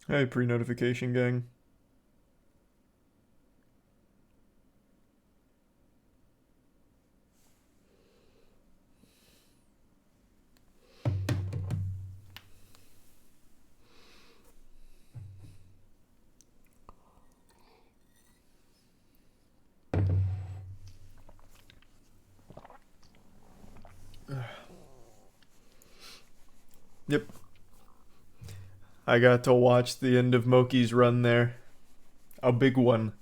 Hey, pre-notification gang. Yep, I got to watch the end of Moki's run there. A big one.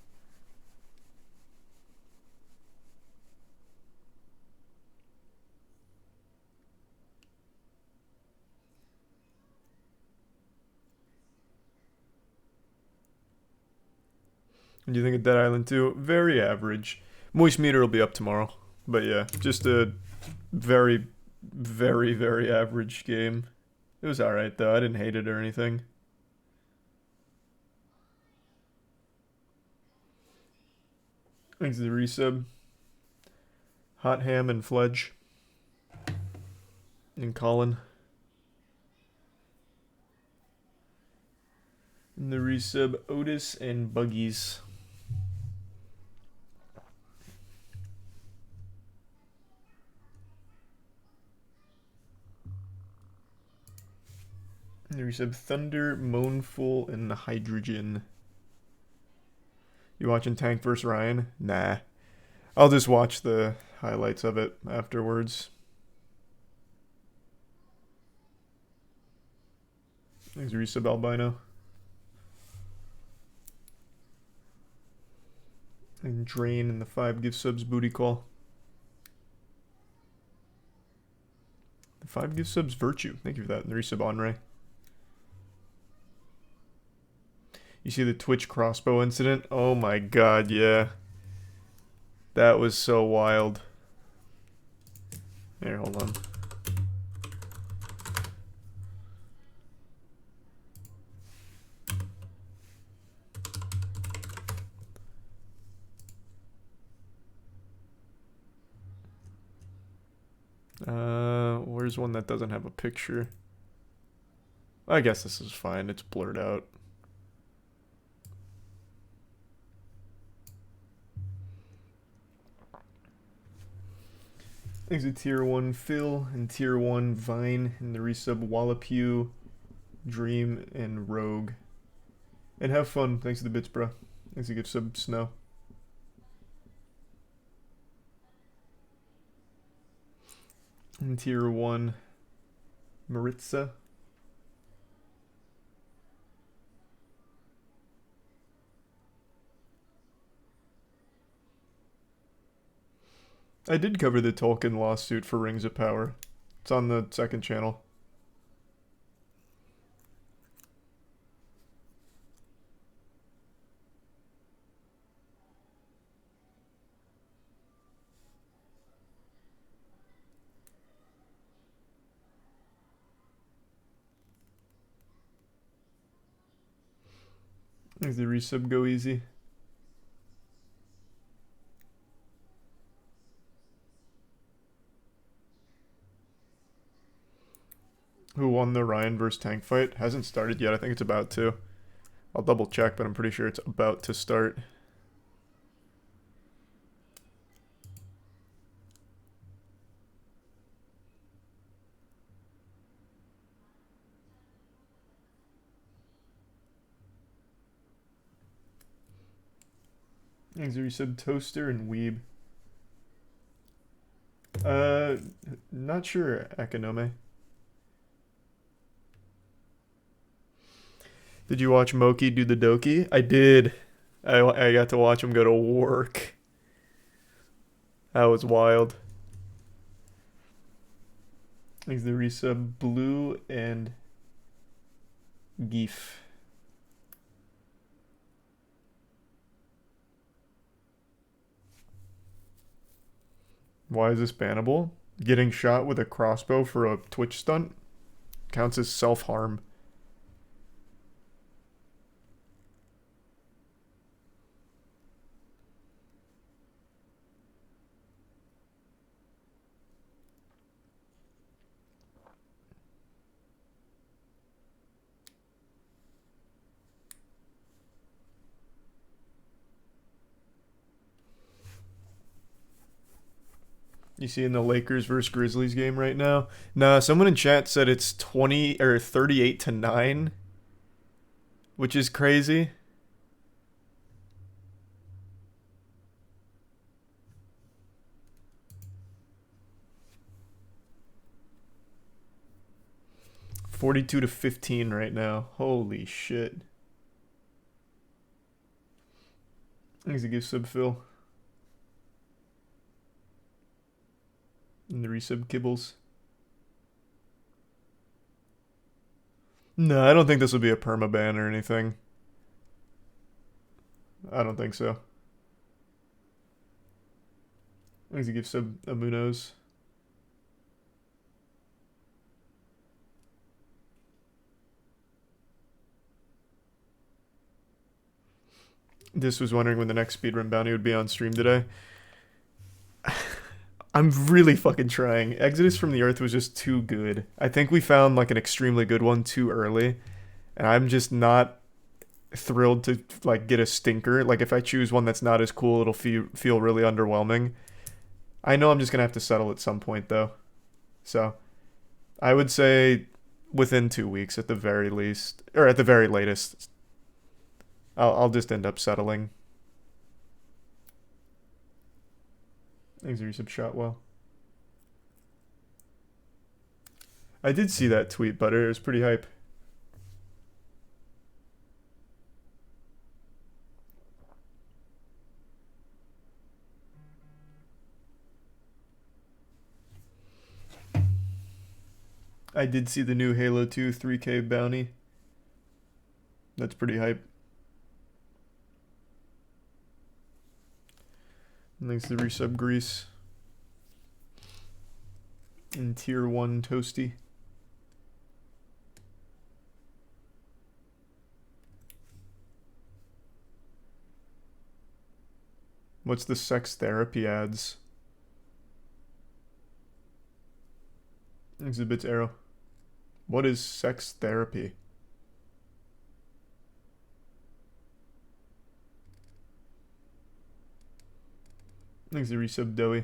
What do you think of Dead Island 2? Very average. Moist meter will be up tomorrow. But yeah, just a very, very average game. It was alright though. I didn't hate it or anything. Thanks to the resub. Hot Ham and Fledge. And Colin. And the resub Otis and Buggies. And the resub Thunder, Moanful, and Hydrogen. You watching Tank vs. Ryan? Nah. I'll just watch the highlights of it afterwards. Thanks, Resub Albino. And Drain in the 5 gift subs booty call. The 5 gift subs Virtue. Thank you for that. And the resub Onray. You see the Twitch crossbow incident? Oh my god, yeah. That was so wild. Here, hold on. Where's one that doesn't have a picture? I guess this is fine. It's blurred out. Thanks to Tier 1 Phil and Tier 1 Vine and the resub Wallopew, Dream, and Rogue. And have fun. Thanks to the bits, bro. Thanks to gift sub Snow. And Tier 1 Maritza. I did cover the Tolkien lawsuit for Rings of Power. It's on the second channel. Thanks the resub go easy. Who won the Ryan versus Tank fight? Hasn't started yet. I think it's about to. I'll double check, but I'm pretty sure it's about to start. Thanks, resub Toaster and Weeb. Not sure, Akonome. Did you watch Moki do the Doki? I did. I got to watch him go to work. That was wild. Thanks the resub Blue and Geef. Why is this bannable? Getting shot with a crossbow for a Twitch stunt counts as self-harm. You see in the Lakers versus Grizzlies game right now? Nah, someone in chat said it's 20 or 38 to 9, which is crazy. $42 to 15 right now. Holy shit. Thanks to give sub Phil. And the resub kibbles. No, I don't think this will be a permaban or anything. I don't think so. Thanks to give sub Amunos. This was wondering when the next speedrun bounty would be on stream today. I'm really fucking trying. Exodus from the Earth was just too good. I think we found like an extremely good one too early, and I'm just not thrilled to like get a stinker. Like if I choose one that's not as cool, it'll feel really underwhelming. I know I'm just gonna have to settle at some point though, so I would say within 2 weeks at the very least, or at the very latest. I'll just end up settling. Thanks, resub shot well. I did see that tweet, Butter. It was pretty hype. I did see the new Halo 2 3K bounty. That's pretty hype. Thanks to resub Grease. And tier 1 Toasty. What's the sex therapy ads? Exhibits arrow. What is sex therapy? Thanks to resub Doey.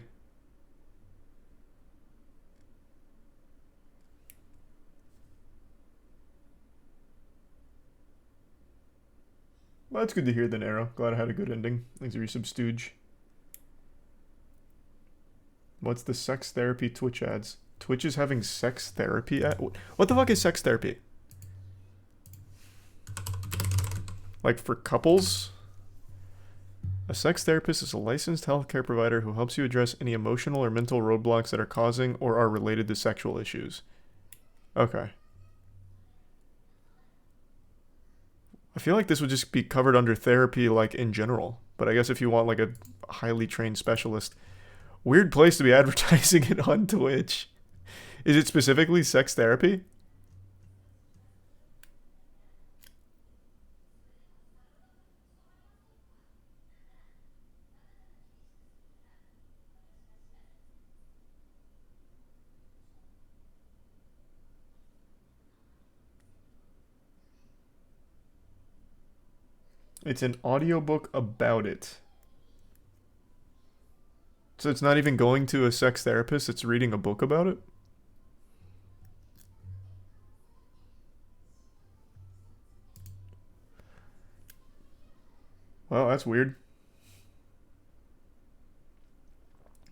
Well, that's good to hear then, Arrow. Glad I had a good ending. Thanks to resub Stooge. What's the sex therapy Twitch ads? Twitch is having sex therapy ad? What the fuck is sex therapy? Like for couples? A sex therapist is a licensed healthcare provider who helps you address any emotional or mental roadblocks that are causing or are related to sexual issues. Okay. I feel like this would just be covered under therapy like in general, but I guess if you want like a highly trained specialist. Weird place to be advertising it on Twitch. Is it specifically sex therapy? It's an audiobook about it. So it's not even going to a sex therapist, it's reading a book about it? Well, that's weird.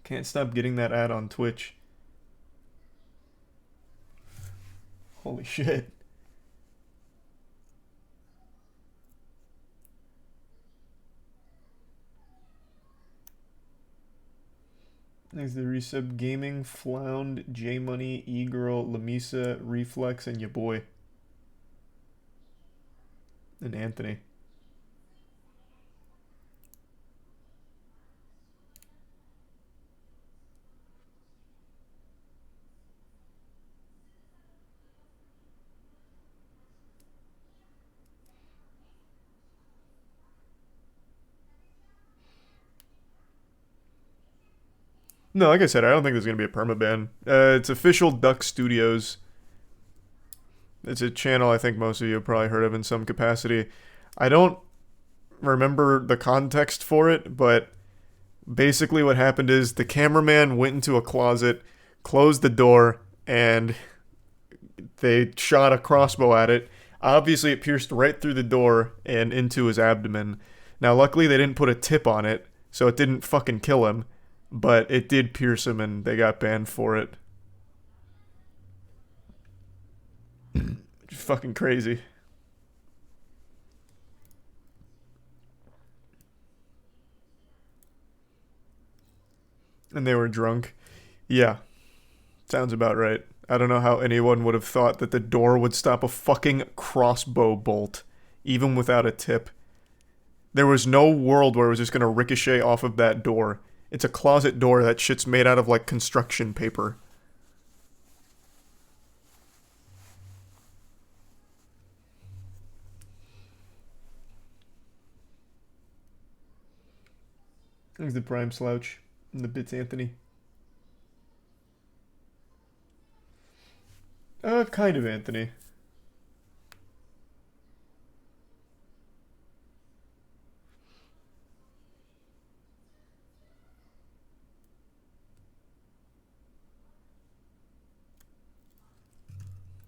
Can't stop getting that ad on Twitch. Holy shit. Thanks to resub Gaming, Flound, J-Money, E-Girl, Lamisa, Reflex, and your boy. And Anthony. No, like I said, I don't think there's going to be a permaban. It's official Duck Studios. It's a channel I think most of you have probably heard of in some capacity. I don't remember the context for it, but basically what happened is the cameraman went into a closet, closed the door, and they shot a crossbow at it. Obviously, it pierced right through the door and into his abdomen. Now, luckily, they didn't put a tip on it, so it didn't fucking kill him, but it did pierce him and they got banned for it. Fucking crazy. And they were drunk. Yeah, sounds about right. I don't know how anyone would have thought that the door would stop a fucking crossbow bolt, even without a tip. There was no world where it was just gonna ricochet off of that door. It's a closet door. That shit's made out of, like, construction paper. There's the Prime Slouch and the Bits Anthony. Kind of Anthony.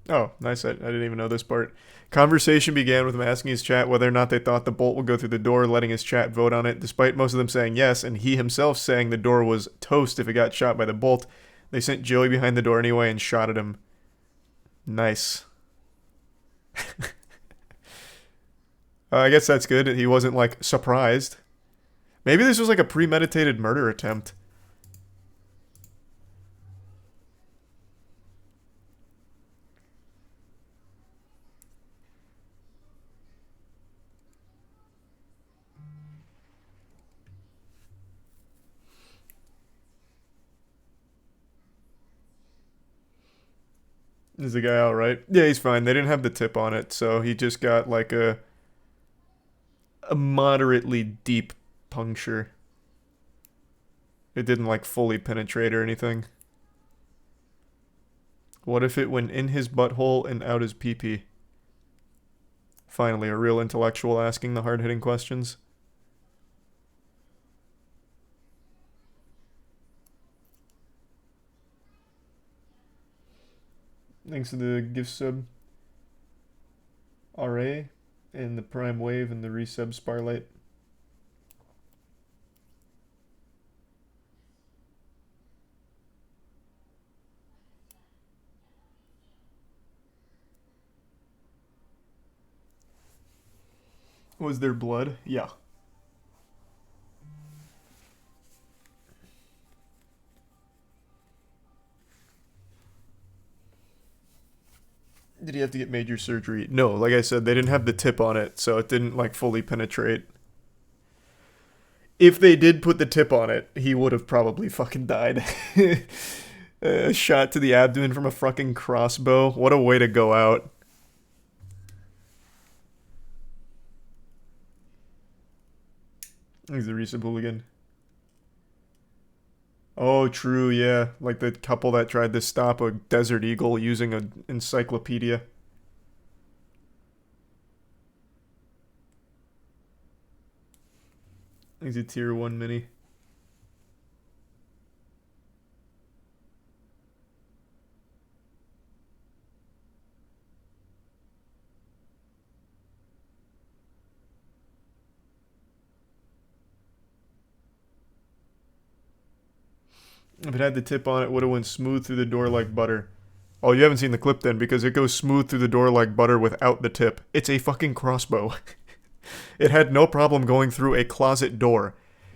Oh, nice. I didn't even know this part. Conversation began with him asking his chat whether or not they thought the bolt would go through the door, letting his chat vote on it. Despite most of them saying yes, and he himself saying the door was toast if it got shot by the bolt, they sent Joey behind the door anyway and shot at him. Nice. I guess that's good. He wasn't, like, surprised. Maybe this was like a premeditated murder attempt. Is the guy alright? Yeah, he's fine. They didn't have the tip on it, so he just got like a moderately deep puncture. It didn't like fully penetrate or anything. What if it went in his butthole and out his pee-pee? Finally, a real intellectual asking the hard-hitting questions. Thanks to the gift sub. RA and the Prime Wave and the resub Sparlight. Was there blood? Yeah. Did he have to get major surgery? No, like I said, they didn't have the tip on it, so it didn't like fully penetrate. If they did put the tip on it, he would have probably fucking died. A shot to the abdomen from a fucking crossbow. What a way to go out. He's the recent hooligan. Oh, true, yeah. Like the couple that tried to stop a desert eagle using an encyclopedia. He's a tier 1 mini. If it had the tip on it, would have went smooth through the door like butter. Oh, you haven't seen the clip then, because it goes smooth through the door like butter without the tip. It's a fucking crossbow. It had no problem going through a closet door.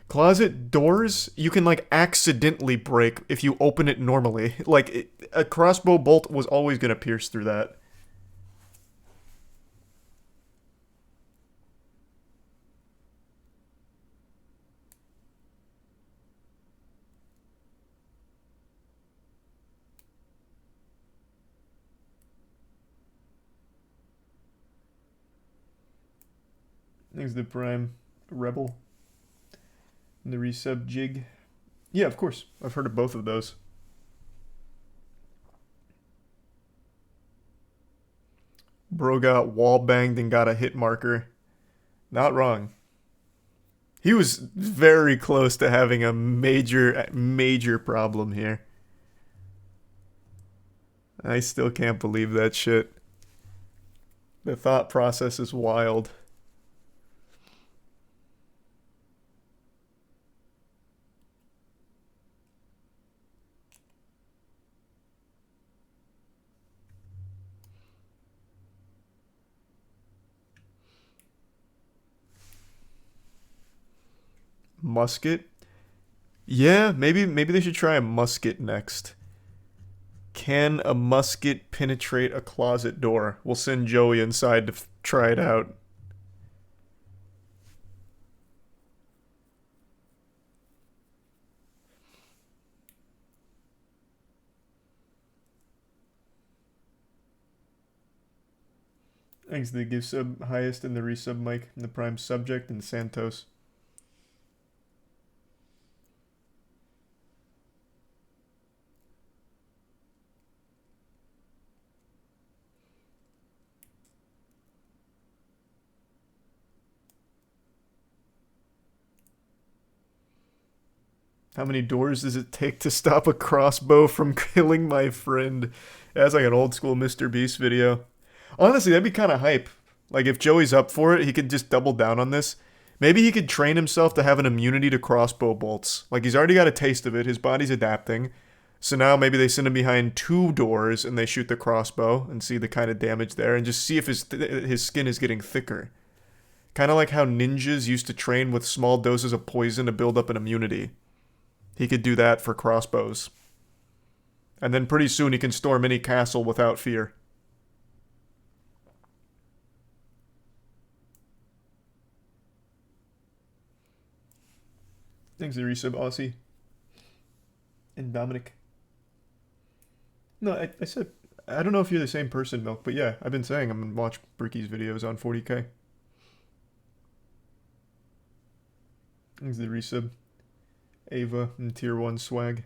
Closet doors, you can, like, accidentally break if you open it normally. Like, a crossbow bolt was always gonna pierce through that. Thanks to the Prime Rebel. And the resub Jig. Yeah, of course. I've heard of both of those. Bro got wall banged and got a hit marker. Not wrong. He was very close to having a major problem here. I still can't believe that shit. The thought process is wild. Musket? Yeah, maybe they should try a musket next. Can a musket penetrate a closet door? We'll send Joey inside to try it out. Thanks to the give sub highest in the resub mic and the prime subject and Santos. How many doors does it take to stop a crossbow from killing my friend? That's like an old school Mr. Beast video. Honestly, that'd be kind of hype. Like, if Joey's up for it, he could just double down on this. Maybe he could train himself to have an immunity to crossbow bolts. Like, he's already got a taste of it. His body's adapting. So now maybe they send him behind 2 doors and they shoot the crossbow and see the kind of damage there and just see if his skin is getting thicker. Kind of like how ninjas used to train with small doses of poison to build up an immunity. He could do that for crossbows. And then pretty soon he can storm any castle without fear. Thanks, resub Aussie. And Dominic. No, I said, I don't know if you're the same person, Milk, but yeah, I've been saying I'm gonna watch Bricky's videos on 40k. Thanks, the resub. Ava and tier 1 swag.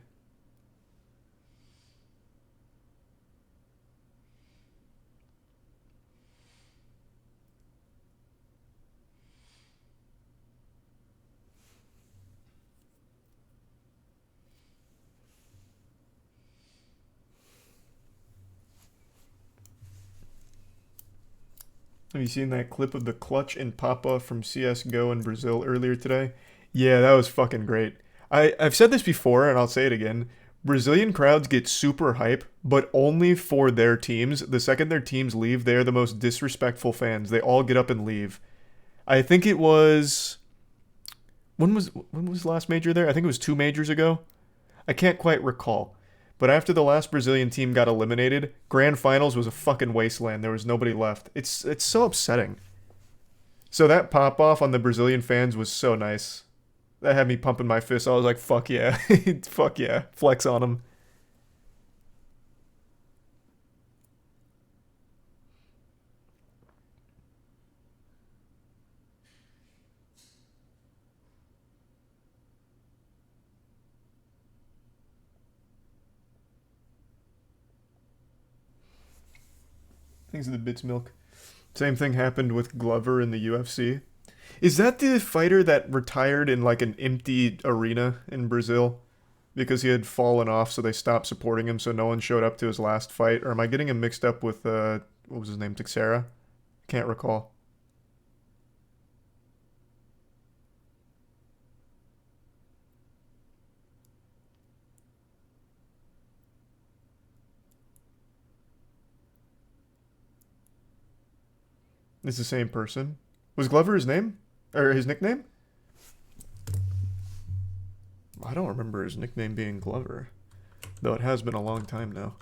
Have you seen that clip of the clutch and pop-off from CSGO in Brazil earlier today? Yeah, that was fucking great. I've said this before, and I'll say it again. Brazilian crowds get super hype, but only for their teams. The second their teams leave, they are the most disrespectful fans. They all get up and leave. I think it was... When was the last major there? I think it was 2 majors ago. I can't quite recall. But after the last Brazilian team got eliminated, grand finals was a fucking wasteland. There was nobody left. It's so upsetting. So that pop-off on the Brazilian fans was so nice. That had me pumping my fists. I was like, fuck yeah. Fuck yeah. Flex on them. Thanks to the Bits Milk. Same thing happened with Glover in the UFC. Is that the fighter that retired in like an empty arena in Brazil? Because he had fallen off, so they stopped supporting him, so no one showed up to his last fight? Or am I getting him mixed up with, what was his name, Teixeira? Can't recall. It's the same person. Was Glover his name? Or his nickname? I don't remember his nickname being Glover. Though it has been a long time now.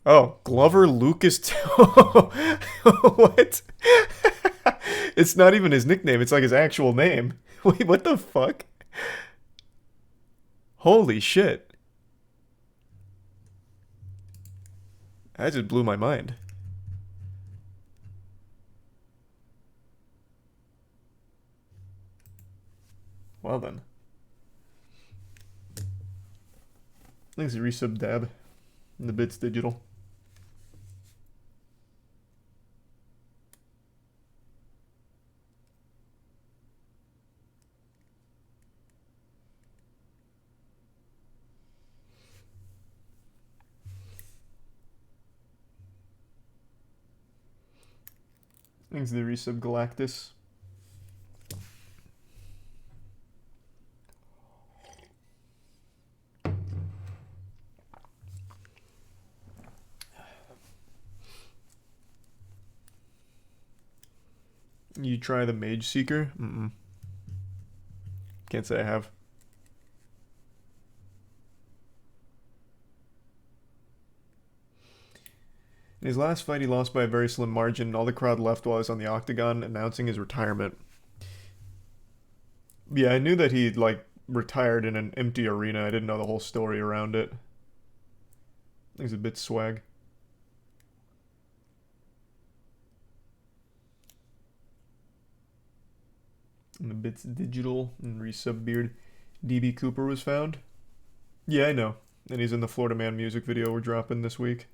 Oh, Glover Lucas. What? It's not even his nickname. It's like his actual name. Wait, what the fuck? Holy shit. That just blew my mind. Well then. Thanks to resub Dab and the Bits Digital. Thanks to the resub Galactus. You try the Mage Seeker? Can't say I have. In his last fight, he lost by a very slim margin, and all the crowd left while he was on the octagon announcing his retirement. Yeah, I knew that he, like, retired in an empty arena. I didn't know the whole story around it. He's a bit swag. And the bits digital and resub beard. DB Cooper was found. Yeah, I know. And he's in the Florida Man music video we're dropping this week.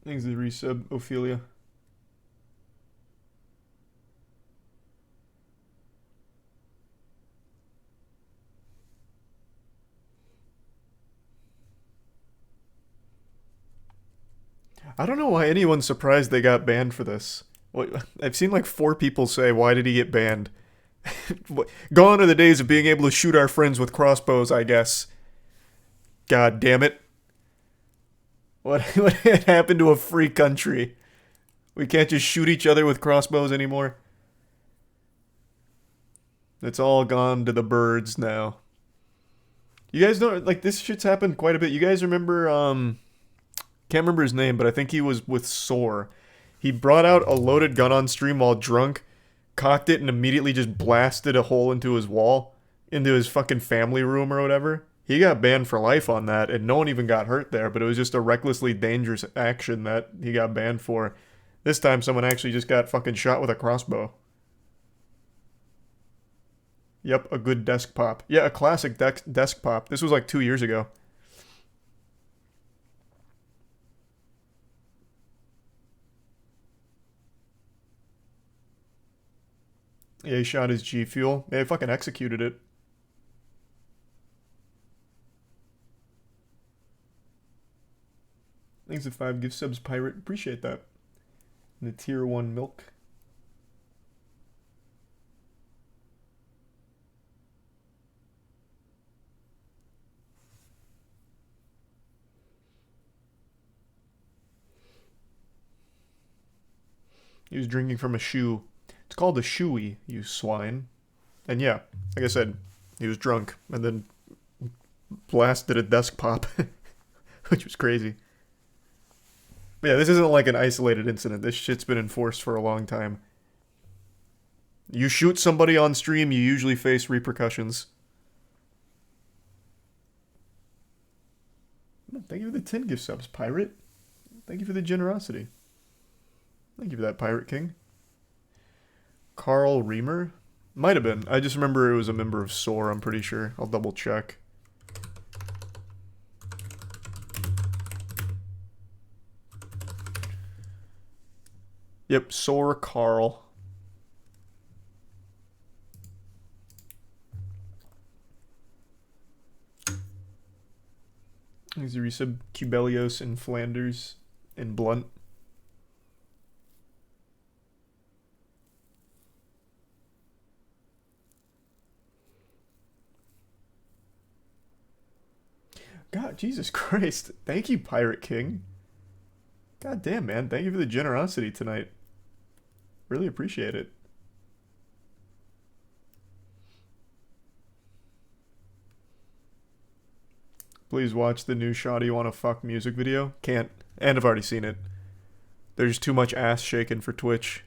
Thanks to the resub, Ophelia. I don't know why anyone's surprised they got banned for this. I've seen like 4 people say, why did he get banned? Gone are the days of being able to shoot our friends with crossbows, I guess. God damn it. What happened to a free country? We can't just shoot each other with crossbows anymore. It's all gone to the birds now. You guys know, like, this shit's happened quite a bit. You guys remember, can't remember his name, but I think he was with Soar. He brought out a loaded gun on stream while drunk, cocked it, and immediately just blasted a hole into his wall, into his fucking family room or whatever. He got banned for life on that, and no one even got hurt there, but it was just a recklessly dangerous action that he got banned for. This time, someone actually just got fucking shot with a crossbow. Yep, a good desk pop. Yeah, a classic desk pop. This was like 2 years ago. Yeah, he shot his G Fuel. Yeah, he fucking executed it. Thanks to 5 gift subs, Pirate. Appreciate that. And the tier 1 milk. He was drinking from a shoe. It's called a shoey, you swine. And yeah, like I said, he was drunk and then blasted a desk pop, which was crazy. But yeah, this isn't like an isolated incident. This shit's been enforced for a long time. You shoot somebody on stream, you usually face repercussions. Thank you for the 10 gift subs, Pirate. Thank you for the generosity. Thank you for that, Pirate King. Carl Reamer? Might have been. I just remember it was a member of SOAR, I'm pretty sure. I'll double check. Yep, SOAR Carl. He's a resub Cubelios in Flanders and Blunt. God, Jesus Christ. Thank you, Pirate King. God damn, man. Thank you for the generosity tonight. Really appreciate it. Please watch the new Shoddy Wanna Fuck music video. Can't. And I've already seen it. There's too much ass shaking for Twitch.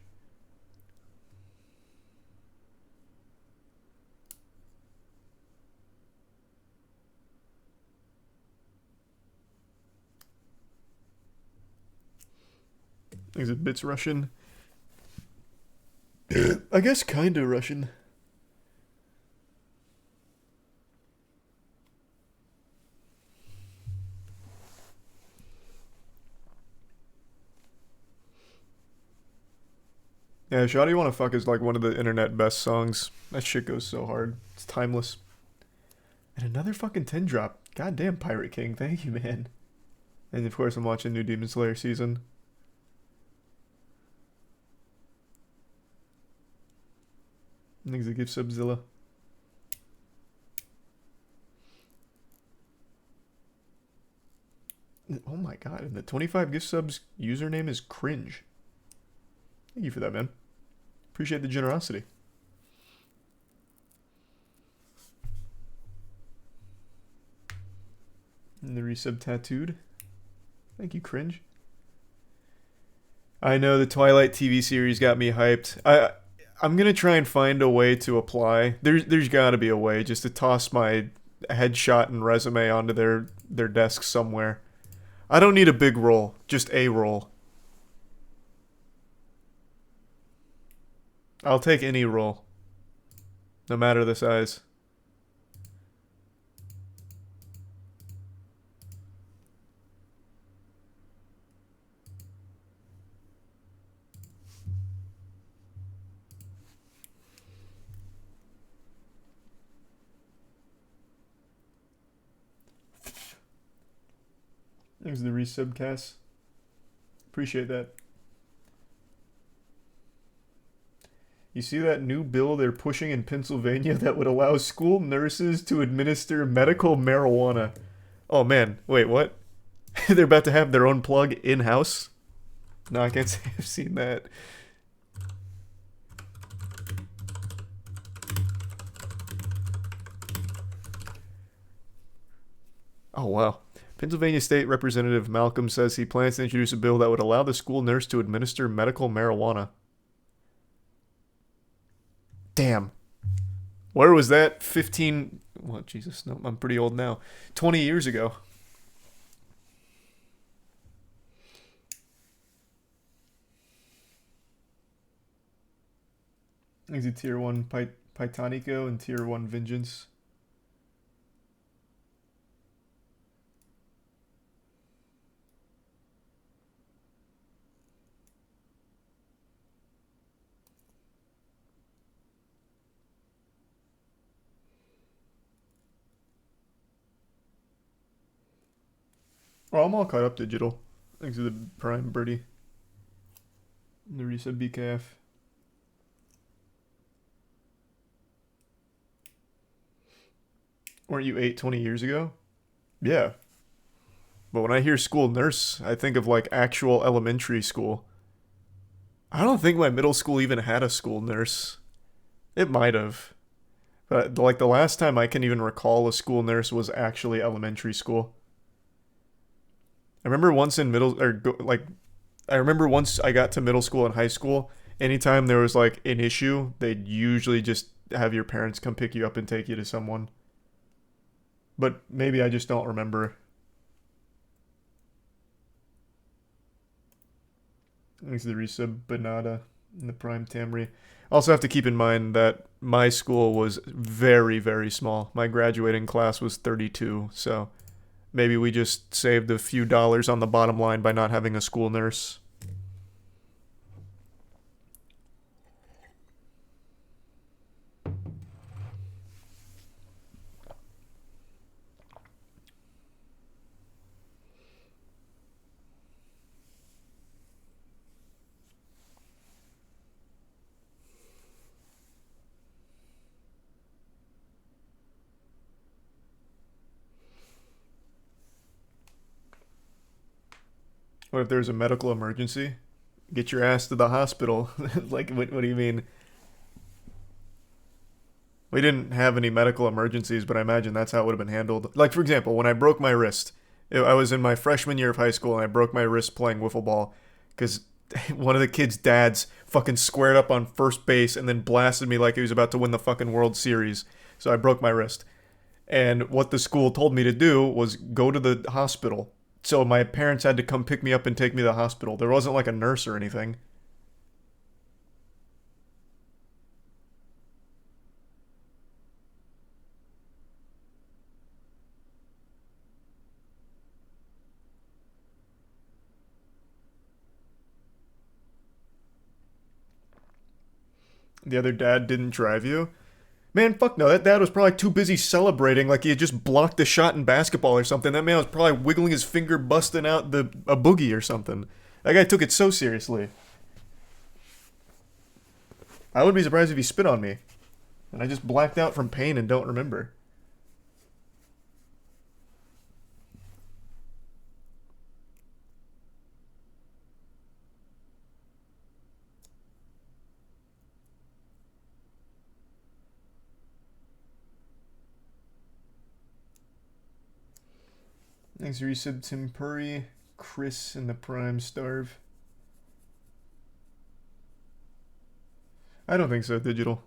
Is it bits Russian? I guess kinda Russian. Yeah, Shoddy Wanna Fuck is like one of the internet best songs. That shit goes so hard. It's timeless. And another fucking 10 drop. Goddamn Pirate King. Thank you, man. And of course, I'm watching new Demon Slayer season. Thanks a gift Subzilla. Oh my god, and the 25 gift subs username is cringe. Thank you for that, man. Appreciate the generosity. And the resub tattooed. Thank you, cringe. I know the Twilight TV series got me hyped. I'm gonna try and find a way to apply. There's gotta be a way just to toss my headshot and resume onto their desk somewhere. I don't need a big role, just a role. I'll take any role, no matter the size. Thanks to the resubcast. Appreciate that. You see that new bill they're pushing in Pennsylvania that would allow school nurses to administer medical marijuana? Oh man, wait, what? They're about to have their own plug in-house? No, I can't say I've seen that. Oh wow. Pennsylvania State Representative Malcolm says he plans to introduce a bill that would allow the school nurse to administer medical marijuana. Damn. Where was that 15... Well, Jesus, no, I'm pretty old now. 20 years ago. Is it Tier 1 Pythonico and Tier 1 Vengeance? Oh, I'm all caught up digital. Thanks to the Prime Birdie. The reset BKF. Weren't you 20 years ago? Yeah. But when I hear school nurse, I think of like actual elementary school. I don't think my middle school even had a school nurse. It might have. But like the last time I can even recall a school nurse was actually elementary school. I remember once in I remember once I got to middle school and high school, anytime there was like an issue, they'd usually just have your parents come pick you up and take you to someone. But maybe I just don't remember. Thanks to the resub Banada and the Prime Tamri. Also have to keep in mind that my school was very, very small. My graduating class was 32, so maybe we just saved a few dollars on the bottom line by not having a school nurse. What if there's a medical emergency? Get your ass to the hospital. Like, what do you mean? We didn't have any medical emergencies, but I imagine that's how it would have been handled. Like, for example, when I broke my wrist, I was in my freshman year of high school and I broke my wrist playing wiffle ball because one of the kids' dads fucking squared up on first base and then blasted me like he was about to win the fucking World Series. So I broke my wrist. And what the school told me to do was go to the hospital. So my parents had to come pick me up and take me to the hospital. There wasn't like a nurse or anything. The other dad didn't drive you? Man, fuck no. That dad was probably too busy celebrating like he had just blocked a shot in basketball or something. That man was probably wiggling his finger, busting out a boogie or something. That guy took it so seriously. I would be surprised if he spit on me. And I just blacked out from pain and don't remember. Thanks for resub, Tim Purry, Chris in the Prime Starve. I don't think so, Digital.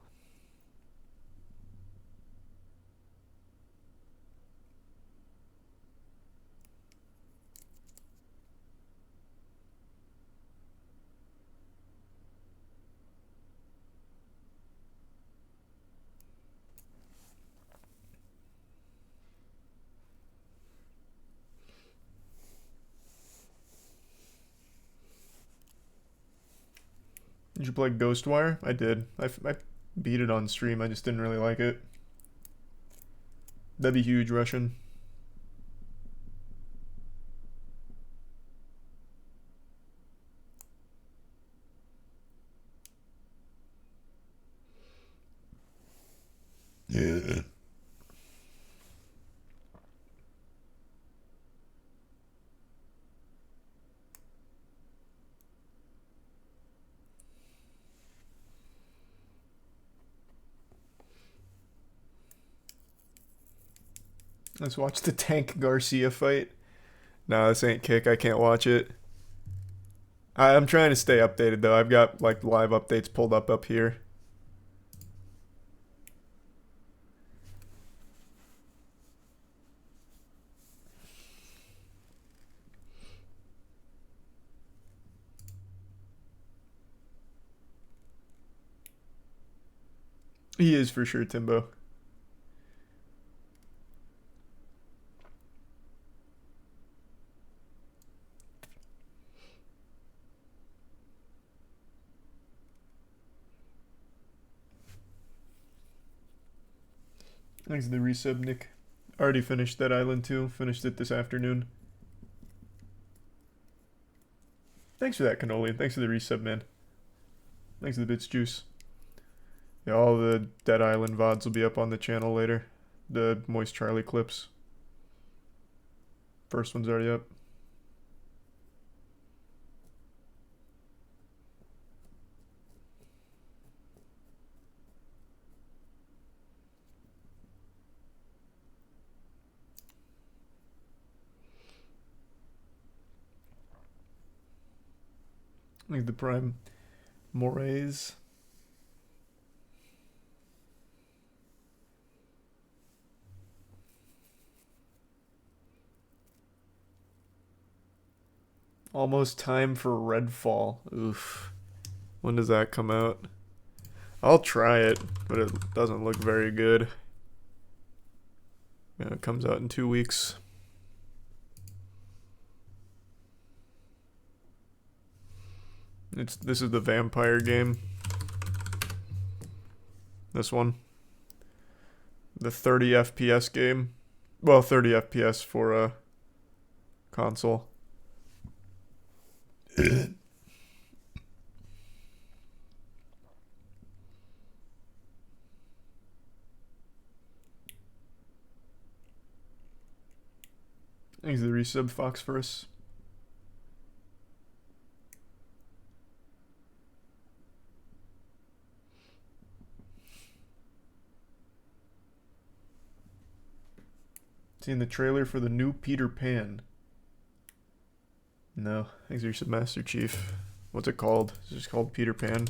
Did you play Ghostwire? I did. I beat it on stream. I just didn't really like it. That'd be huge, Russian. Yeah. Let's watch the Tank Garcia fight. No, this ain't kick. I can't watch it. I'm trying to stay updated though. I've got like live updates pulled up here. He is for sure, Timbo. Thanks to the resub, Nick. Already finished that island too. Finished it this afternoon. Thanks for that, Cannoli. Thanks for the resub, man. Thanks for the bits, Juice. Yeah, all the Dead Island VODs will be up on the channel later. The Moist Charlie clips. First one's already up. I think the Prime Moraes. Almost time for Redfall. Oof. When does that come out? I'll try it, but it doesn't look very good. Yeah, it comes out in 2 weeks. This is the vampire game. This one. The 30 FPS game. Well, 30 FPS for a console. Thanks to the resub, Fox First. Seen the trailer for the new Peter Pan? No. Thanks to resub, Master Chief. What's it called? Is it just called Peter Pan?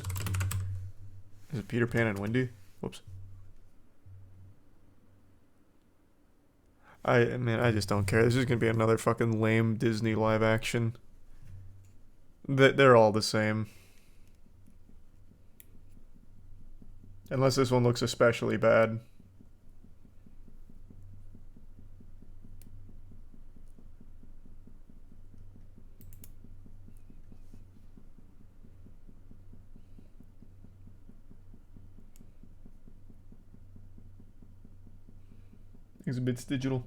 Is it Peter Pan and Wendy? Whoops. I just don't care. This is gonna be another fucking lame Disney live action. They're all the same. Unless this one looks especially bad. Exhibits Digital.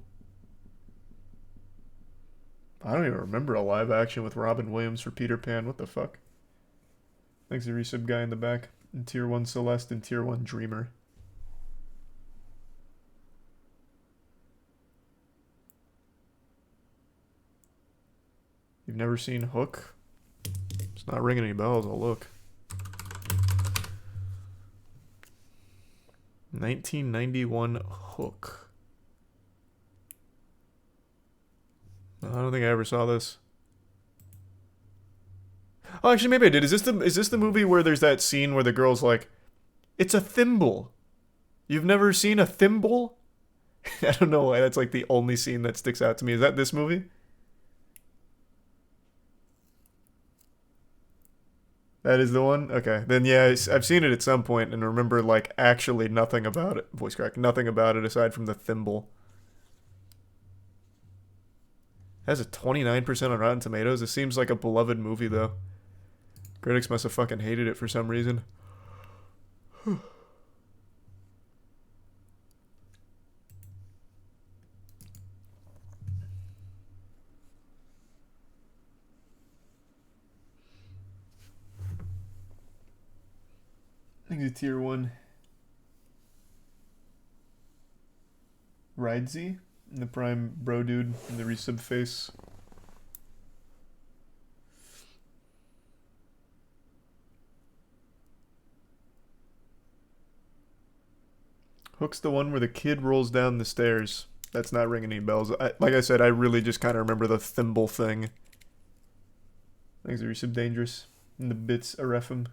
I don't even remember a live action with Robin Williams for Peter Pan. What the fuck? Thanks to resub guy in the back. And Tier 1 Celeste and Tier 1 Dreamer. You've never seen Hook? It's not ringing any bells. I'll look. 1991 Hook. I don't think I ever saw this. Oh, actually, maybe I did. Is this the movie where there's that scene where the girl's like, "It's a thimble. You've never seen a thimble?" I don't know why that's like the only scene that sticks out to me. Is that this movie? That is the one? Okay. Then yeah, I've seen it at some point and remember like actually nothing about it. Voice crack. Nothing about it aside from the thimble. It has a 29% on Rotten Tomatoes. It seems like a beloved movie though. Critics must have fucking hated it for some reason. I think it's Tier 1. Ridesy in the prime bro dude in the resub face. Hook's the one where the kid rolls down the stairs. That's not ringing any bells. Like I said, I really just kind of remember the thimble thing. Thanks to resub dangerous. And the bits arefum.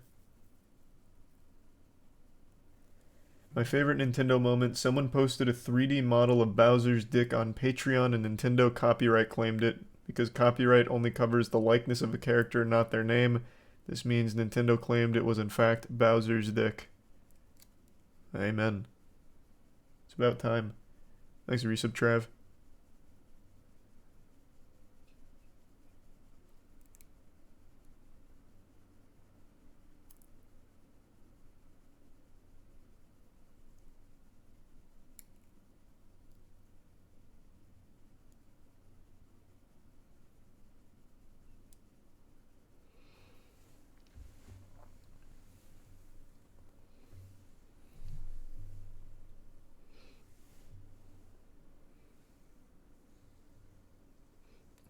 My favorite Nintendo moment, someone posted a 3D model of Bowser's dick on Patreon and Nintendo copyright claimed it. Because copyright only covers the likeness of a character, not their name. This means Nintendo claimed it was in fact Bowser's dick. Amen. It's about time. Thanks, resub Trav.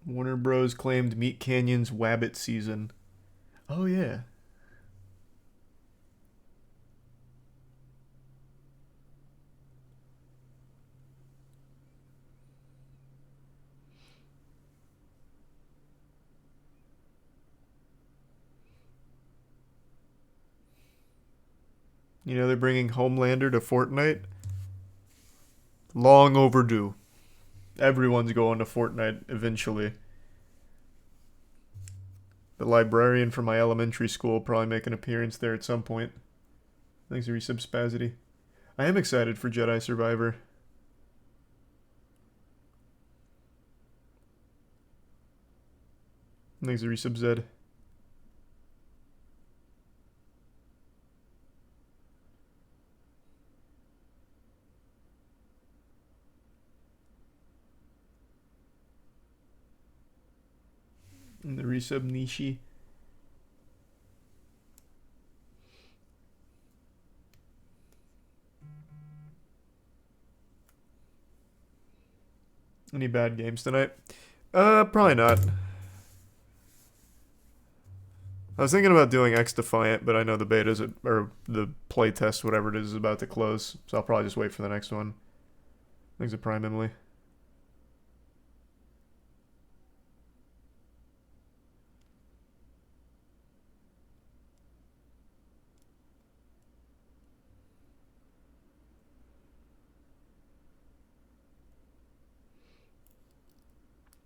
Warner Bros. Claimed Meat Canyon's Wabbit season. Oh, yeah. You know, they're bringing Homelander to Fortnite. Long overdue. Everyone's going to Fortnite eventually. The librarian from my elementary school will probably make an appearance there at some point. Thanks to resub Spazity. I am excited for Jedi Survivor. Thanks to resub Zed. And the resub Nishi. Any bad games tonight? Probably not. I was thinking about doing X Defiant, but I know the beta's or the playtest, whatever it is about to close, so I'll probably just wait for the next one. Thanks to Prime Emily.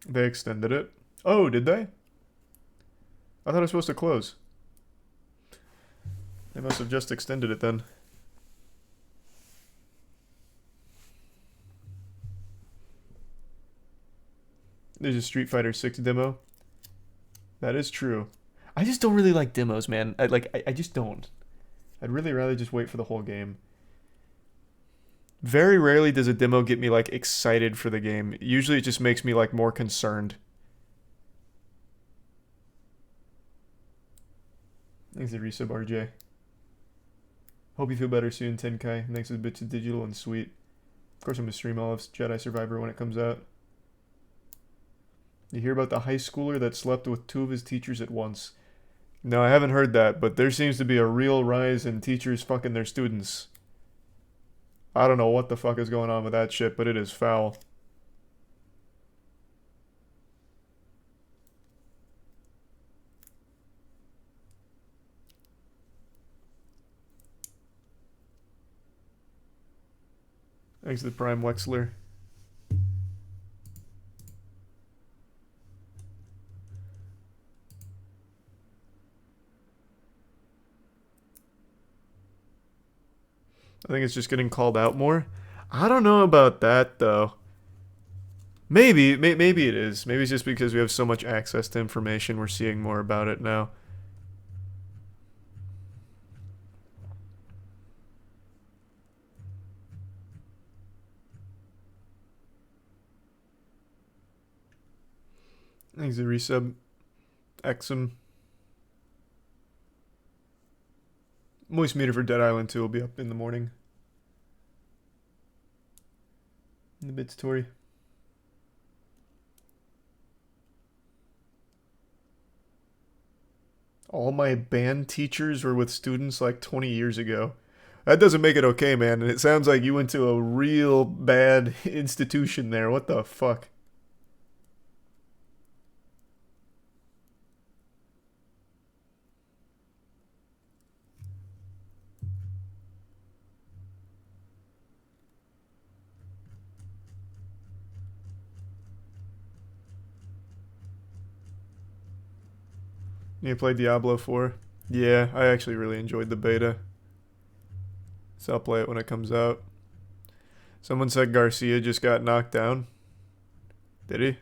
They extended it. Oh, did they? I thought it was supposed to close. They must have just extended it then. There's a Street Fighter 6 demo. That is true. I just don't really like demos, man. I just don't. I'd really rather just wait for the whole game. Very rarely does a demo get me like excited for the game. Usually it just makes me like more concerned. Thanks for the resub, RJ. Hope you feel better soon, 10K. Thanks for the bits of digital and sweet. Of course I'm gonna stream all of Jedi Survivor when it comes out. You hear about the high schooler that slept with 2 of his teachers at once? No, I haven't heard that, but there seems to be a real rise in teachers fucking their students. I don't know what the fuck is going on with that shit, but it is foul. Thanks to the Prime Wexler. I think it's just getting called out more. I don't know about that though. Maybe it is. Maybe it's just because we have so much access to information, we're seeing more about it now. Thanks to resub. Exum. Moist meter for Dead Island 2 will be up in the morning. In the bits, Tori. All my band teachers were with students like 20 years ago. That doesn't make it okay, man. And it sounds like you went to a real bad institution there. What the fuck? You played Diablo 4? Yeah, I actually really enjoyed the beta. So I'll play it when it comes out. Someone said Garcia just got knocked down. Did he?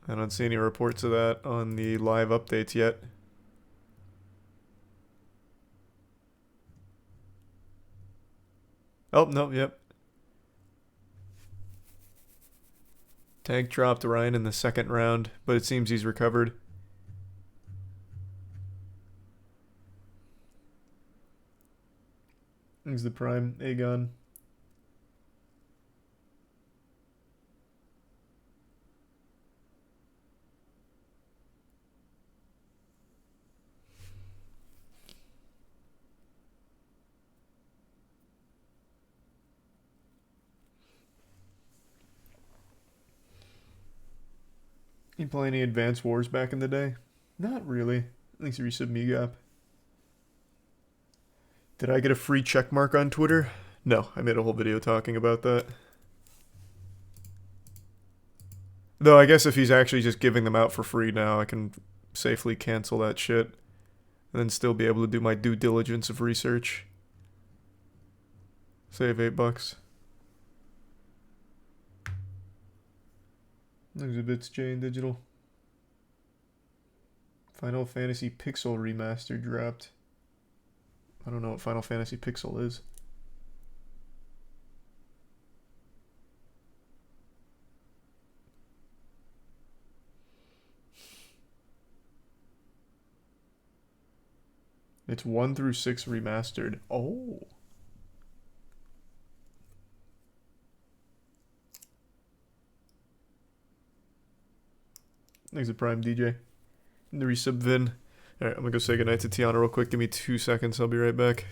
I don't see any reports of that on the live updates yet. Oh, no, yep. Tank dropped Ryan in the second round, but it seems he's recovered. He's the prime Aegon. You play any Advanced Wars back in the day? Not really. Thanks for resub Megap. Did I get a free check mark on Twitter? No, I made a whole video talking about that. Though I guess if he's actually just giving them out for free now, I can safely cancel that shit. And then still be able to do my due diligence of research. Save $8. Exhibits J in digital. Final Fantasy Pixel Remaster dropped. I don't know what Final Fantasy Pixel is. It's 1 through 6 remastered. Oh. Thanks to Prime DJ. And the resub Vin. Alright, I'm gonna go say goodnight to Tiana real quick. Give me 2 seconds. I'll be right back.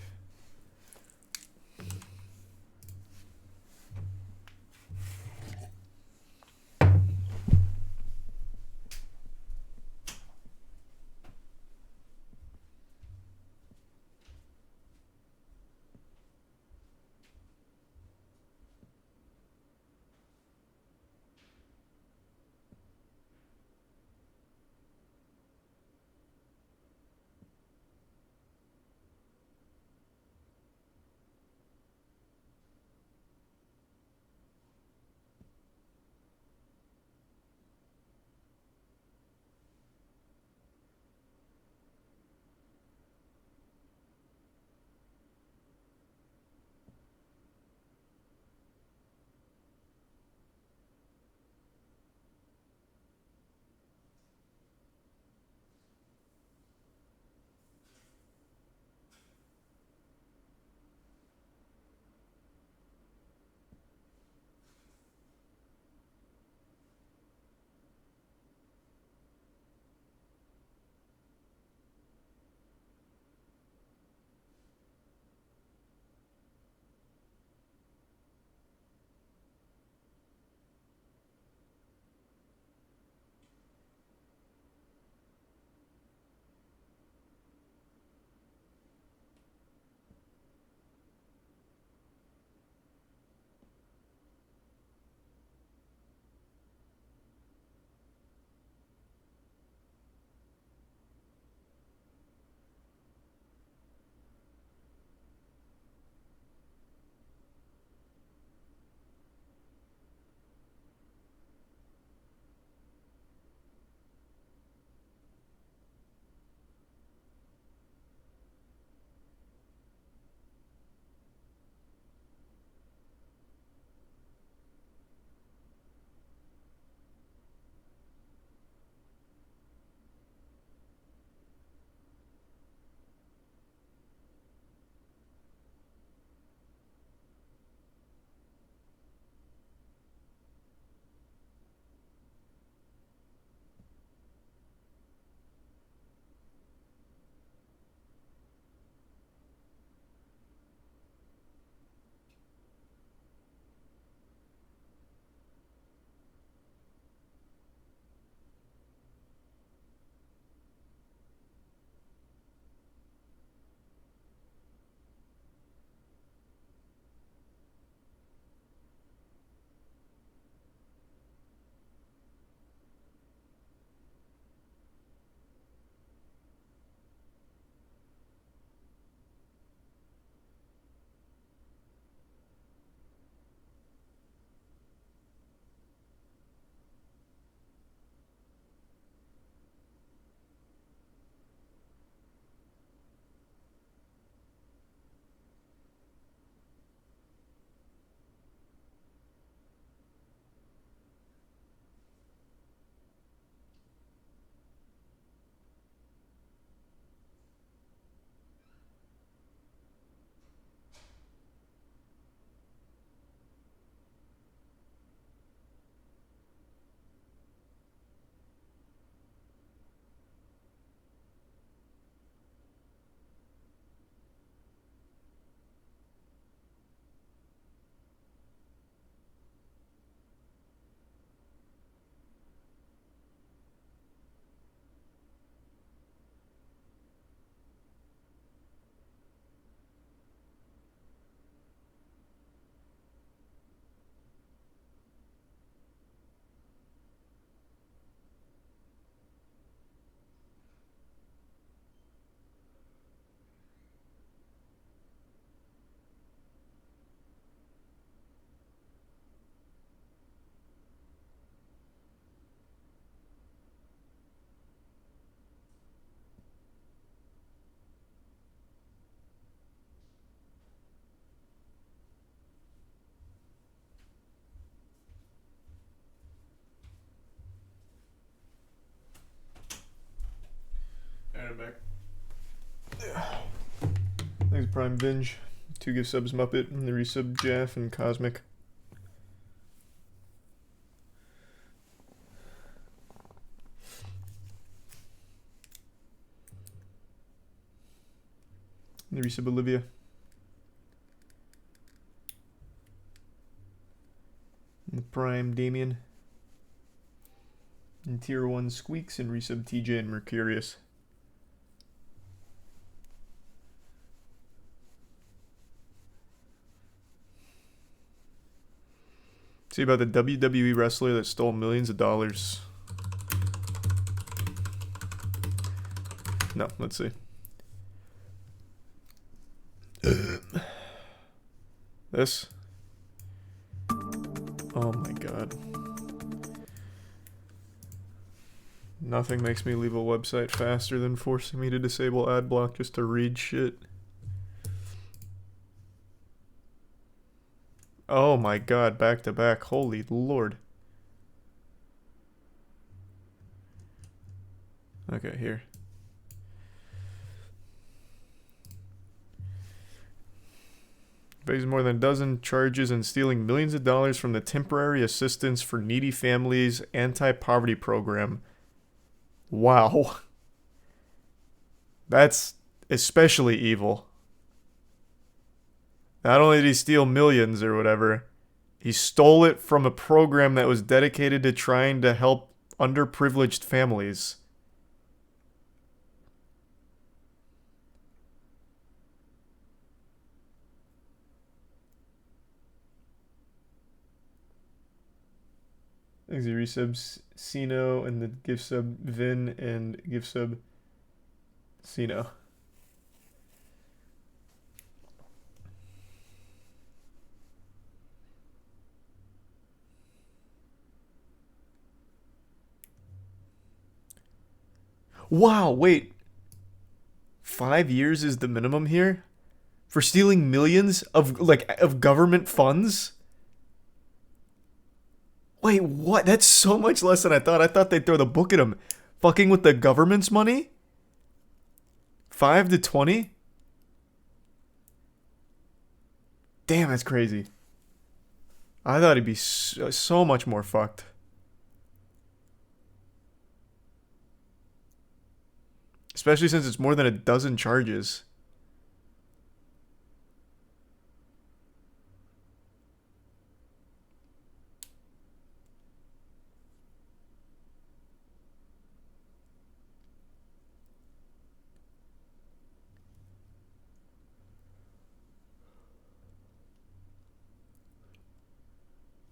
Thanks, Prime Binge. 2 gift subs, Muppet, and the resub Jeff and Cosmic. And the resub Olivia. And the Prime Damien. And tier 1 Squeaks and resub TJ and Mercurius. See about the WWE wrestler that stole millions of dollars. No, let's see. This? Oh my god. Nothing makes me leave a website faster than forcing me to disable ad block just to read shit. Oh my god, back to back. Holy lord. Okay, here. Faces more than a dozen charges and stealing millions of dollars from the Temporary Assistance for Needy Families Anti-Poverty Program. Wow. That's especially evil. Not only did he steal millions or whatever, he stole it from a program that was dedicated to trying to help underprivileged families. Thanks, resubs Sino and the gift sub Vin and gift sub Sino. Wow, wait. 5 years is the minimum here? For stealing millions of government funds? Wait, what? That's so much less than I thought. I thought they'd throw the book at him. Fucking with the government's money? 5 to 20? Damn, that's crazy. I thought he'd be so much more fucked. Especially since it's more than a dozen charges.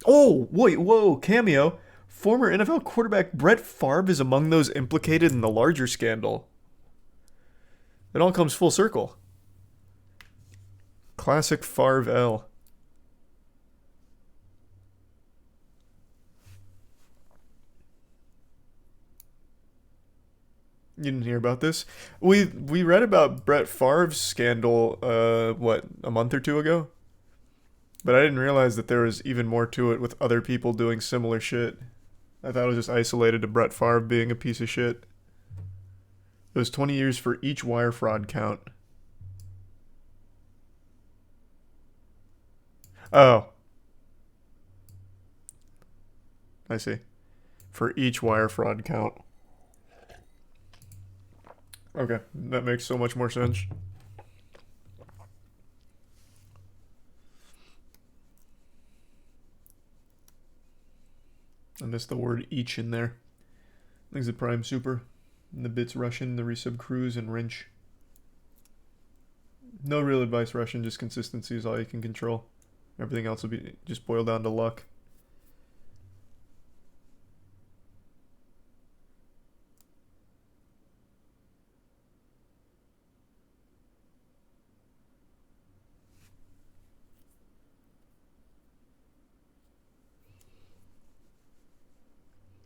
Oh, wait, whoa, cameo. Former NFL quarterback Brett Favre is among those implicated in the larger scandal. It all comes full circle. Classic Favre L. You didn't hear about this? We read about Brett Favre's scandal, what, a month or two ago? But I didn't realize that there was even more to it with other people doing similar shit. I thought it was just isolated to Brett Favre being a piece of shit. It was 20 years for each wire fraud count. Oh. I see. For each wire fraud count. Okay, that makes so much more sense. I missed the word each in there. Thanks to Prime Super. And the bits Russian, the resub Cruise, and Wrench. No real advice, Russian, just consistency is all you can control. Everything else will be just boil down to luck.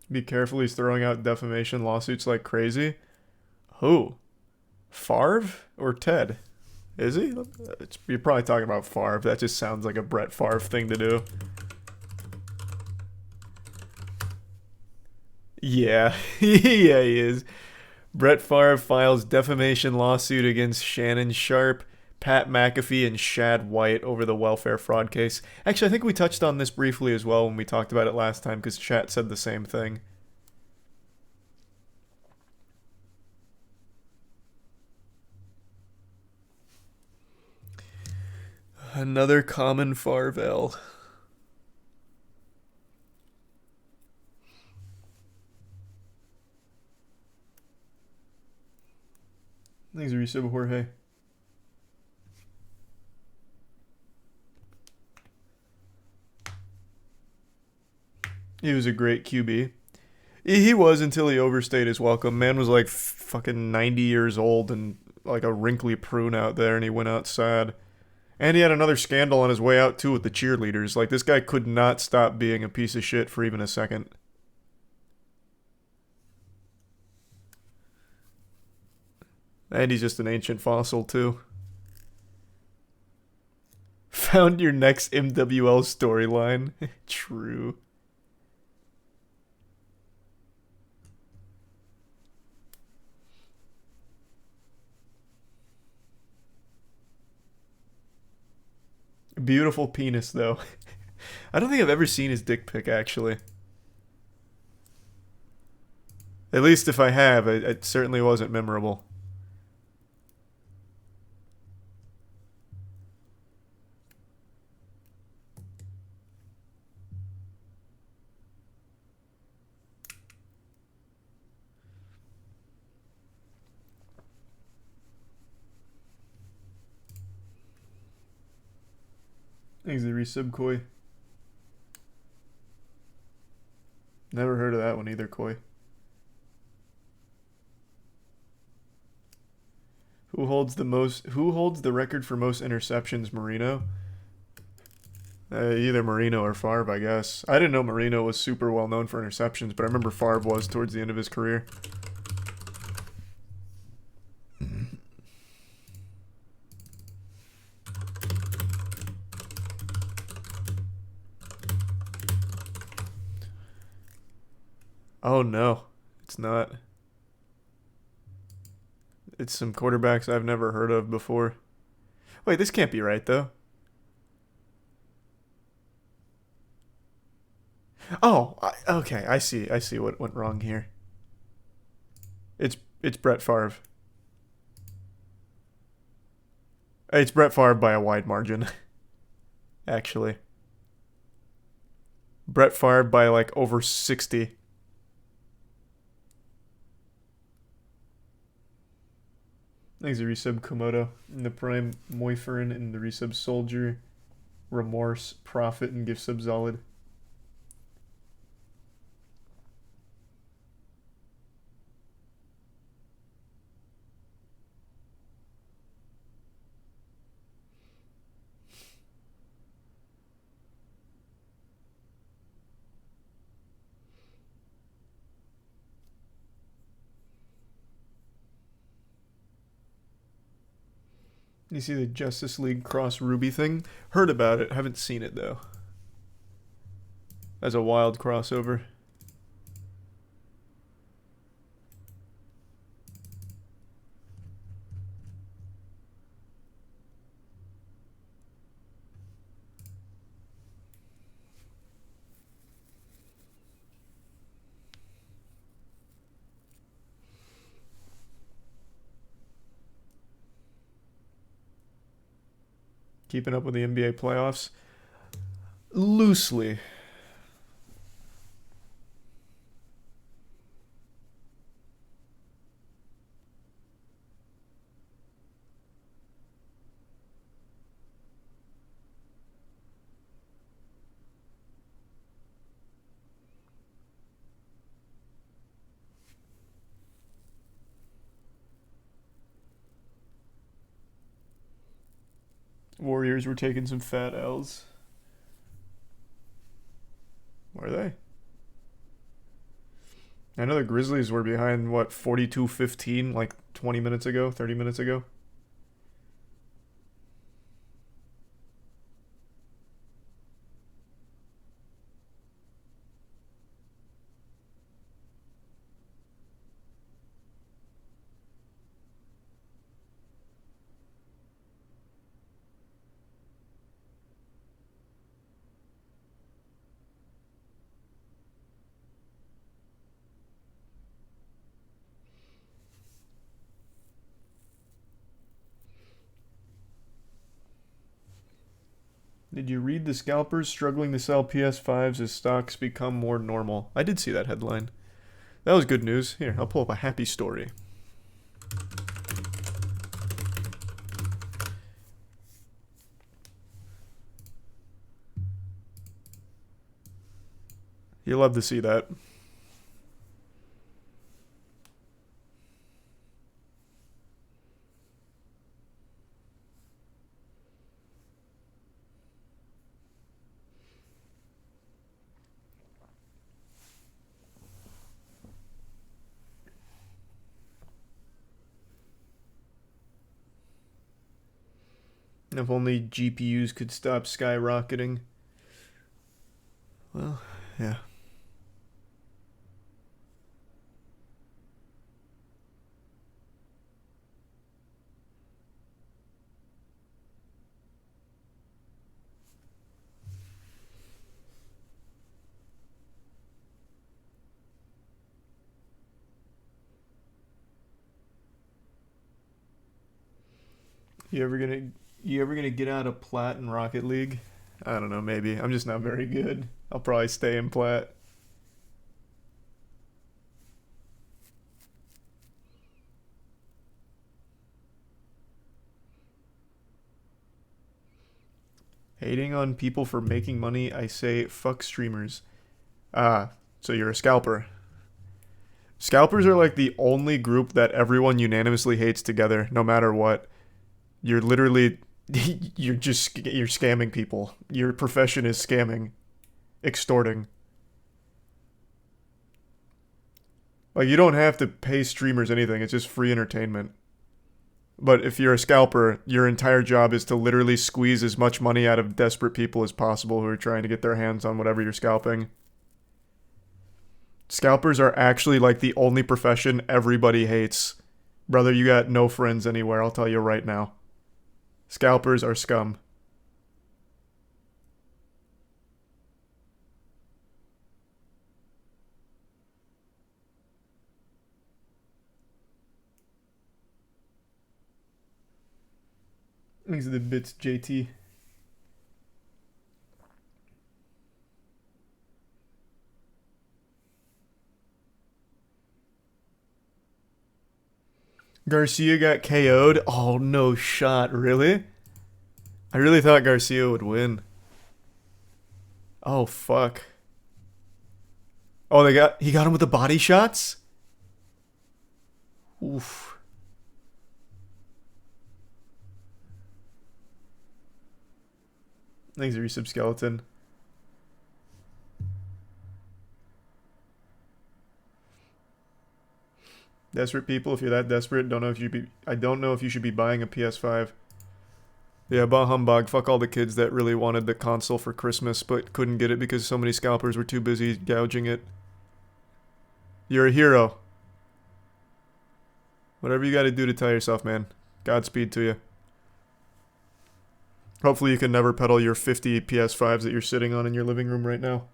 Be careful, he's throwing out defamation lawsuits like crazy. Who? Favre or Ted? Is he? You're probably talking about Favre. That just sounds like a Brett Favre thing to do. Yeah. Yeah, he is. Brett Favre files defamation lawsuit against Shannon Sharpe. Pat McAfee and Shad White over the welfare fraud case. Actually, I think we touched on this briefly as well when we talked about it last time because chat said the same thing. Another common Farvel. Thanks, Resub Jorge. He was a great QB. He was until he overstayed his welcome. Man was like fucking 90 years old and like a wrinkly prune out there, and he went out sad. And he had another scandal on his way out too with the cheerleaders. Like, this guy could not stop being a piece of shit for even a second. And he's just an ancient fossil too. Found your next MWL storyline. True. Beautiful penis, though. I don't think I've ever seen his dick pic, actually. At least if I have, it certainly wasn't memorable. Thanks, the resub, Koi. Never heard of that one either, Koi. Who holds the record for most interceptions, Marino? Either Marino or Favre, I guess. I didn't know Marino was super well known for interceptions, but I remember Favre was towards the end of his career. Oh no, it's not. It's some quarterbacks I've never heard of before. Wait, this can't be right though. Oh, okay, I see what went wrong here. It's Brett Favre. It's Brett Favre by a wide margin. Actually. Brett Favre by like over 60. Thanks, the resub Komodo. In the prime Moiferin and the resub Soldier. Remorse, Profit, and gift sub Solid. You see the Justice League Cross Ruby thing? Heard about it, haven't seen it though. As a wild crossover. Keeping up with the NBA playoffs? Loosely. Warriors were taking some fat L's. Were they? I know the Grizzlies were behind, what, 42-15 like 20 minutes ago, 30 minutes ago? Did you read the scalpers struggling to sell PS5s as stocks become more normal? I did see that headline. That was good news. Here, I'll pull up a happy story. You'll love to see that. If only GPUs could stop skyrocketing. Well, yeah. You ever gonna get out of Plat in Rocket League? I don't know, maybe. I'm just not very good. I'll probably stay in Plat. Hating on people for making money, I say fuck streamers. Ah, so you're a scalper. Scalpers are like the only group that everyone unanimously hates together, no matter what. You're literally, you're scamming people. Your profession is scamming, extorting. Like, you don't have to pay streamers anything, it's just free entertainment. But if you're a scalper, your entire job is to literally squeeze as much money out of desperate people as possible who are trying to get their hands on whatever you're scalping. Scalpers are actually like the only profession everybody hates. Brother, you got no friends anywhere, I'll tell you right now. Scalpers are scum. Thanks for the bits, JT. Garcia got KO'd? Oh, no shot, really? I really thought Garcia would win. Oh, fuck. Oh, he got him with the body shots? Oof. Thanks, Resub Skeleton. Desperate people, if you're that desperate, I don't know if you should be buying a PS5. Yeah, bah humbug. Fuck all the kids that really wanted the console for Christmas but couldn't get it because so many scalpers were too busy gouging it. You're a hero. Whatever you gotta do to tell yourself, man. Godspeed to you. Hopefully you can never peddle your 50 PS5s that you're sitting on in your living room right now.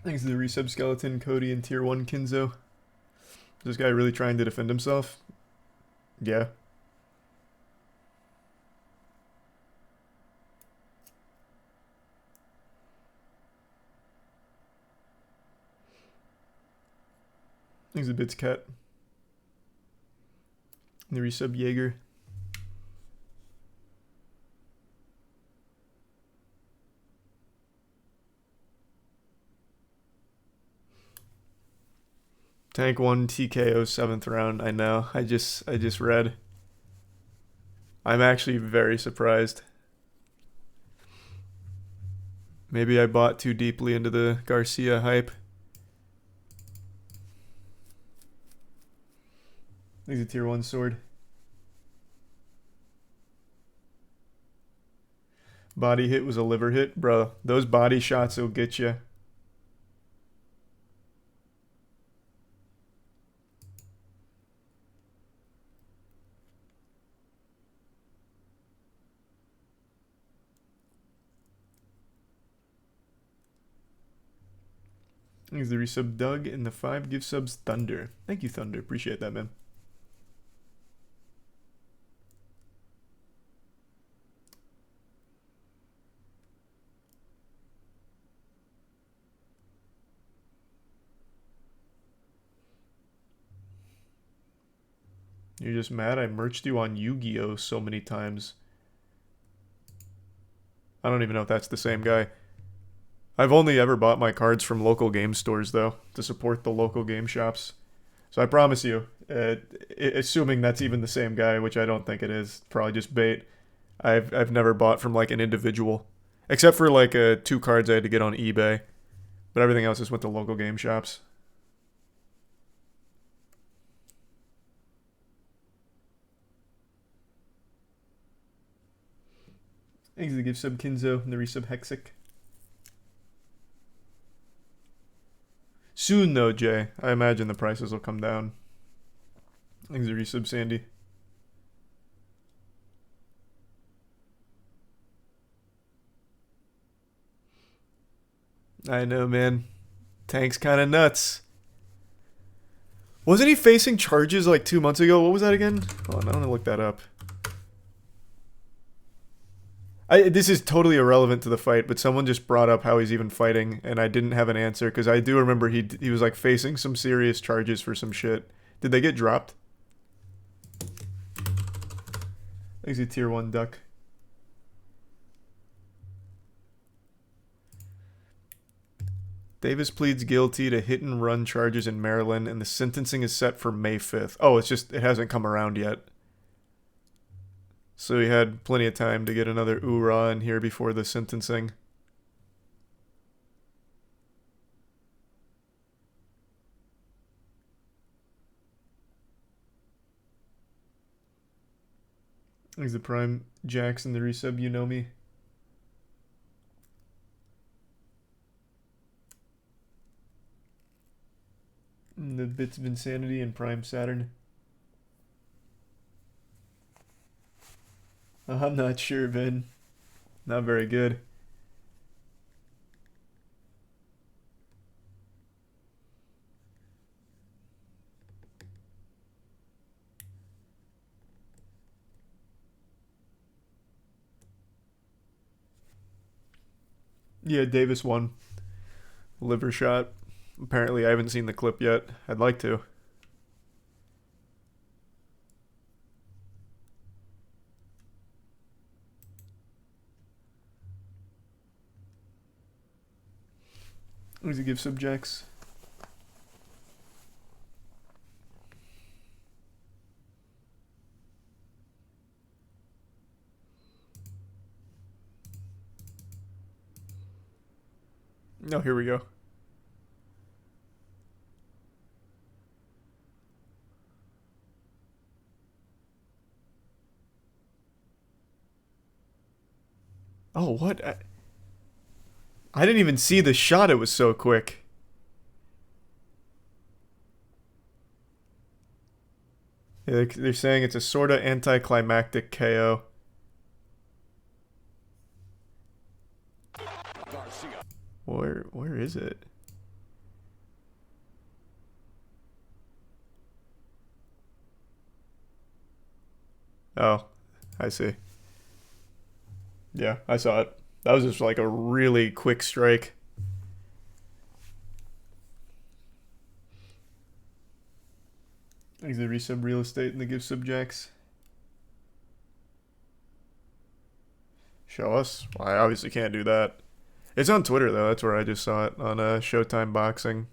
Thanks to the resub skeleton, Cody, and tier 1 Kinzo. Is this guy really trying to defend himself? Yeah. Thanks to Bits Cat. And the resub Jaeger. Tank 1 TKO 7th round. I know. I just read. I'm actually very surprised. Maybe I bought too deeply into the Garcia hype. He's a tier 1 sword. Body hit was a liver hit. Bro, those body shots will get you. Thanks the resub Doug and the 5 gift subs Thunder. Thank you, Thunder. Appreciate that, man. You're just mad I merged you on Yu-Gi-Oh so many times. I don't even know if that's the same guy. I've only ever bought my cards from local game stores, though, to support the local game shops. So I promise you, assuming that's even the same guy, which I don't think it is, probably just bait, I've never bought from, like, an individual. Except for, like, 2 cards I had to get on eBay. But everything else just went to local game shops. Thanks to give sub Kinzo and the resub Hexic. Soon though, Jay. I imagine the prices will come down. Thanks to resub Sandy. I know, man. Tank's kind of nuts. Wasn't he facing charges like 2 months ago? What was that again? Hold on, I want to look that up. This is totally irrelevant to the fight, but someone just brought up how he's even fighting, and I didn't have an answer, because I do remember he was like facing some serious charges for some shit. Did they get dropped? Thanks to tier 1 duck. Davis pleads guilty to hit and run charges in Maryland, and the sentencing is set for May 5th. Oh, it's just, it hasn't come around yet. So he had plenty of time to get another oorah in here before the sentencing. He's the prime Jackson, the resub, you know me. And the bits of insanity and prime Saturn. I'm not sure, Ben. Not very good. Yeah, Davis won. Liver shot. Apparently, I haven't seen the clip yet. I'd like to. What does he give subjects? Oh, here we go. Oh, what? I didn't even see the shot. It was so quick. Yeah, they're saying it's a sort of anticlimactic KO. Where is it? Oh, I see. Yeah, I saw it. That was just like a really quick strike. Thanks to resub real estate and the give subjects. Show us? Well, I obviously can't do that. It's on Twitter though. That's where I just saw it on Showtime Boxing.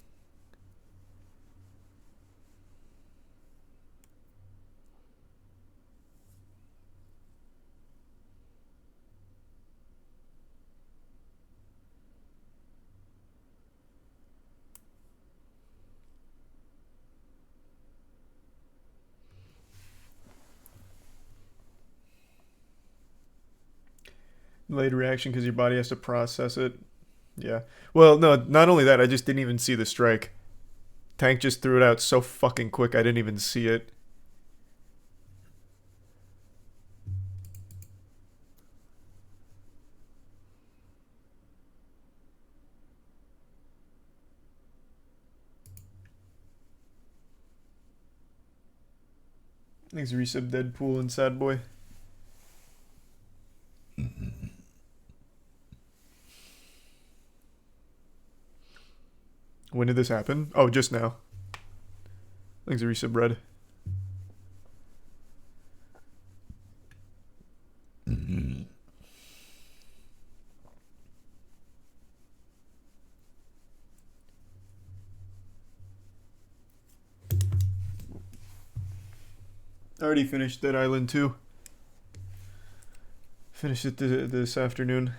Delayed reaction because your body has to process it. Yeah. Well, no, not only that, I just didn't even see the strike. Tank just threw it out so fucking quick, I didn't even see it. Thanks, resub Deadpool and Sad Boy. When did this happen? Oh, just now. Thanks, resub Red. I already finished Dead Island 2. Finished it this afternoon.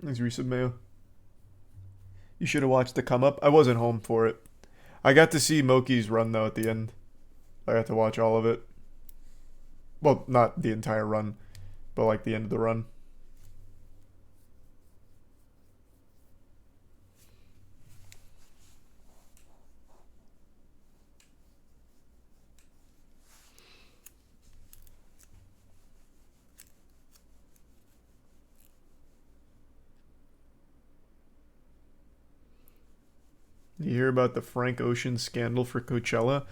Thanks, Resub Mayo. You should have watched the come up. I wasn't home for it. I got to see Moki's run though at the end. I got to watch all of it. Well, not the entire run, but like the end of the run. You hear about the Frank Ocean scandal for Coachella?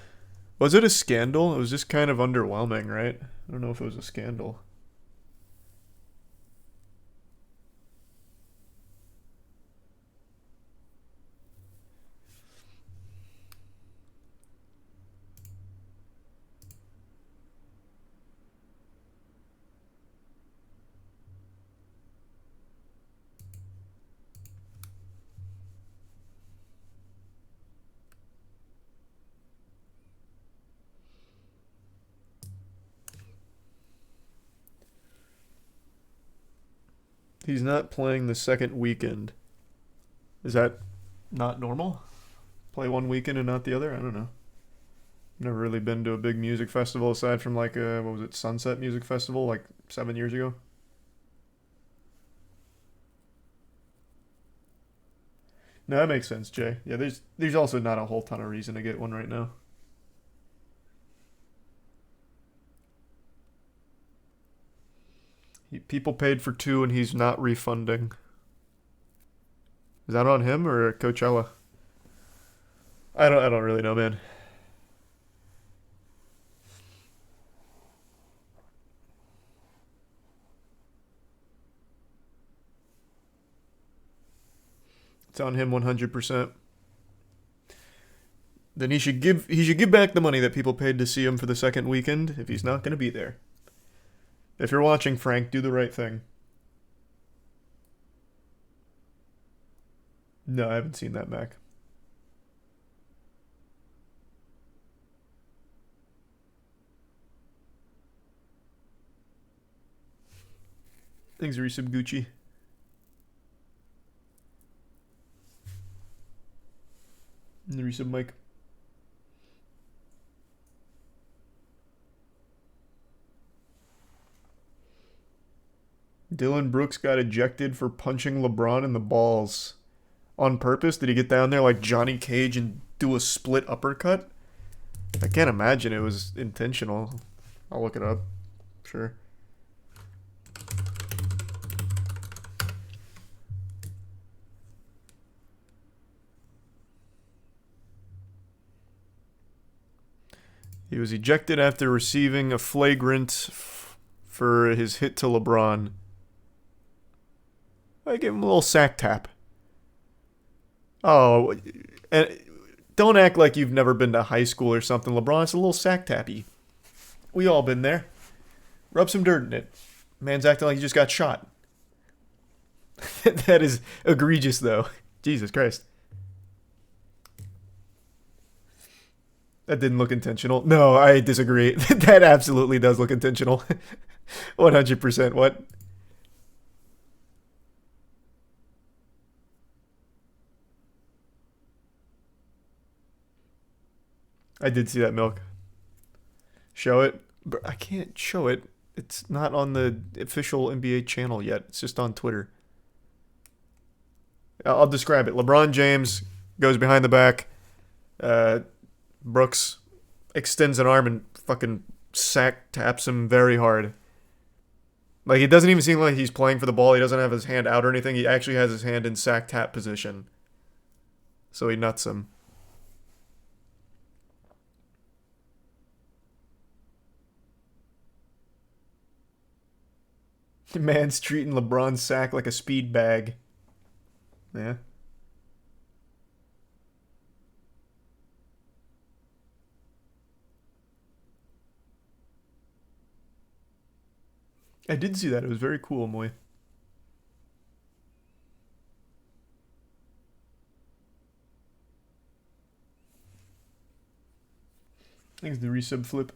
Was it a scandal? It was just kind of underwhelming, right? I don't know if it was a scandal. He's not playing the second weekend. Is that not normal? Play one weekend and not the other? I don't know. Never really been to a big music festival aside from like what was it, Sunset Music Festival like 7 years ago. No, that makes sense, Jay. Yeah, there's also not a whole ton of reason to get one right now. People paid for two and he's not refunding. Is that on him or Coachella? I don't really know, man. It's on him 100%. Then he should give back the money that people paid to see him for the second weekend if he's not going to be there. If you're watching, Frank, do the right thing. No, I haven't seen that, Mac. Thanks, Resub Gucci. And the Resub Mike. Dylan Brooks got ejected for punching LeBron in the balls. On purpose? Did he get down there like Johnny Cage and do a split uppercut? I can't imagine it was intentional. I'll look it up. Sure. He was ejected after receiving a flagrant for his hit to LeBron. I gave him a little sack tap. Oh, and don't act like you've never been to high school or something, LeBron. It's a little sack tappy. We all been there. Rub some dirt in it. Man's acting like he just got shot. That is egregious, though. Jesus Christ. That didn't look intentional. No, I disagree. That absolutely does look intentional. 100%. What? I did see that, Milk. Show it. But I can't show it. It's not on the official NBA channel yet. It's just on Twitter. I'll describe it. LeBron James goes behind the back. Brooks extends an arm and fucking sack taps him very hard. Like, it doesn't even seem like he's playing for the ball. He doesn't have his hand out or anything. He actually has his hand in sack tap position. So he nuts him. Man's treating LeBron's sack like a speed bag. Yeah. I did see that. It was very cool, Moy. Thanks the resub flip.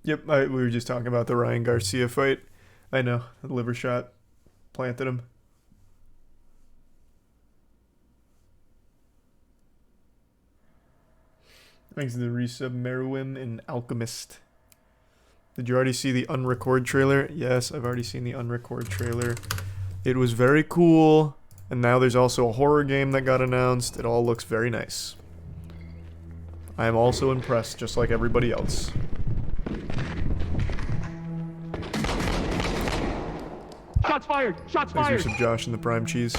Yep, we were just talking about the Ryan Garcia fight. I know, the liver shot planted him. Thanks to the resub Meruim and Alchemist. Did you already see the unrecord trailer? Yes, I've already seen the unrecord trailer. It was very cool, and now there's also a horror game that got announced. It all looks very nice. I am also impressed, just like everybody else. Shots fired! Shots fired! Thanks for Josh and the Prime Cheese.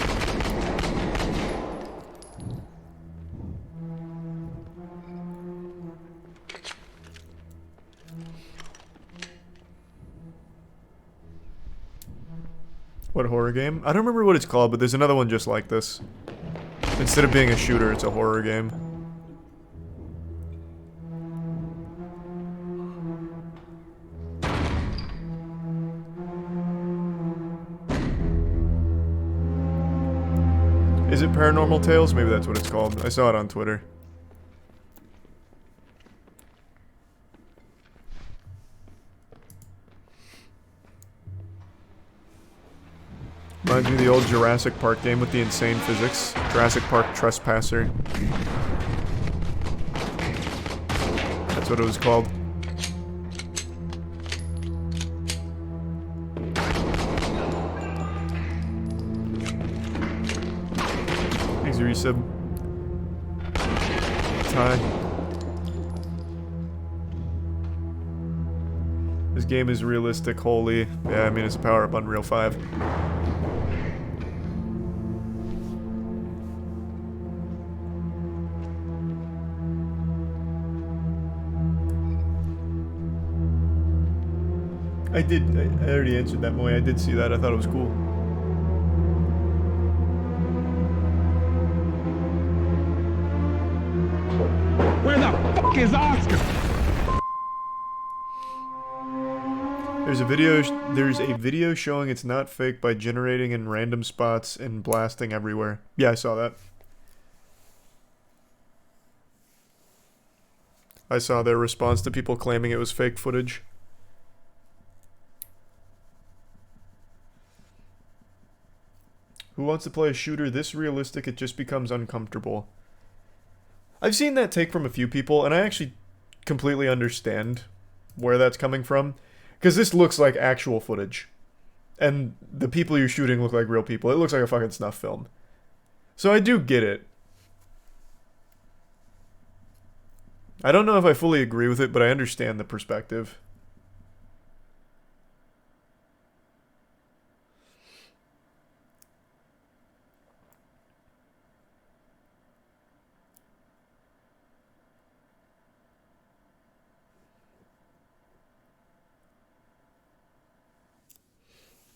What horror game? I don't remember what it's called, but there's another one just like this. Instead of being a shooter, it's a horror game. Is it Paranormal Tales? Maybe that's what it's called. I saw it on Twitter. Reminds me of the old Jurassic Park game with the insane physics. Jurassic Park Trespasser. That's what it was called. Thanks, resub. Tie. This game is realistic, holy. Yeah, I mean, it's a power-up Unreal 5. I already answered that, Moy. I did see that. I thought it was cool. Where the fuck is Oscar? There's a video showing it's not fake by generating in random spots and blasting everywhere. Yeah, I saw that. I saw their response to people claiming it was fake footage. Who wants to play a shooter this realistic it just becomes uncomfortable? I've seen that take from a few people, and I actually completely understand where that's coming from. Because this looks like actual footage. And the people you're shooting look like real people. It looks like a fucking snuff film. So I do get it. I don't know if I fully agree with it, but I understand the perspective.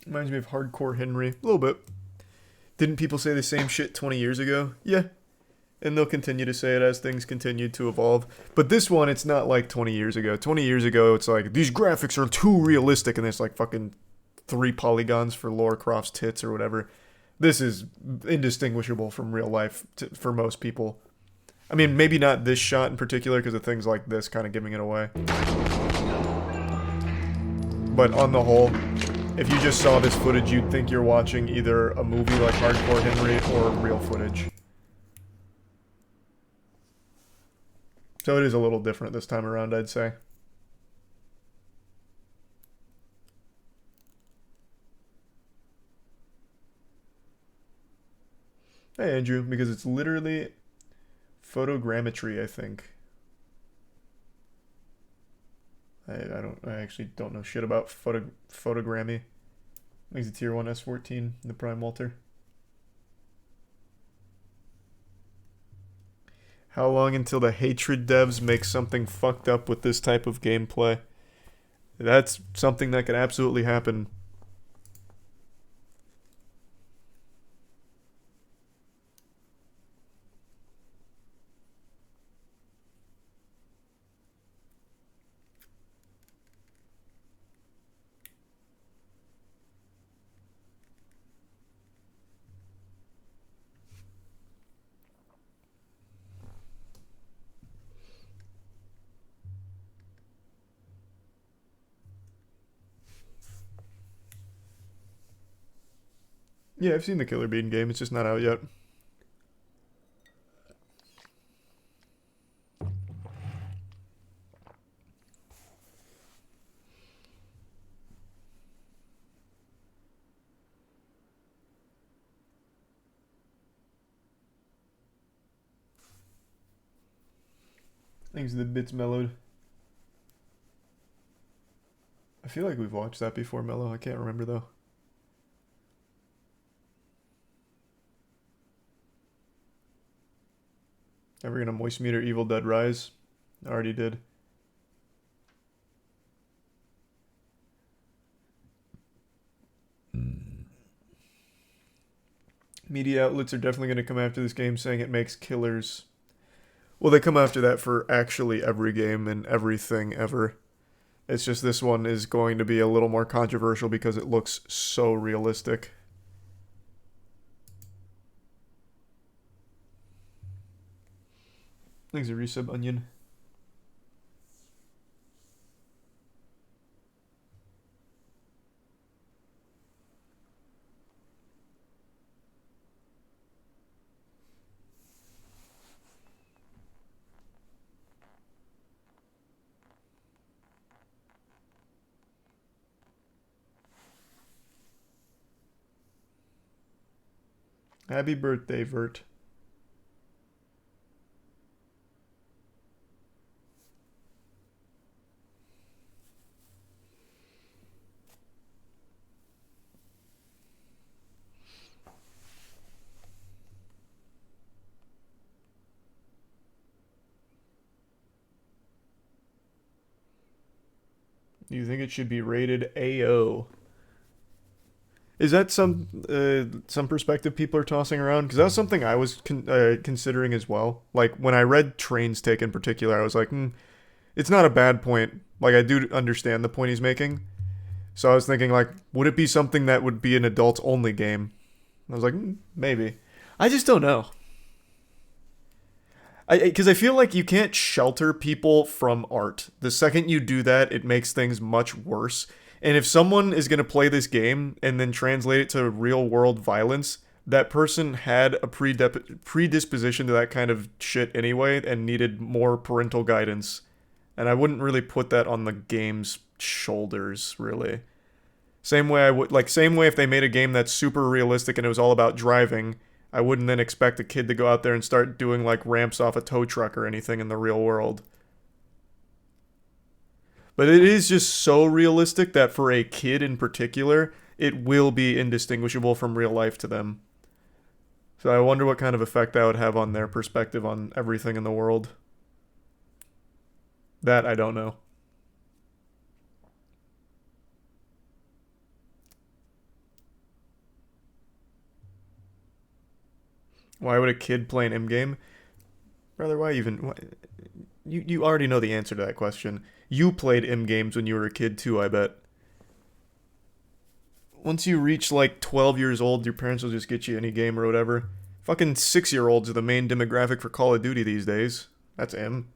Reminds me of Hardcore Henry. A little bit. Didn't people say the same shit 20 years ago? Yeah. And they'll continue to say it as things continue to evolve. But this one, it's not like 20 years ago. 20 years ago, it's like, these graphics are too realistic, and there's like fucking 3 polygons for Lara Croft's tits or whatever. This is indistinguishable from real life for most people. I mean, maybe not this shot in particular, because of things like this kind of giving it away. But on the whole, if you just saw this footage, you'd think you're watching either a movie like Hardcore Henry or real footage. So it is a little different this time around, I'd say. Hey, Andrew, because it's literally photogrammetry, I think. I actually don't know shit about photogrammy. Makes a tier 1 S14, the Prime Walter. How long until the hatred devs make something fucked up with this type of gameplay? That's something that could absolutely happen. Yeah, I've seen the Killer Bean game. It's just not out yet. Thanks, the bits mellowed. I feel like we've watched that before, Mellow. I can't remember though. Ever gonna moist meter Evil Dead Rise? Already did. Media outlets are definitely gonna come after this game saying it makes killers. Well, they come after that for actually every game and everything ever. It's just this one is going to be a little more controversial because it looks so realistic. Thanks a resub, Onion. Happy birthday, Vert. You think it should be rated AO? Is that some perspective people are tossing around? Because that was something I was considering as well. Like when I read Train's take in particular, I was like, it's not a bad point. Like I do understand the point he's making. So I was thinking like, would it be something that would be an adults only game? I was like, maybe. I just don't know. Because I feel like you can't shelter people from art. The second you do that, it makes things much worse. And if someone is going to play this game and then translate it to real world violence, that person had a predisposition to that kind of shit anyway and needed more parental guidance. And I wouldn't really put that on the game's shoulders, really. Same way same way if they made a game that's super realistic and it was all about driving, I wouldn't then expect a kid to go out there and start doing like ramps off a tow truck or anything in the real world. But it is just so realistic that for a kid in particular, it will be indistinguishable from real life to them. So I wonder what kind of effect that would have on their perspective on everything in the world. That I don't know. Why would a kid play an M game? Brother, why even... Why, you already know the answer to that question. You played M games when you were a kid too, I bet. Once you reach like 12 years old, your parents will just get you any game or whatever. Fucking 6-year-olds are the main demographic for Call of Duty these days. That's M.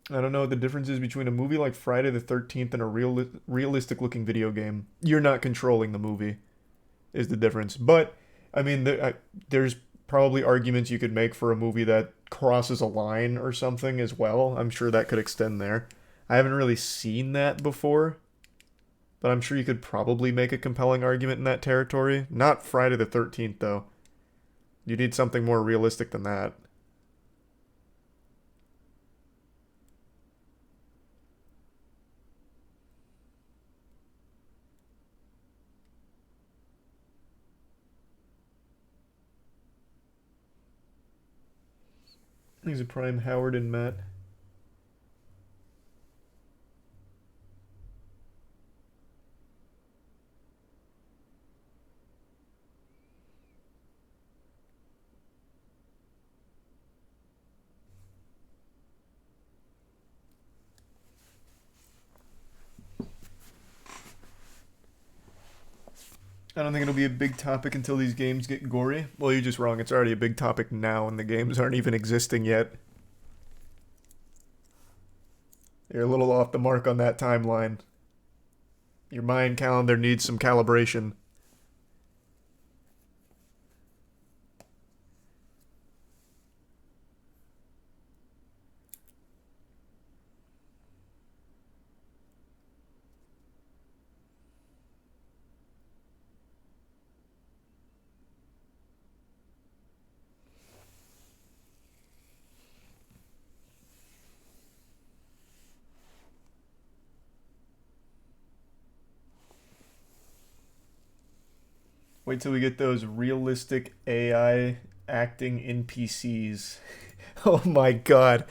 I don't know what the difference is between a movie like Friday the 13th and a realistic looking video game. You're not controlling the movie, is the difference. But, I mean, there's probably arguments you could make for a movie that crosses a line or something as well. I'm sure that could extend there. I haven't really seen that before, but I'm sure you could probably make a compelling argument in that territory. Not Friday the 13th, though. You need something more realistic than that. These are Prime Howard and Matt. I don't think it'll be a big topic until these games get gory. Well, you're just wrong. It's already a big topic now, and the games aren't even existing yet. You're a little off the mark on that timeline. Your Mayan calendar needs some calibration. Wait till we get those realistic AI acting NPCs. Oh my god.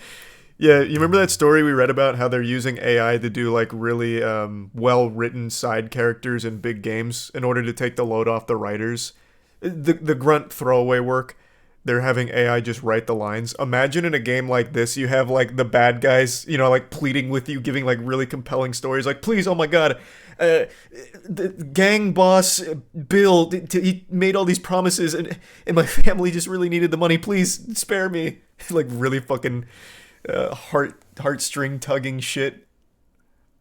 Yeah, you remember that story we read about how they're using AI to do like really well-written side characters in big games in order to take the load off the writers? The grunt throwaway work. They're having AI just write the lines. Imagine in a game like this, you have like the bad guys, you know, like pleading with you, giving like really compelling stories. Like, please, oh my god, the gang boss Bill, he made all these promises, and my family just really needed the money. Please spare me. Like really fucking heartstring tugging shit.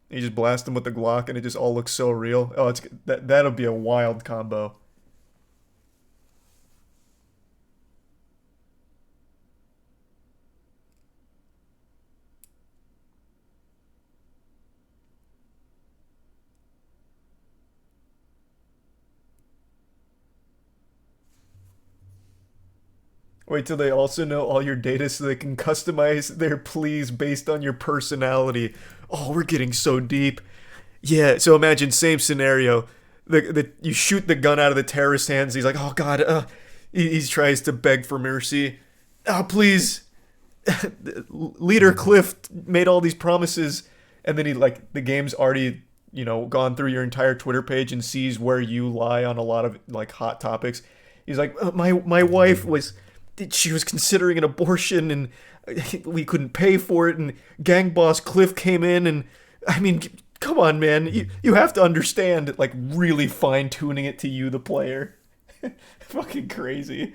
You just blast them with the Glock, and it just all looks so real. Oh, that'll be a wild combo. Wait till they also know all your data so they can customize their pleas based on your personality. Oh, we're getting so deep. Yeah, so imagine same scenario. You shoot the gun out of the terrorist's hands. He's like, oh god. He tries to beg for mercy. Oh, please. Leader Cliff made all these promises, and then he like the game's already gone through your entire Twitter page and sees where you lie on a lot of like hot topics. He's like, my wife was she was considering an abortion and we couldn't pay for it, and gang boss Cliff came in, and I mean, come on, man, you have to understand, like really fine tuning it to you, the player. Fucking crazy.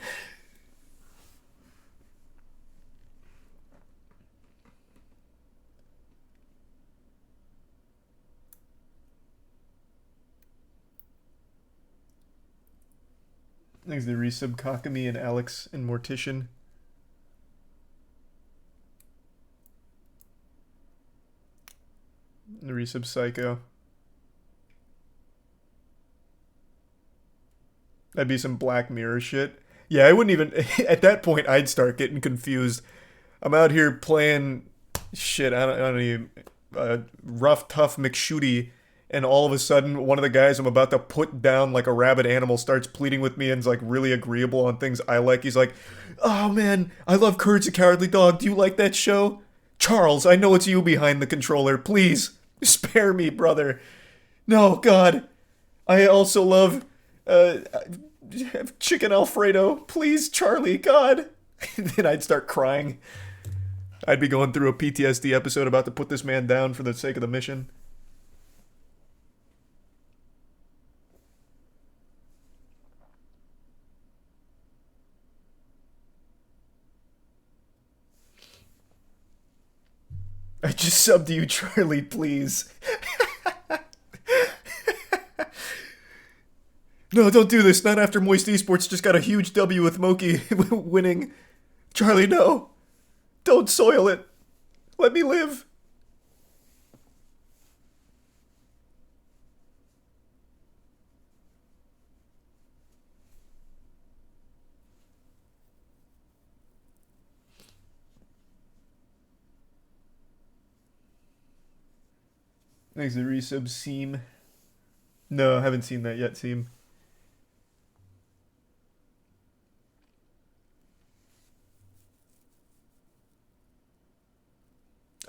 Thanks to resub Kakami and Alex and Mortician. The resub Psycho. That'd be some Black Mirror shit. Yeah, I wouldn't even... At that point, I'd start getting confused. I'm out here playing... Shit, I don't even... rough, tough McShooty, and all of a sudden, one of the guys I'm about to put down like a rabid animal starts pleading with me and's like really agreeable on things I like. He's like, oh man, I love Courage the Cowardly Dog. Do you like that show? Charles, I know it's you behind the controller. Please, spare me, brother. No, God. I also love chicken Alfredo. Please, Charlie, God. Then I'd start crying. I'd be going through a PTSD episode about to put this man down for the sake of the mission. I just subbed to you, Charlie, please. No, don't do this. Not after Moist Esports just got a huge W with Moki winning. Charlie, no. Don't soil it. Let me live. Thanks to resub Seam. No, I haven't seen that yet, Seam.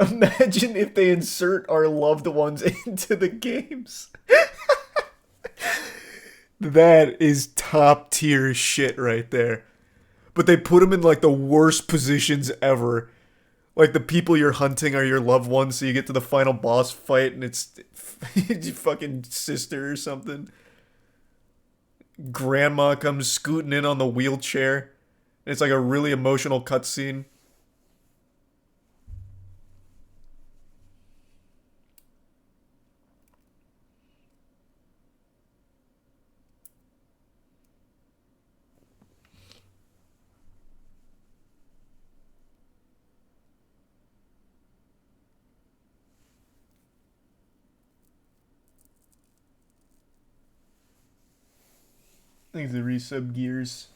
Imagine if they insert our loved ones into the games. That is top tier shit right there. But they put them in like the worst positions ever. Like the people you're hunting are your loved ones, so you get to the final boss fight and it's your fucking sister or something. Grandma comes scooting in on the wheelchair. It's like a really emotional cutscene. I think the resub gears.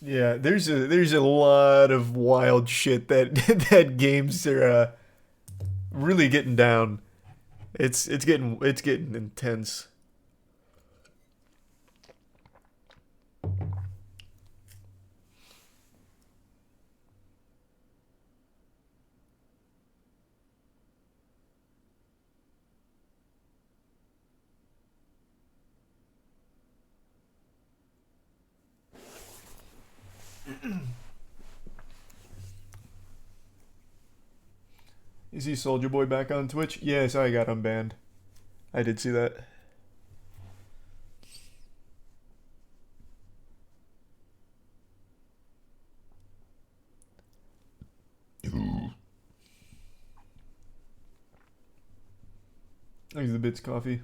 Yeah, there's a lot of wild shit that that games are really getting down. It's getting intense. Is he Soldier Boy back on Twitch? Yes, I got unbanned. I did see that. Thanks the bits coffee.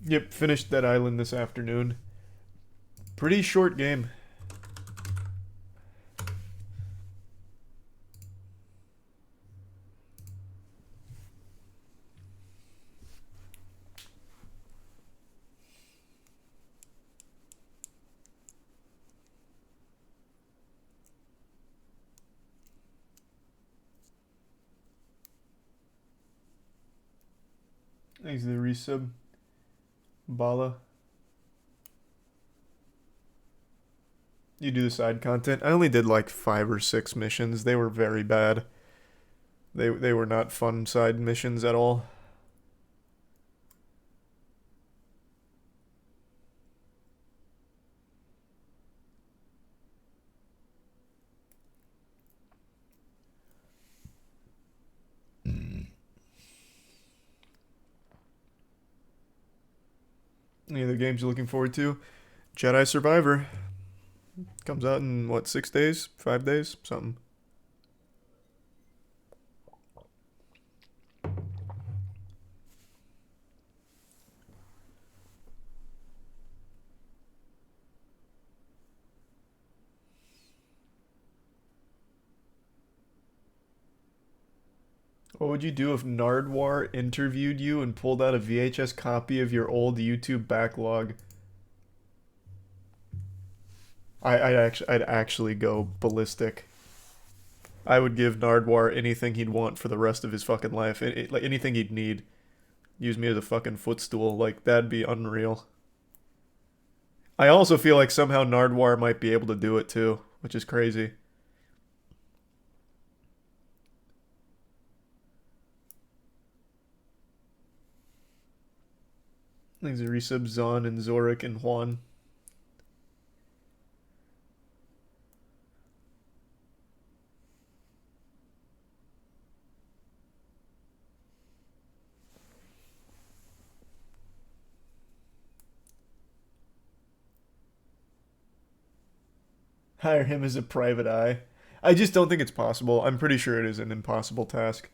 Yep, finished that island this afternoon. Pretty short game. Thanks the resub. Bala. You do the side content. I only did like 5 or 6 missions. They were very bad. They were not fun side missions at all. Any other games you're looking forward to? Jedi Survivor. Comes out in what, 6 days? 5 days? Something. What would you do if Nardwar interviewed you and pulled out a VHS copy of your old YouTube backlog? I'd actually go ballistic. I would give Nardwar anything he'd want for the rest of his fucking life. Like anything he'd need. Use me as a fucking footstool. Like, that'd be unreal. I also feel like somehow Nardwar might be able to do it too, which is crazy. Things are resub Zon and Zorik and Juan. Hire him as a private eye. I just don't think it's possible. I'm pretty sure it is an impossible task.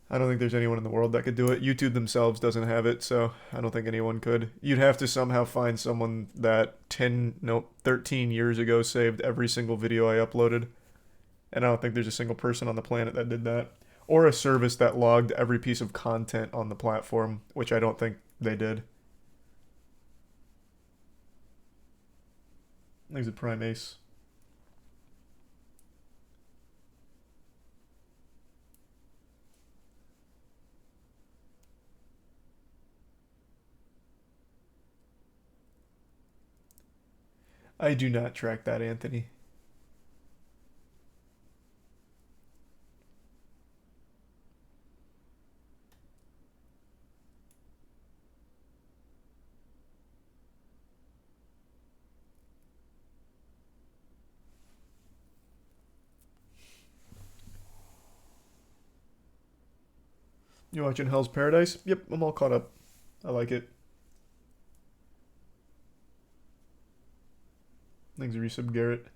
I don't think there's anyone in the world that could do it. YouTube themselves doesn't have it, so I don't think anyone could. You'd have to somehow find someone that 13 years ago saved every single video I uploaded. And I don't think there's a single person on the planet that did that. Or a service that logged every piece of content on the platform, which I don't think they did. There's a prime ace. I do not track that, Anthony. You watching Hell's Paradise? Yep, I'm all caught up. I like it. Thanks, Resub Garrett.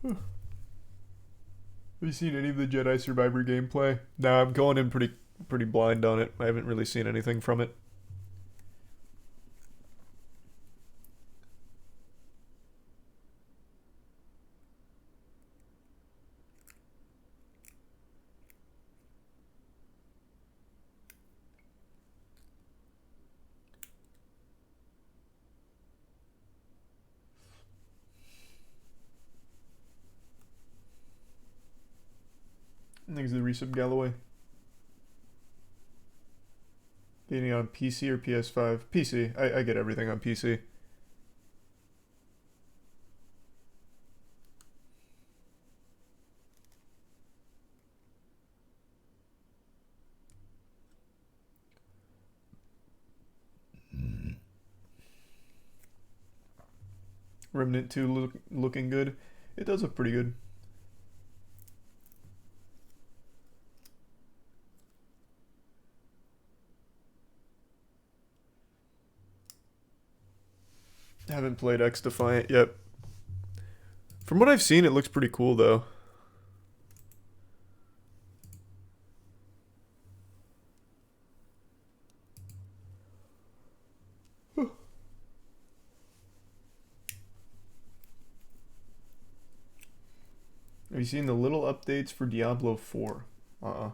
Have you seen any of the Jedi Survivor gameplay? Nah, I'm going in pretty blind on it. I haven't really seen anything from it. Thanks to the Resub Galloway. Getting on PC or PS5? PC. I get everything on PC. Remnant 2 looking good. It does look pretty good. Haven't played X Defiant yet. From what I've seen, it looks pretty cool, though. Have you seen the little updates for Diablo 4? Uh-uh.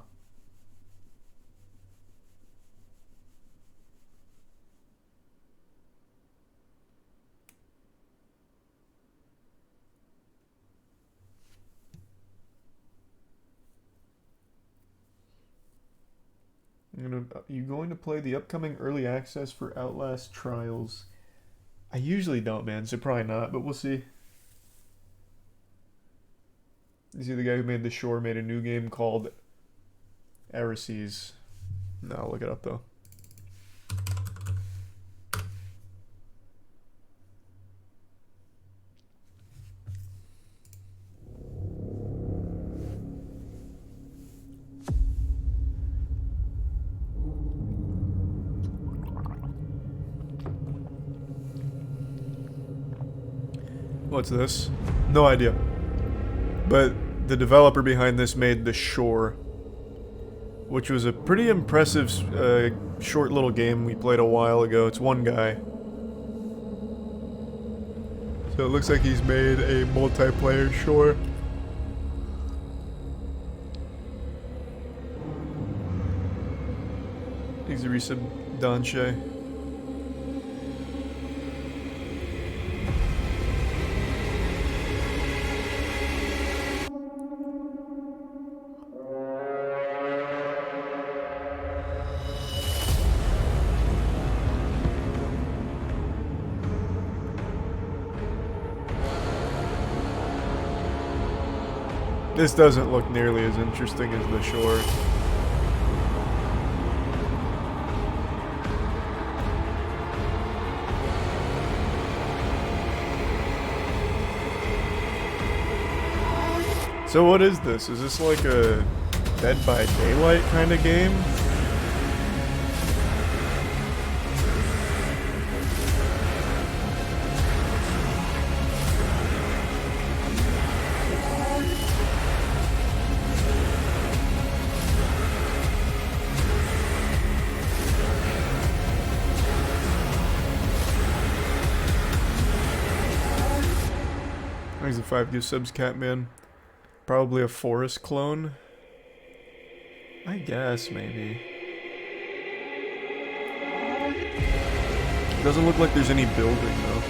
You going to play the upcoming early access for Outlast Trials? I usually don't, man, so probably not, but we'll see. You see the guy who made The Shore made a new game called Heresies. No, I'll look it up, though. What's this? No idea. But the developer behind this made The Shore, which was a pretty impressive short little game we played a while ago. It's one guy. So it looks like he's made a multiplayer Shore. He's a recent Danche. This doesn't look nearly as interesting as The Shore. So what is this? Is this like a Dead by Daylight kind of game? Thanks to 5 gift subs, Catman. Probably a forest clone. I guess, maybe. Doesn't look like there's any building, though.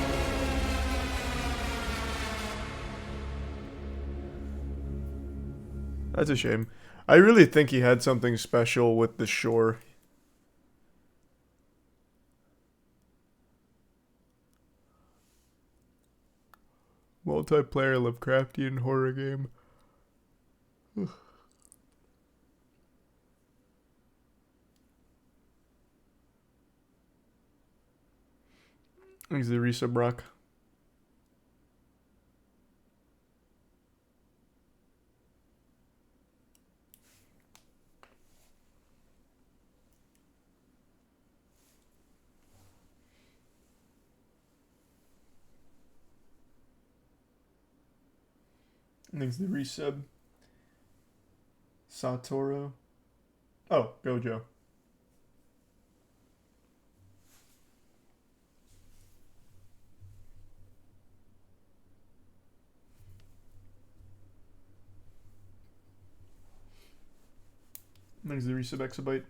That's a shame. I really think he had something special with the shore. Multiplayer Lovecraftian horror game. Thanks to Risa Brock. Thanks to resub. Satoru. Oh, Gojo. Thanks to resub exabyte.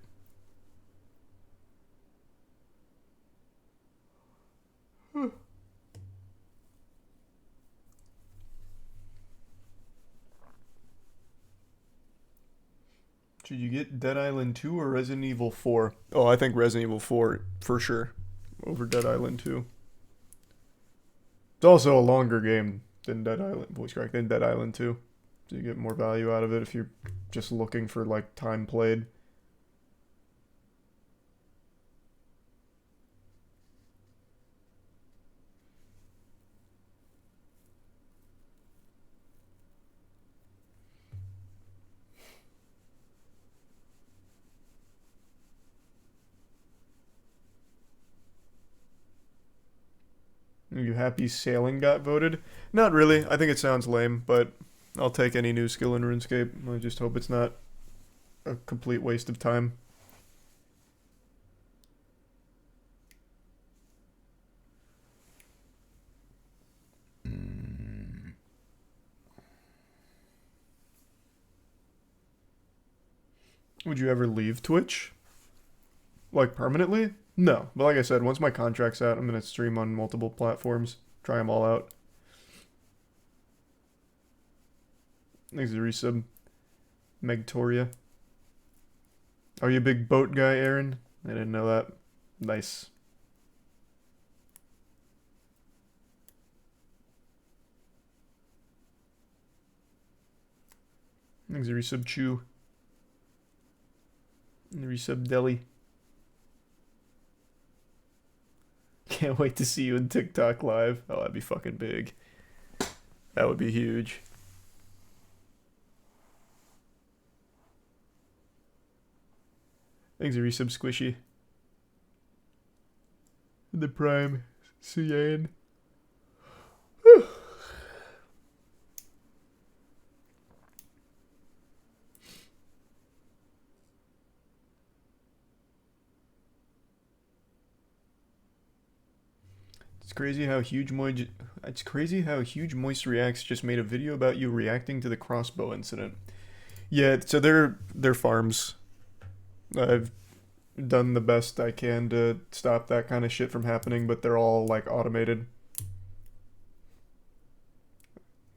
Should you get Dead Island 2 or Resident Evil 4? Oh, I think Resident Evil 4 for sure over Dead Island 2. It's also a longer game than Dead Island, voice crack, than Dead Island 2. So you get more value out of it if you're just looking for like time played. Are you happy Sailing got voted? Not really. I think it sounds lame, but I'll take any new skill in RuneScape. I just hope it's not a complete waste of time. Would you ever leave Twitch? Like permanently? No, but like I said, once my contract's out, I'm gonna stream on multiple platforms, try them all out. Thanks to resub. Megtoria. Are you a big boat guy, Aaron? I didn't know that. Nice. Thanks to resub Chew. And resub Deli. Can't wait to see you in TikTok live. Oh, that'd be fucking big. That would be huge. Thanks to resub Squishy. The Prime Cyan. It's crazy how huge Moist Reacts just made a video about you reacting to the crossbow incident. Yeah, so they're farms. I've done the best I can to stop that kind of shit from happening, but they're all like automated.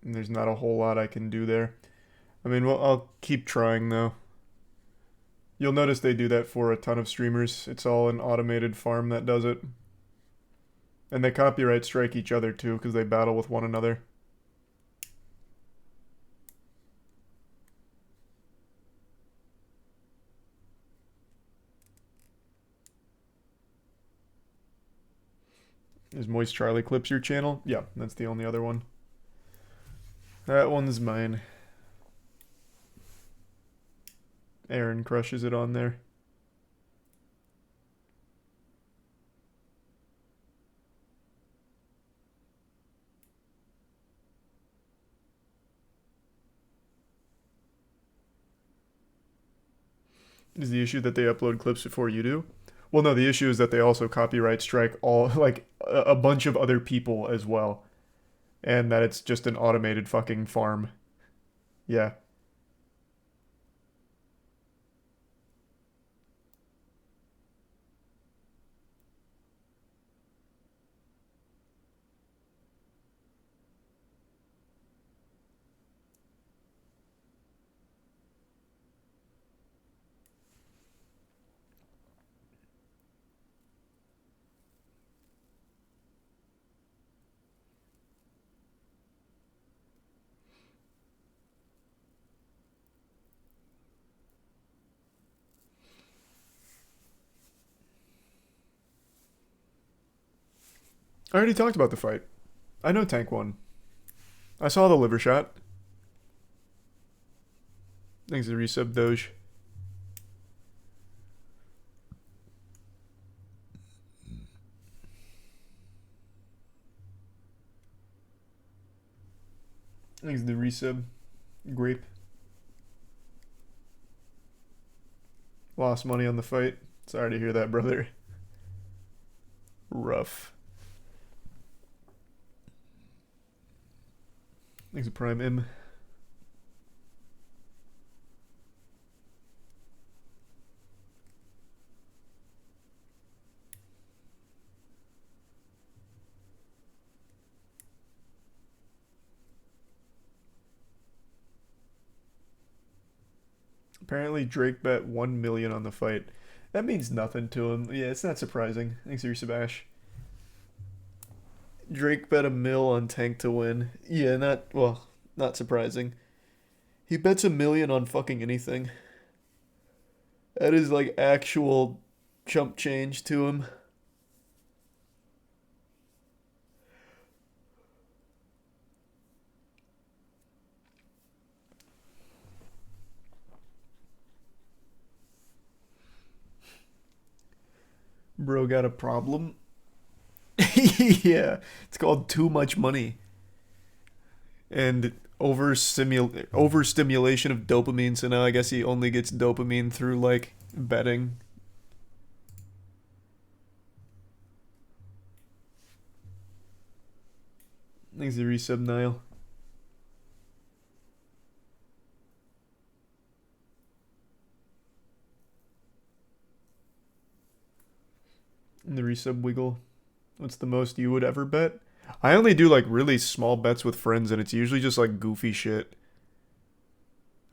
And there's not a whole lot I can do there. I mean, well, I'll keep trying though. You'll notice they do that for a ton of streamers. It's all an automated farm that does it. And they copyright strike each other too, because they battle with one another. Is Moist Charlie Clips your channel? Yeah, that's the only other one. That one's mine. Aaron crushes it on there. Is the issue that they upload clips before you do? Well, no, the issue is that they also copyright strike all, like, a bunch of other people as well. And that it's just an automated fucking farm. Yeah. I already talked about the fight. I know Tank won. I saw the liver shot. Thanks to resub Doge. Thanks to the resub. Grape. Lost money on the fight. Sorry to hear that, brother. Rough. Thanks to Prime M. Apparently Drake bet 1 million on the fight. That means nothing to him. Yeah, it's not surprising. Thanks to Sabash. Drake bet 1 mil on Tank to win. Yeah, not surprising. He bets 1 million on fucking anything. That is like actual chump change to him. Bro got a problem. Yeah, it's called too much money. And overstimulation of dopamine, so now I guess he only gets dopamine through like betting. Thanks to resub Nile. And the resub wiggle. What's the most you would ever bet? I only do like really small bets with friends, and it's usually just like goofy shit.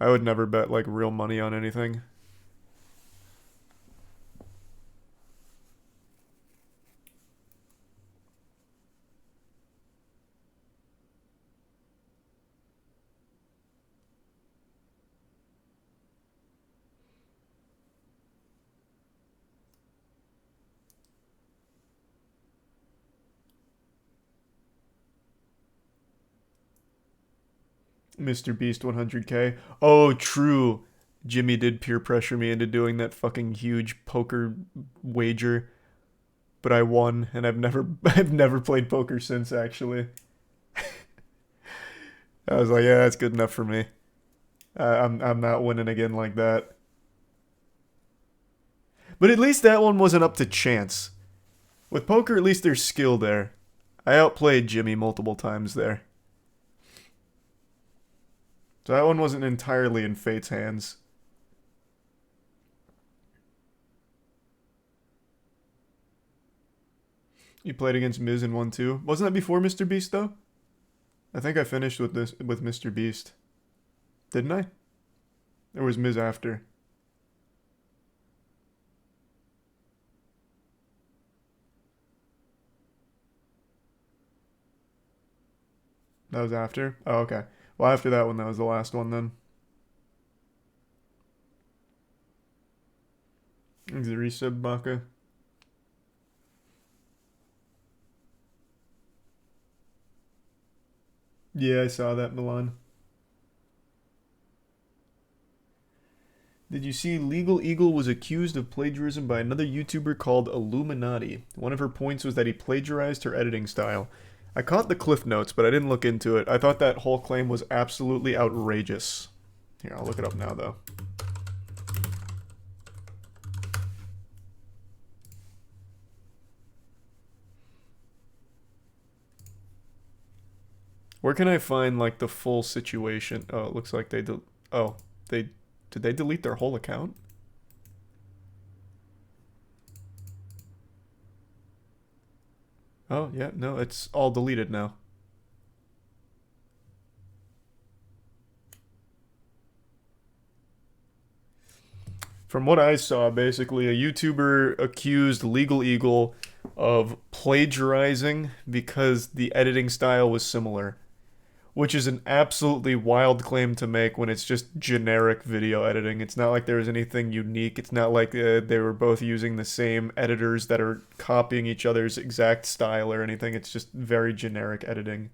I would never bet like real money on anything. Mr. Beast 100K. Oh, true. Jimmy did peer pressure me into doing that fucking huge poker wager, but I won, and I've never played poker since. Actually, I was like, yeah, that's good enough for me. I'm not winning again like that. But at least that one wasn't up to chance. With poker, at least there's skill there. I outplayed Jimmy multiple times there. So that one wasn't entirely in fate's hands. You played against Miz and won too. Wasn't that before Mr. Beast though? I think I finished with Mr. Beast. Didn't I? Or was Miz after? That was after? Oh, okay. Well, after that one, that was the last one then. Thanks to resub Baka. Yeah, I saw that, Milan. Did you see Legal Eagle was accused of plagiarism by another YouTuber called Illuminati? One of her points was that he plagiarized her editing style. I caught the cliff notes, but I didn't look into it. I thought that whole claim was absolutely outrageous. Here, I'll look it up now, though. Where can I find, like, the full situation? Oh, it looks like they did they delete their whole account? Oh, yeah, no, it's all deleted now. From what I saw, basically, a YouTuber accused Legal Eagle of plagiarizing because the editing style was similar, which is an absolutely wild claim to make when it's just generic video editing. It's not like there was anything unique. It's not like they were both using the same editors that are copying each other's exact style or anything. It's just very generic editing.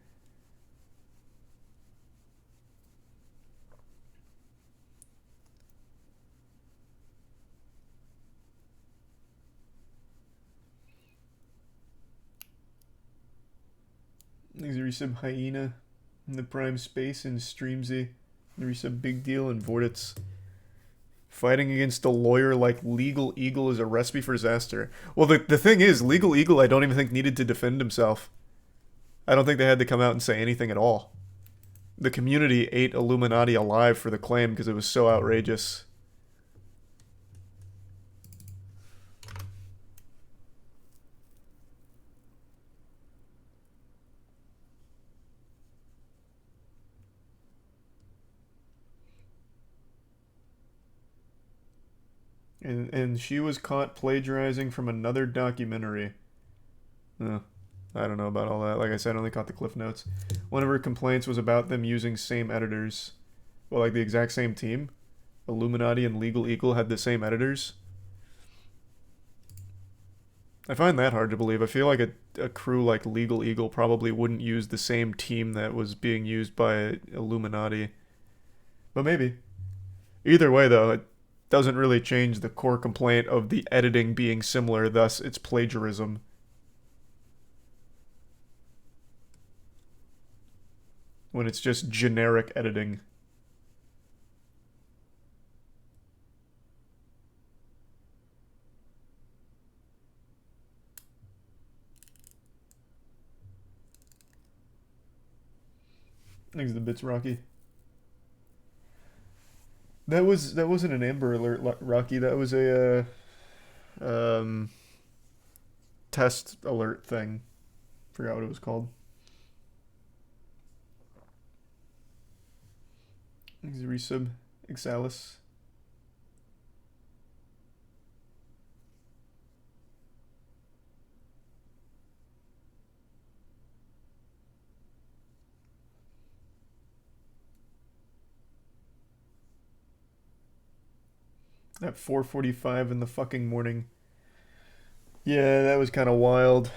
Thanks to resub Hyena in the Prime Space and Streamsy. Resub Big Deal and Vortitz. Fighting against a lawyer like Legal Eagle is a recipe for disaster. Well, the thing is, Legal Eagle I don't even think needed to defend himself. I don't think they had to come out and say anything at all. The community ate Illuminati alive for the claim because it was so outrageous. And she was caught plagiarizing from another documentary. I don't know about all that. Like I said, I only caught the cliff notes. One of her complaints was about them using same editors. Well, like the exact same team. Illuminati and Legal Eagle had the same editors. I find that hard to believe. I feel like a crew like Legal Eagle probably wouldn't use the same team that was being used by Illuminati. But maybe. Either way, though, it doesn't really change the core complaint of the editing being similar, thus it's plagiarism. When it's just generic editing. Thanks the bits, Rocky. That wasn't an Amber Alert, Rocky. That was a test alert thing. Forgot what it was called. Thanks resub, Exalis. At 4:45 in the fucking morning. Yeah, that was kind of wild.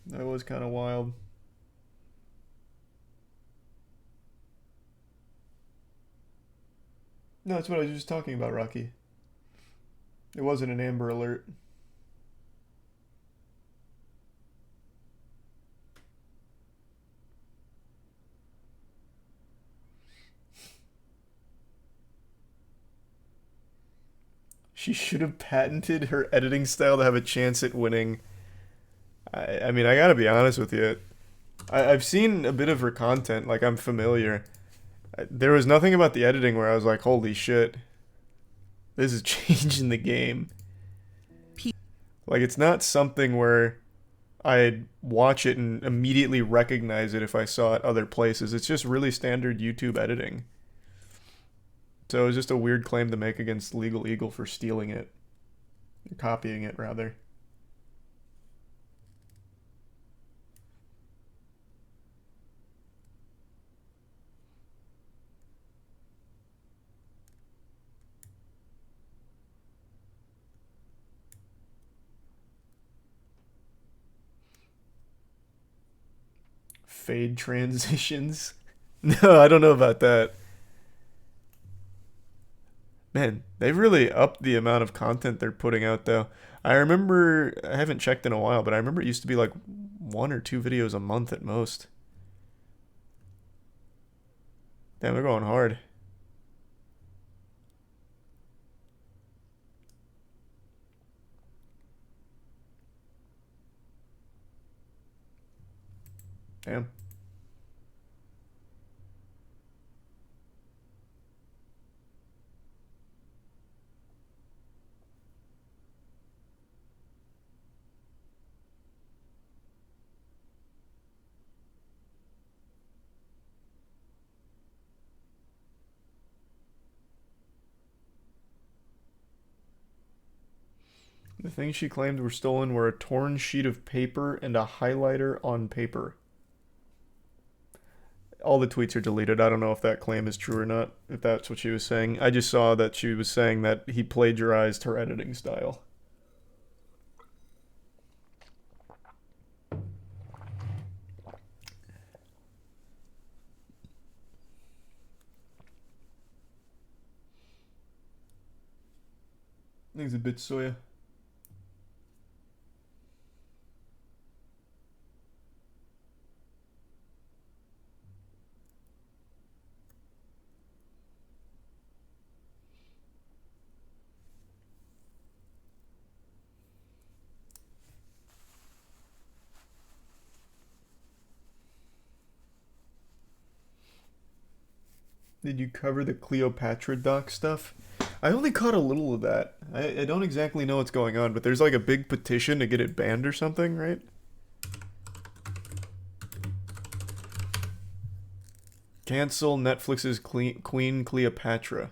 That was kind of wild. No, that's what I was just talking about, Rocky. It wasn't an Amber Alert. She should have patented her editing style to have a chance at winning. I mean, I gotta be honest with you. I've seen a bit of her content, like I'm familiar. There was nothing about the editing where I was like, holy shit. This is changing the game. Like, it's not something where I'd watch it and immediately recognize it if I saw it other places. It's just really standard YouTube editing. So it was just a weird claim to make against Legal Eagle for stealing it. Copying it, rather. Fade transitions? No, I don't know about that. Man, they've really upped the amount of content they're putting out, though. I remember, I haven't checked in a while, but I remember it used to be like 1 or 2 videos a month at most. Damn, they're going hard. Damn. The things she claimed were stolen were a torn sheet of paper and a highlighter on paper. All the tweets are deleted. I don't know if that claim is true or not, if that's what she was saying. I just saw that she was saying that he plagiarized her editing style. Thanks a bit, Soya. Did you cover the Cleopatra doc stuff? I only caught a little of that. I don't exactly know what's going on, but there's like a big petition to get it banned or something, right? Cancel Netflix's Queen Cleopatra.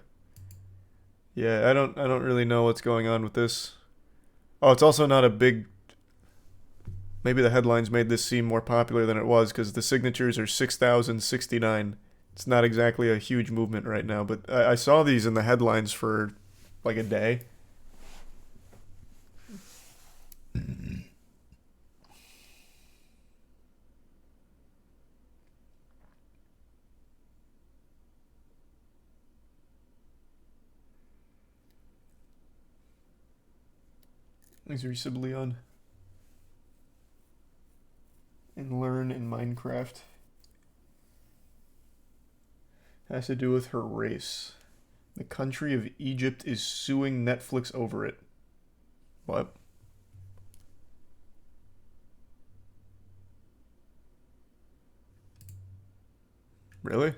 Yeah, I don't really know what's going on with this. Oh, it's also not a big. Maybe the headlines made this seem more popular than it was because the signatures are 6,069. It's not exactly a huge movement right now, but I saw these in the headlines for like a day. Thanks, Resub Leon. And learn in Minecraft. Has to do with her race. The country of Egypt is suing Netflix over it. What? Really?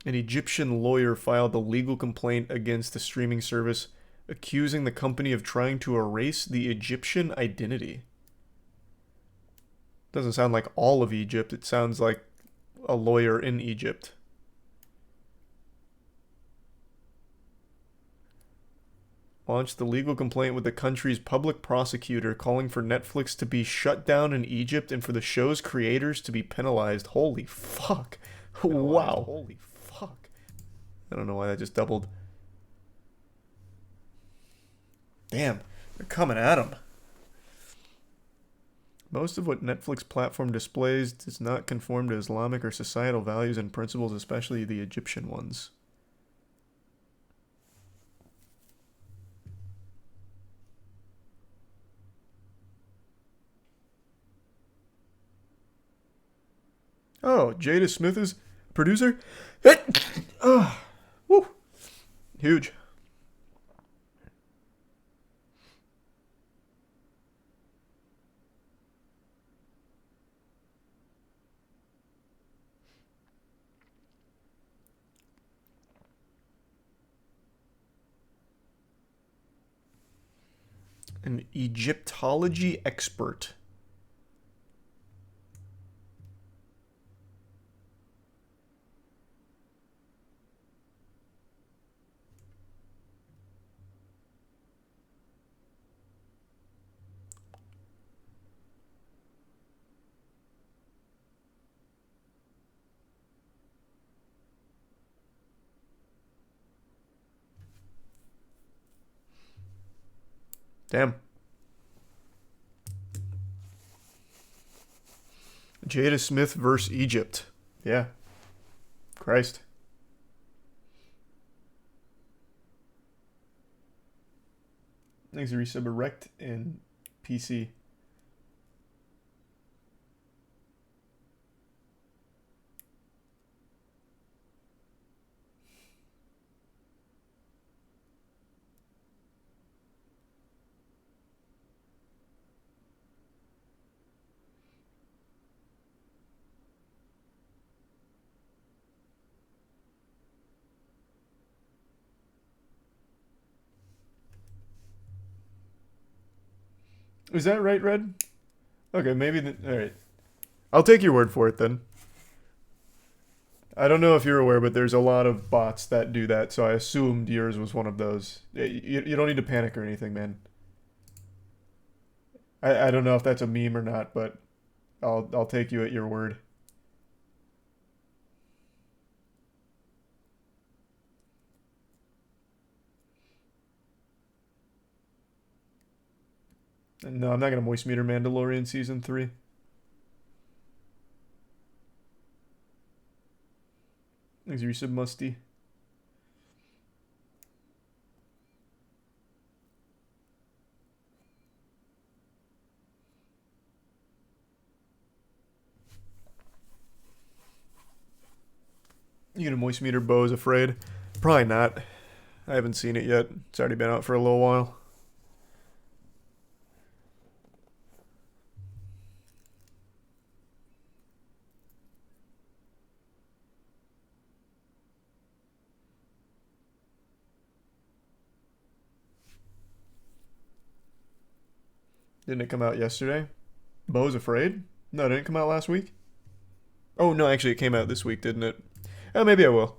An Egyptian lawyer filed a legal complaint against the streaming service, accusing the company of trying to erase the Egyptian identity. Doesn't sound like all of Egypt, it sounds like a lawyer in Egypt. Launched the legal complaint with the country's public prosecutor, calling for Netflix to be shut down in Egypt and for the show's creators to be penalized. Holy fuck. Wow. Holy fuck. I don't know why that just doubled. Damn, they're coming at him. Most of what Netflix platform displays does not conform to Islamic or societal values and principles, especially the Egyptian ones. Oh, Jada Smith is producer? Oh, woo. Huge. An Egyptology expert. Damn. Jada Smith versus Egypt. Yeah. Christ. Thanks for resub erect and PC. Is that right, Red? Okay, maybe. Alright. I'll take your word for it then. I don't know if you're aware, but there's a lot of bots that do that, so I assumed yours was one of those. You don't need to panic or anything, man. I don't know if that's a meme or not, but I'll take you at your word. No, I'm not gonna moist meter Mandalorian season 3. Thanks, resub musty. You gonna moist meter Bo's Afraid? Probably not. I haven't seen it yet. It's already been out for a little while. Didn't it come out yesterday? Bo's Afraid? No, it didn't come out last week? Oh, no, actually, it came out this week, didn't it? Oh, maybe I will.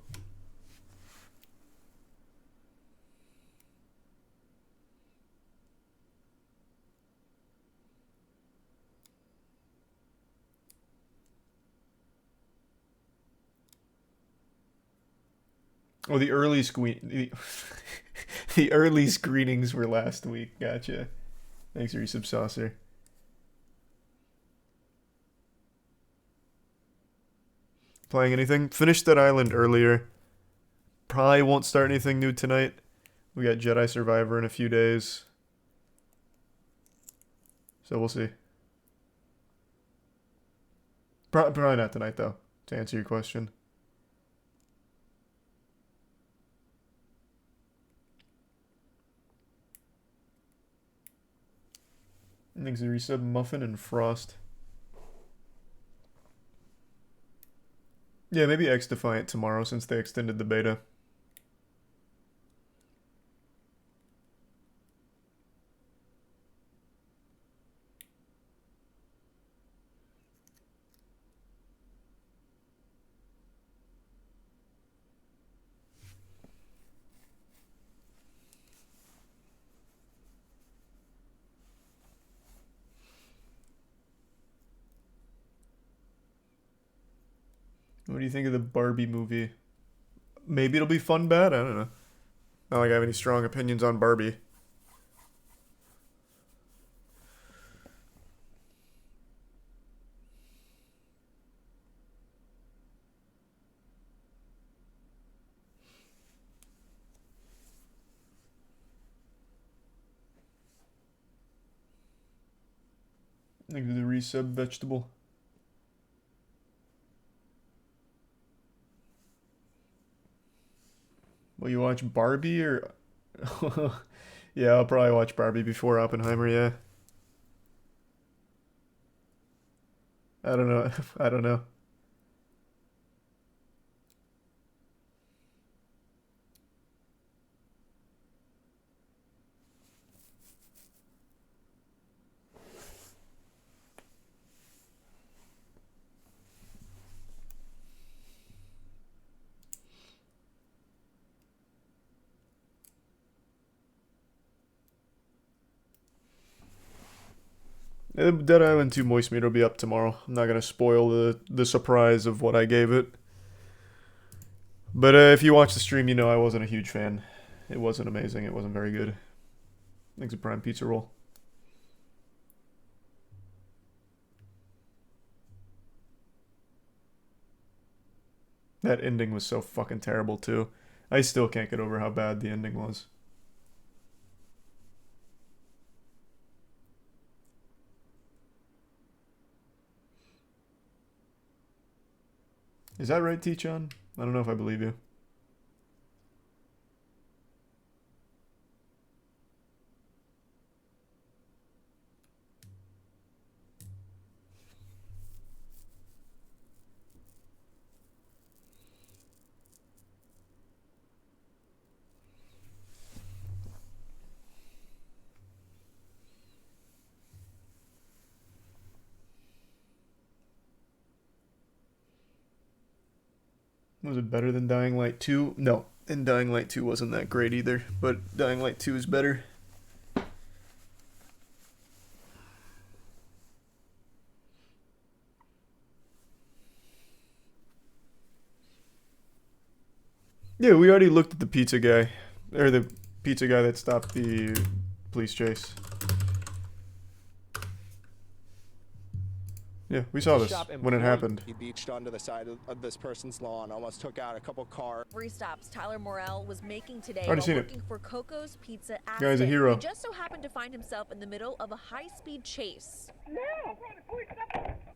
Oh, the early the early screenings were last week. Gotcha. Thanks, Resub Saucer. Playing anything? Finished that island earlier. Probably won't start anything new tonight. We got Jedi Survivor in a few days. So we'll see. Probably not tonight, though, to answer your question. Thanks, Resub Muffin and Frost. Yeah, maybe X Defiant tomorrow since they extended the beta. What do you think of the Barbie movie? Maybe it'll be fun, bad? I don't know. Not like I have any strong opinions on Barbie. I think the resub vegetable. Will you watch Barbie or... Yeah, I'll probably watch Barbie before Oppenheimer, yeah. I don't know. I don't know. Dead Island 2 Moist Meter will be up tomorrow. I'm not going to spoil the surprise of what I gave it. But if you watch the stream, you know I wasn't a huge fan. It wasn't amazing. It wasn't very good. Thanks a Prime Pizza Roll. That ending was so fucking terrible too. I still can't get over how bad the ending was. Is that right, T-Chan? I don't know if I believe you. Was it better than Dying Light 2? No. And Dying Light 2 wasn't that great either, but Dying Light 2 is better. Yeah, we already looked at the pizza guy. Or the pizza guy that stopped the police chase. Yeah, we saw this when it happened. He beached onto the side of this person's lawn, almost took out a couple cars. Three stops Tyler Morrell was making today Already while seen working for Coco's Pizza Aspen. Guy's a hero. He just so happened to find himself in the middle of a high-speed chase.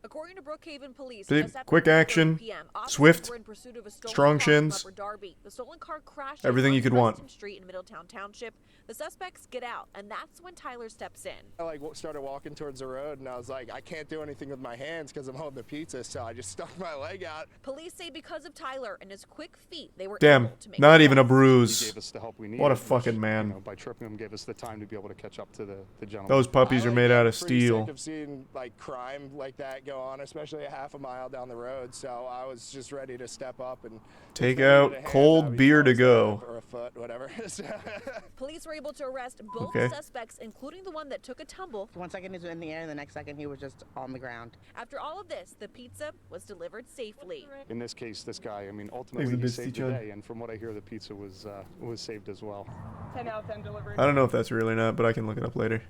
According to Brookhaven Police, Big, just after quick 3:30 action, PM, officers swift, were in pursuit of a stolen strong car from shins. Upper Darby. The stolen car crashes Everything on you could want. Preston Street in Middletown Township. The suspects get out, and that's when Tyler steps in. I started walking towards the road, and I was like, I can't do anything with my hands because I'm holding the pizza, so I just stuck my leg out. Police say because of Tyler and his quick feet, they were Damn, able to make not the even a arrest. He bruise. gave us the help we needed. What a which, fucking man. You know, by tripping him, gave us the time to be able to catch up to the gentleman. Those puppies are made out of Pretty steel. sick of seeing like crime like that go on, especially a half a mile down the road. So I was just ready to step up and Take if I needed a out hand, cold I would beer use to my go. or a foot, whatever. Police were able to arrest both Okay. suspects, including the one that took a tumble. 1 second he was in the air, the next second he was just on the ground. After all of this, the pizza was delivered safely. In this case, this guy, I mean, ultimately he best saved the teacher. day, and from what I hear, the pizza was saved as well. 10 out of 10 delivery. I don't know if that's real or not, but I can look it up later.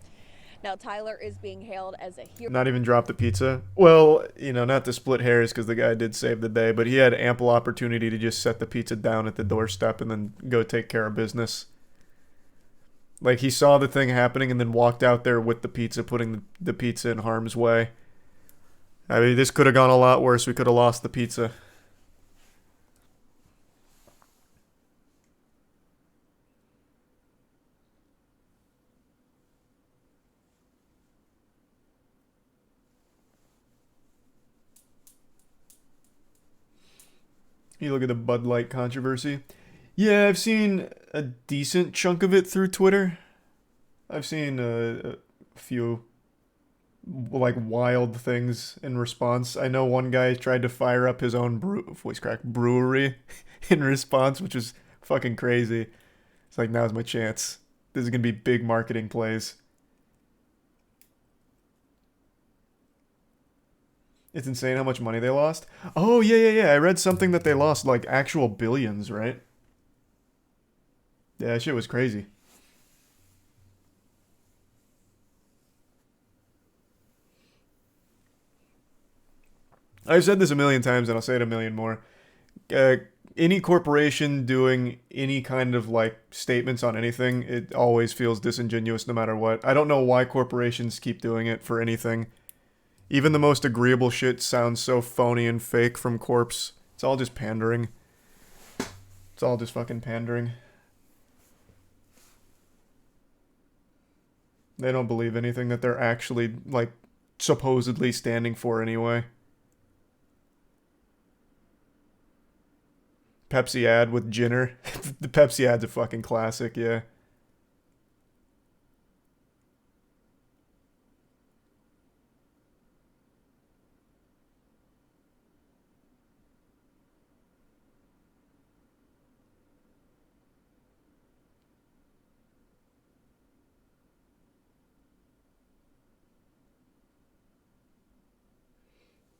Now, Tyler is being hailed as a hero. Not even drop the pizza. Well, you know, not to split hairs because the guy did save the day, but he had ample opportunity to just set the pizza down at the doorstep and then go take care of business. Like, he saw the thing happening and then walked out there with the pizza, putting the pizza in harm's way. I mean, this could have gone a lot worse. We could have lost the pizza. You look at the Bud Light controversy. Yeah, I've seen a decent chunk of it through Twitter. I've seen a few like wild things in response. I know one guy tried to fire up his own brewery in response, which is fucking crazy. It's like, now's my chance. This is gonna be big marketing plays. It's insane how much money they lost. Oh, yeah. I read something that they lost, like, actual billions, right? Yeah, that shit was crazy. I've said this a million times, and I'll say it a million more. Any corporation doing any kind of, like, statements on anything, it always feels disingenuous no matter what. I don't know why corporations keep doing it for anything. Even the most agreeable shit sounds so phony and fake from corps. It's all just pandering. It's all just fucking pandering. They don't believe anything that they're actually, like, supposedly standing for anyway. Pepsi ad with Jinner. The Pepsi ad's a fucking classic, yeah.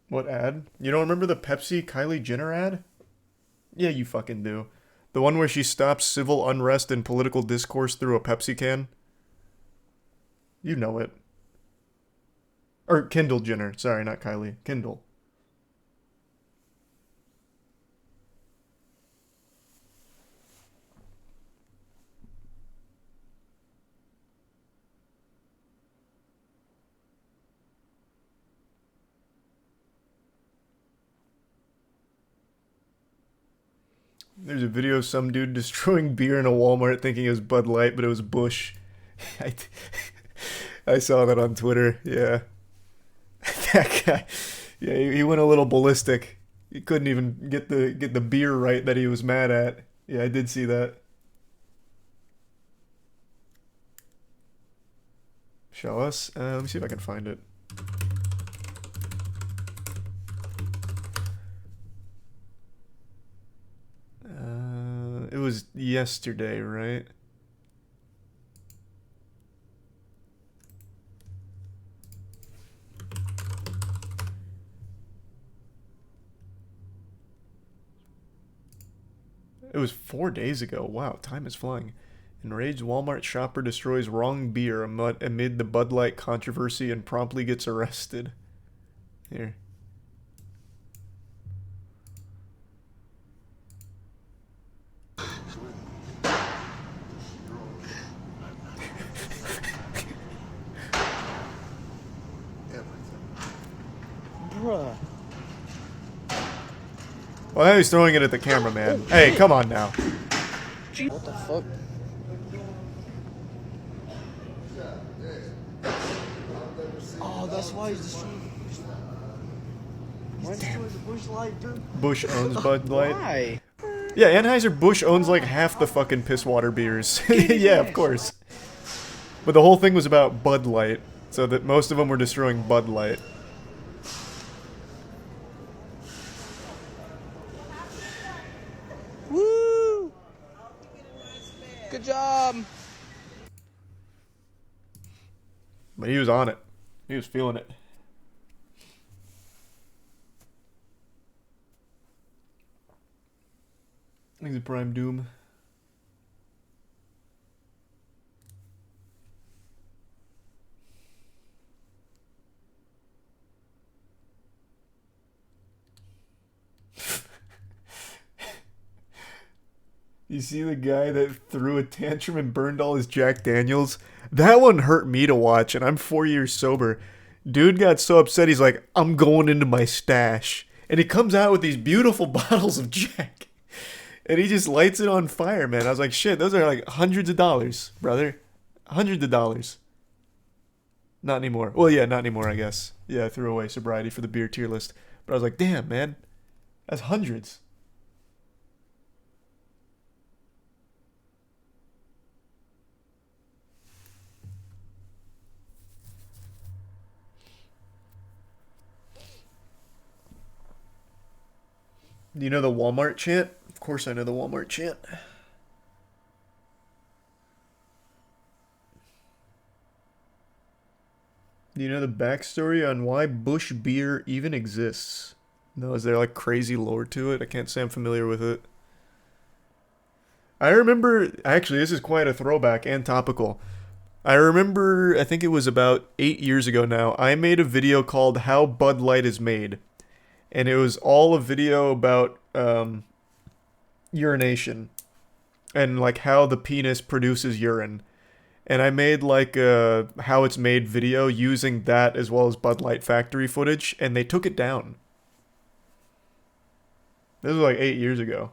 What ad? You don't remember the Pepsi Kylie Jenner ad? Yeah, you fucking do. The one where she stops civil unrest and political discourse through a Pepsi can? You know it. Or Kendall Jenner. Sorry, not Kylie. Kendall. There's a video of some dude destroying beer in a Walmart thinking it was Bud Light, but it was Bush. I saw that on Twitter. Yeah. That guy. Yeah, he went a little ballistic. He couldn't even get the beer right that he was mad at. Yeah, I did see that. Show us? Let me see if I can find it. It was yesterday, right? It was 4 days ago. Wow, time is flying. Enraged Walmart shopper destroys wrong beer amid the Bud Light controversy and promptly gets arrested. Here. Bruh. Well, now he's throwing it at the cameraman. Hey, come on now. What the fuck? Oh, that's why he's destroying. He's destroying the Bush Light, dude. Bush owns Bud Light. Why? Yeah, Anheuser-Busch owns like half the fucking piss water beers. Yeah, of course. But the whole thing was about Bud Light, so that most of them were destroying Bud Light. Woo! Good job. But he was on it. He was feeling it. I think it's Prime Doom. You see the guy that threw a tantrum and burned all his Jack Daniels? That one hurt me to watch, and I'm 4 years sober. Dude got so upset, he's like, I'm going into my stash. And he comes out with these beautiful bottles of Jack. And he just lights it on fire, man. I was like, shit, those are like hundreds of dollars, brother. Hundreds of dollars. Not anymore. Well, yeah, not anymore, I guess. Yeah, I threw away sobriety for the beer tier list. But I was like, damn, man. That's hundreds. Do you know the Walmart chant? Of course I know the Walmart chant. Do you know the backstory on why Bush beer even exists? No, is there like crazy lore to it? I can't say I'm familiar with it. I remember, actually this is quite a throwback and topical. I remember, I think it was about 8 years ago now, I made a video called How Bud Light is Made. And it was all a video about urination and like how the penis produces urine. And I made like a how it's made video using that as well as Bud Light factory footage, and they took it down. This was like 8 years ago.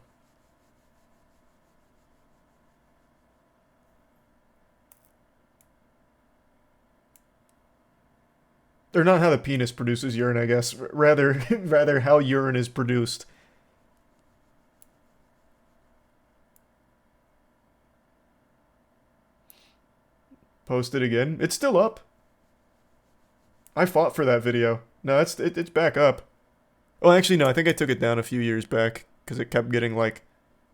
Or not how the penis produces urine, I guess. Rather how urine is produced. Post it again. It's still up. I fought for that video. No, it's back up. Well, actually, no. I think I took it down a few years back because it kept getting like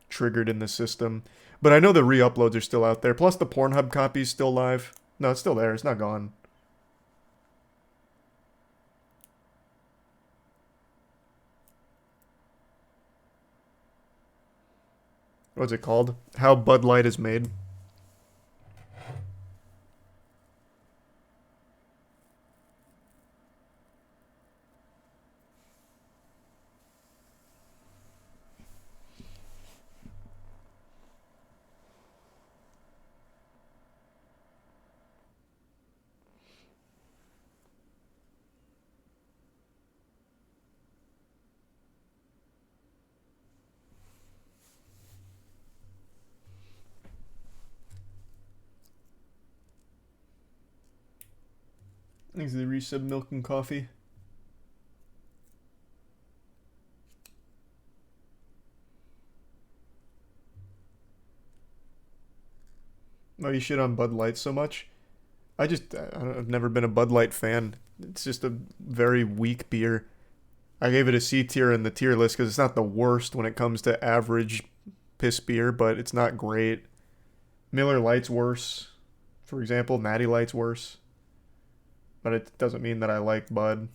triggered in the system. But I know the re-uploads are still out there. Plus, the Pornhub copy's still live. No, it's still there. It's not gone. What's it called? How Bud Light is Made. Thanks to the resub milk and coffee. Oh, you shit on Bud Light so much? I've never been a Bud Light fan. It's just a very weak beer. I gave it a C tier in the tier list because it's not the worst when it comes to average piss beer, but it's not great. Miller Lite's worse. For example, Natty Light's worse. But it doesn't mean that I like Bud.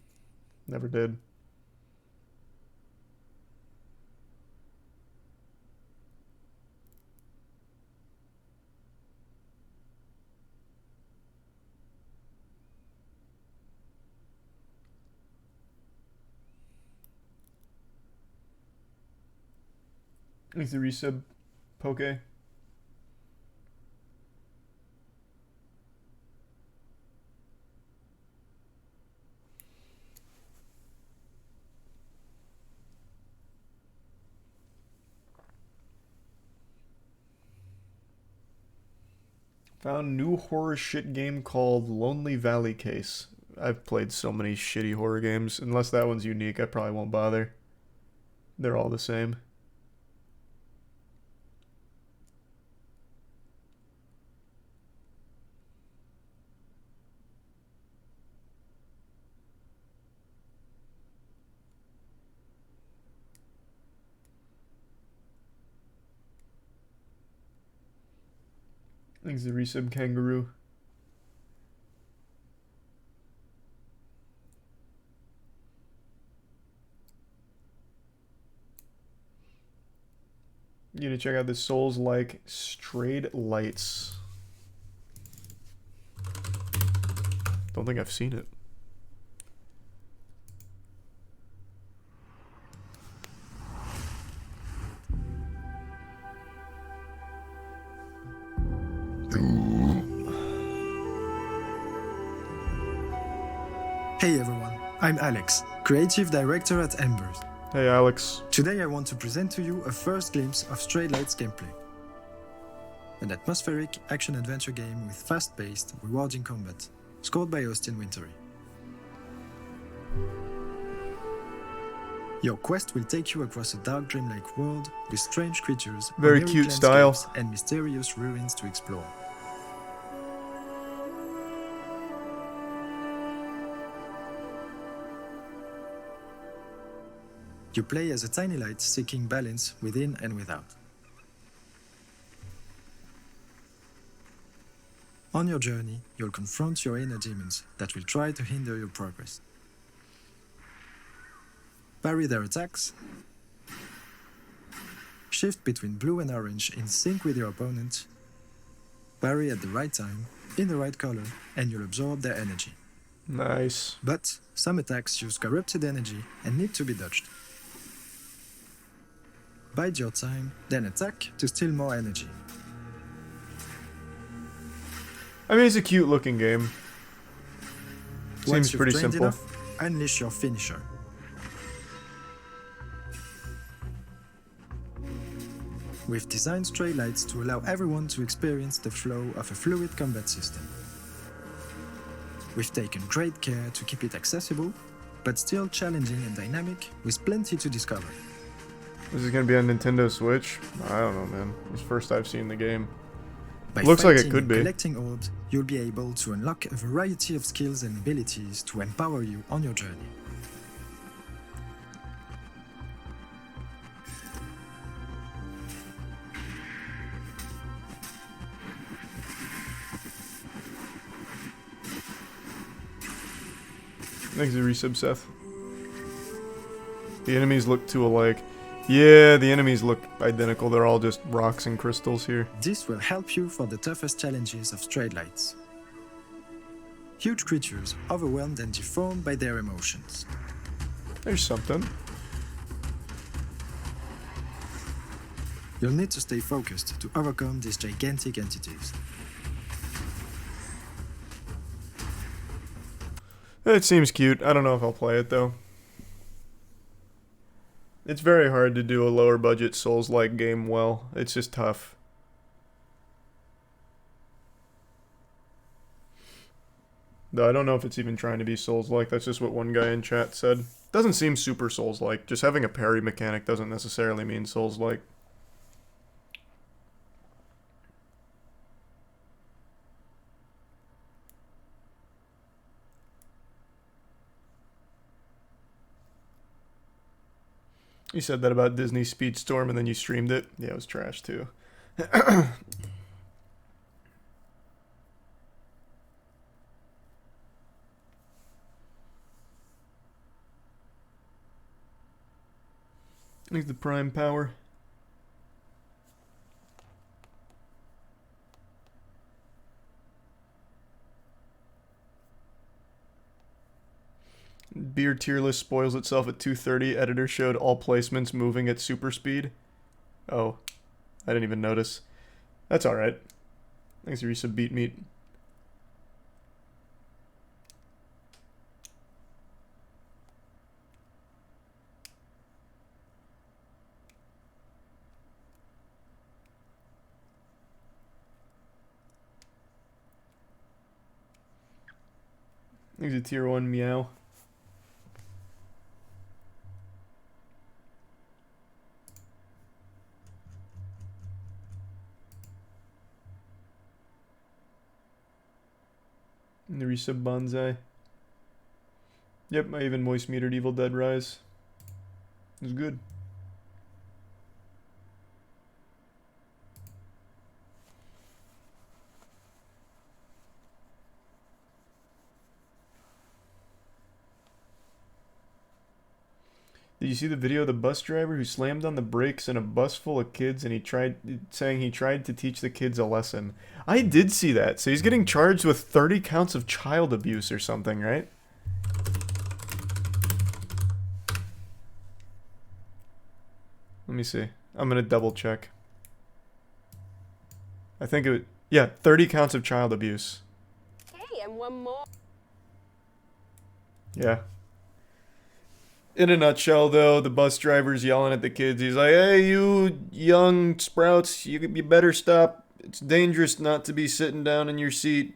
Never did. Is the resub Poke? Found a new horror shit game called Lonely Valley Case. I've played so many shitty horror games. Unless that one's unique, I probably won't bother. They're all the same. Thanks to resub Kangaroo. You need to check out the Souls-like Strayed Lights. Don't think I've seen it. Hey everyone, I'm Alex, Creative Director at Embers. Hey Alex. Today I want to present to you a first glimpse of Stray Lights gameplay. An atmospheric action-adventure game with fast-paced, rewarding combat, scored by Austin Wintory. Your quest will take you across a dark dreamlike world with strange creatures, Very eerie cute style, landscapes, and mysterious ruins to explore. You play as a tiny light seeking balance within and without. On your journey, you'll confront your inner demons that will try to hinder your progress. Parry their attacks, shift between blue and orange in sync with your opponent, parry at the right time, in the right color, and you'll absorb their energy. Nice. But some attacks use corrupted energy and need to be dodged. Bide your time, then attack to steal more energy. I mean, it's a cute looking game. Once Seems you've pretty trained simple. enough, unleash your finisher. We've designed Stray Lights to allow everyone to experience the flow of a fluid combat system. We've taken great care to keep it accessible, but still challenging and dynamic, with plenty to discover. This is gonna be on Nintendo Switch? I don't know, man. It's the first I've seen the game. By Looks like it fighting could and be. collecting orbs, you'll be able to unlock a variety of skills and abilities to empower you on your journey. Thanks for the resub, Seth. The enemies look too alike. Yeah, the enemies look identical. They're all just rocks and crystals here. This will help you for the toughest challenges of Stray Lights. Huge creatures overwhelmed and deformed by their emotions. There's something. You'll need to stay focused to overcome these gigantic entities. It seems cute. I don't know if I'll play it, though. It's very hard to do a lower budget Souls-like game well. It's just tough. Though I don't know if it's even trying to be Souls-like. That's just what one guy in chat said. Doesn't seem super Souls-like. Just having a parry mechanic doesn't necessarily mean Souls-like. You said that about Disney Speedstorm and then you streamed it? Yeah, it was trash too. He's the prime power. Beer tier list spoils itself at 2:30. Editor showed all placements moving at super speed. Oh, I didn't even notice. That's alright. Thanks, Risa Beat Meat. Thanks, a tier 1 meow. Narisa Bonsai. Yep, I even moist metered Evil Dead Rise. It was good. Did you see the video of the bus driver who slammed on the brakes in a bus full of kids and he tried to teach the kids a lesson? I did see that. So he's getting charged with 30 counts of child abuse or something, right? Let me see. I'm gonna double check. I think it was, yeah, 30 counts of child abuse. Hey, and one more. Yeah. In a nutshell, though, the bus driver's yelling at the kids. He's like, hey, you young sprouts, you better stop. It's dangerous not to be sitting down in your seat.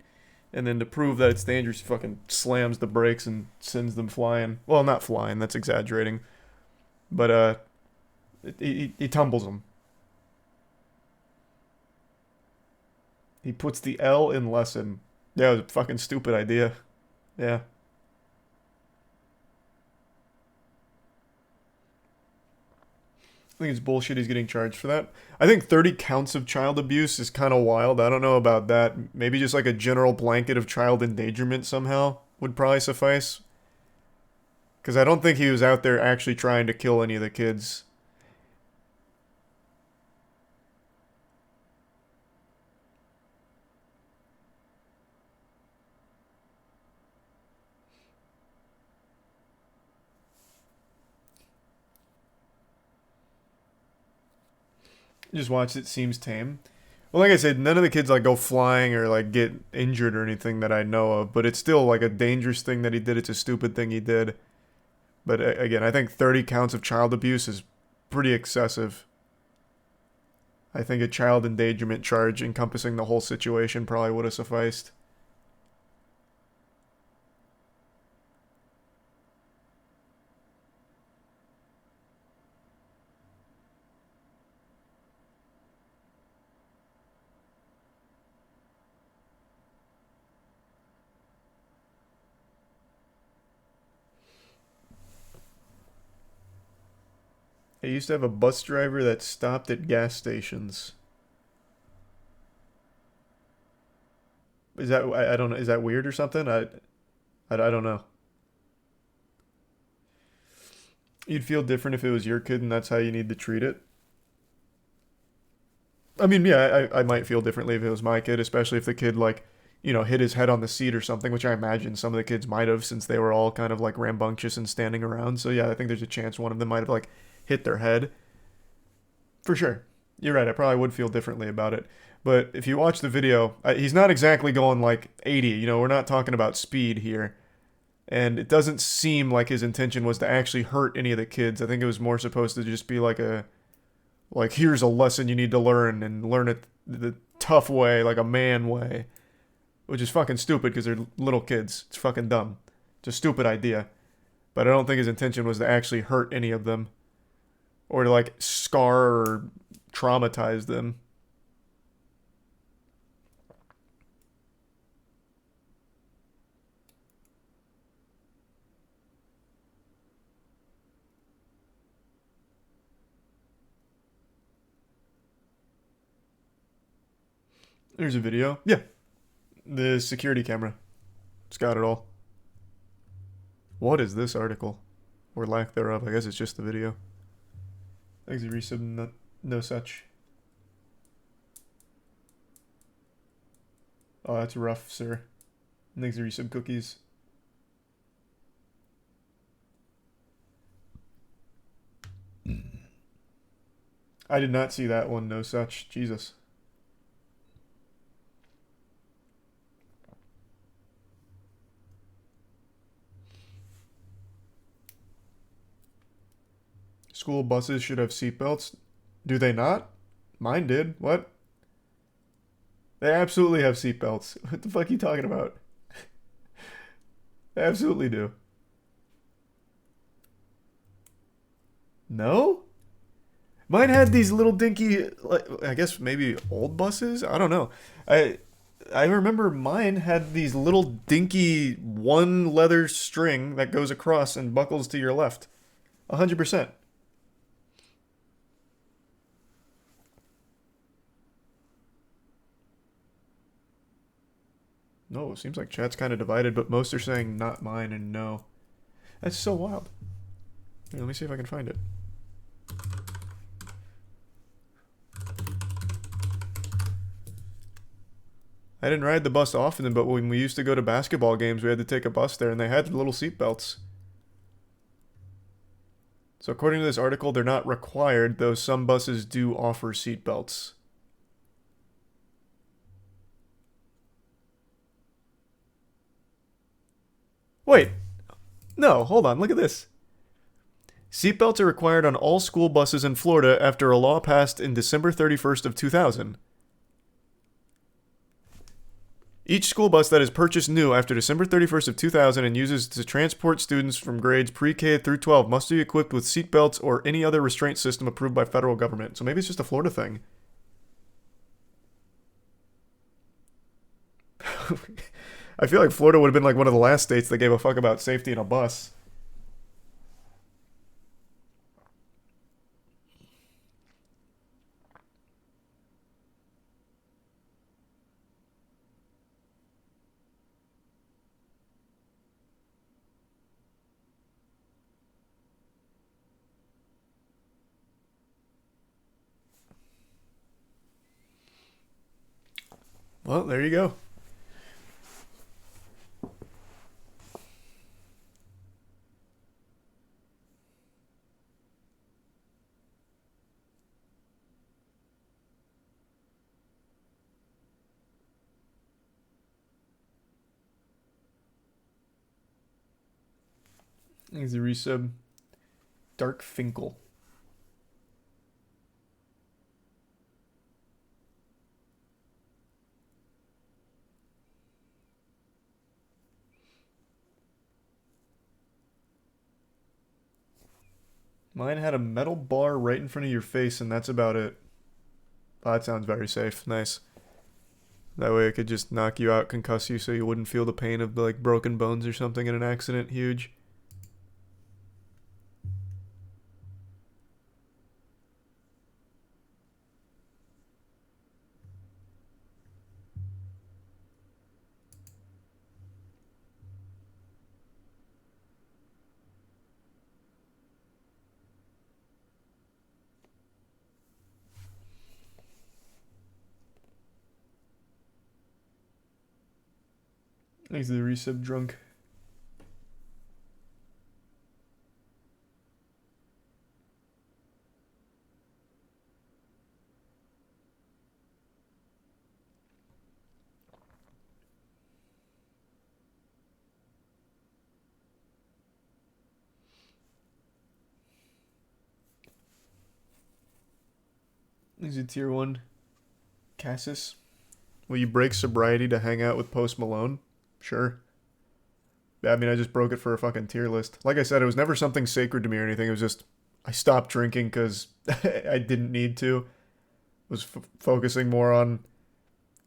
And then to prove that it's dangerous, he fucking slams the brakes and sends them flying. Well, not flying, that's exaggerating. But, he tumbles them. He puts the L in lesson. Yeah, it was a fucking stupid idea. Yeah. I think it's bullshit he's getting charged for that. I think 30 counts of child abuse is kind of wild. I don't know about that. Maybe just like a general blanket of child endangerment somehow would probably suffice. Because I don't think he was out there actually trying to kill any of the kids. Just watched it, seems tame. Well, like I said, none of the kids like go flying or like get injured or anything that I know of, but it's still like a dangerous thing that he did. It's a stupid thing he did. But again, I think 30 counts of child abuse is pretty excessive. I think a child endangerment charge encompassing the whole situation probably would have sufficed. I used to have a bus driver that stopped at gas stations. Is that, I don't know, is that weird or something? I don't know. You'd feel different if it was your kid and that's how you need to treat it? I mean, yeah, I might feel differently if it was my kid, especially if the kid, like, you know, hit his head on the seat or something, which I imagine some of the kids might have since they were all kind of, like, rambunctious and standing around. So, yeah, I think there's a chance one of them might have, like, hit their head. For sure. You're right, I probably would feel differently about it. But if you watch the video, he's not exactly going like 80, you know, we're not talking about speed here. And it doesn't seem like his intention was to actually hurt any of the kids. I think it was more supposed to just be like here's a lesson you need to learn and learn it the tough way, like a man way. which is fucking stupid because they're little kids. It's fucking dumb. It's a stupid idea. But I don't think his intention was to actually hurt any of them. Or to, like, scar or traumatize them. There's a video. Yeah. The security camera. It's got it all. What is this article? Or lack thereof. I guess it's just the video. Thanks, resub, no such. Oh, that's rough, sir. Thanks, resub cookies. I did not see that one, no such. Jesus. School buses should have seatbelts. Do they not? Mine did. What? They absolutely have seatbelts. What the fuck are you talking about? They absolutely do. No? Mine had these little dinky, like, I guess maybe old buses? I don't know. I remember mine had these little dinky one leather string that goes across and buckles to your left. 100%. No, it seems like chat's kind of divided, but most are saying not mine and no. That's so wild. Here, let me see if I can find it. I didn't ride the bus often, but when we used to go to basketball games, we had to take a bus there, and they had little seat belts. So according to this article, they're not required, though some buses do offer seat belts. Wait. No, hold on. Look at this. Seatbelts are required on all school buses in Florida after a law passed in December 31st of 2000. Each school bus that is purchased new after December 31st of 2000 and uses to transport students from grades pre-K through 12 must be equipped with seatbelts or any other restraint system approved by federal government. So maybe it's just a Florida thing. I feel like Florida would have been like one of the last states that gave a fuck about safety in a bus. Well, there you go. Thanks the resub. Dark Finkel. Mine had a metal bar right in front of your face, and that's about it. Oh, that sounds very safe. Nice. That way it could just knock you out, concuss you, so you wouldn't feel the pain of like broken bones or something in an accident. Huge. Thanks to the resub drunk. Thanks to tier 1. Cassis. Will you break sobriety to hang out with Post Malone? Sure. I mean, I just broke it for a fucking tier list. Like I said, it was never something sacred to me or anything. It was just, I stopped drinking because I didn't need to. Was focusing more on,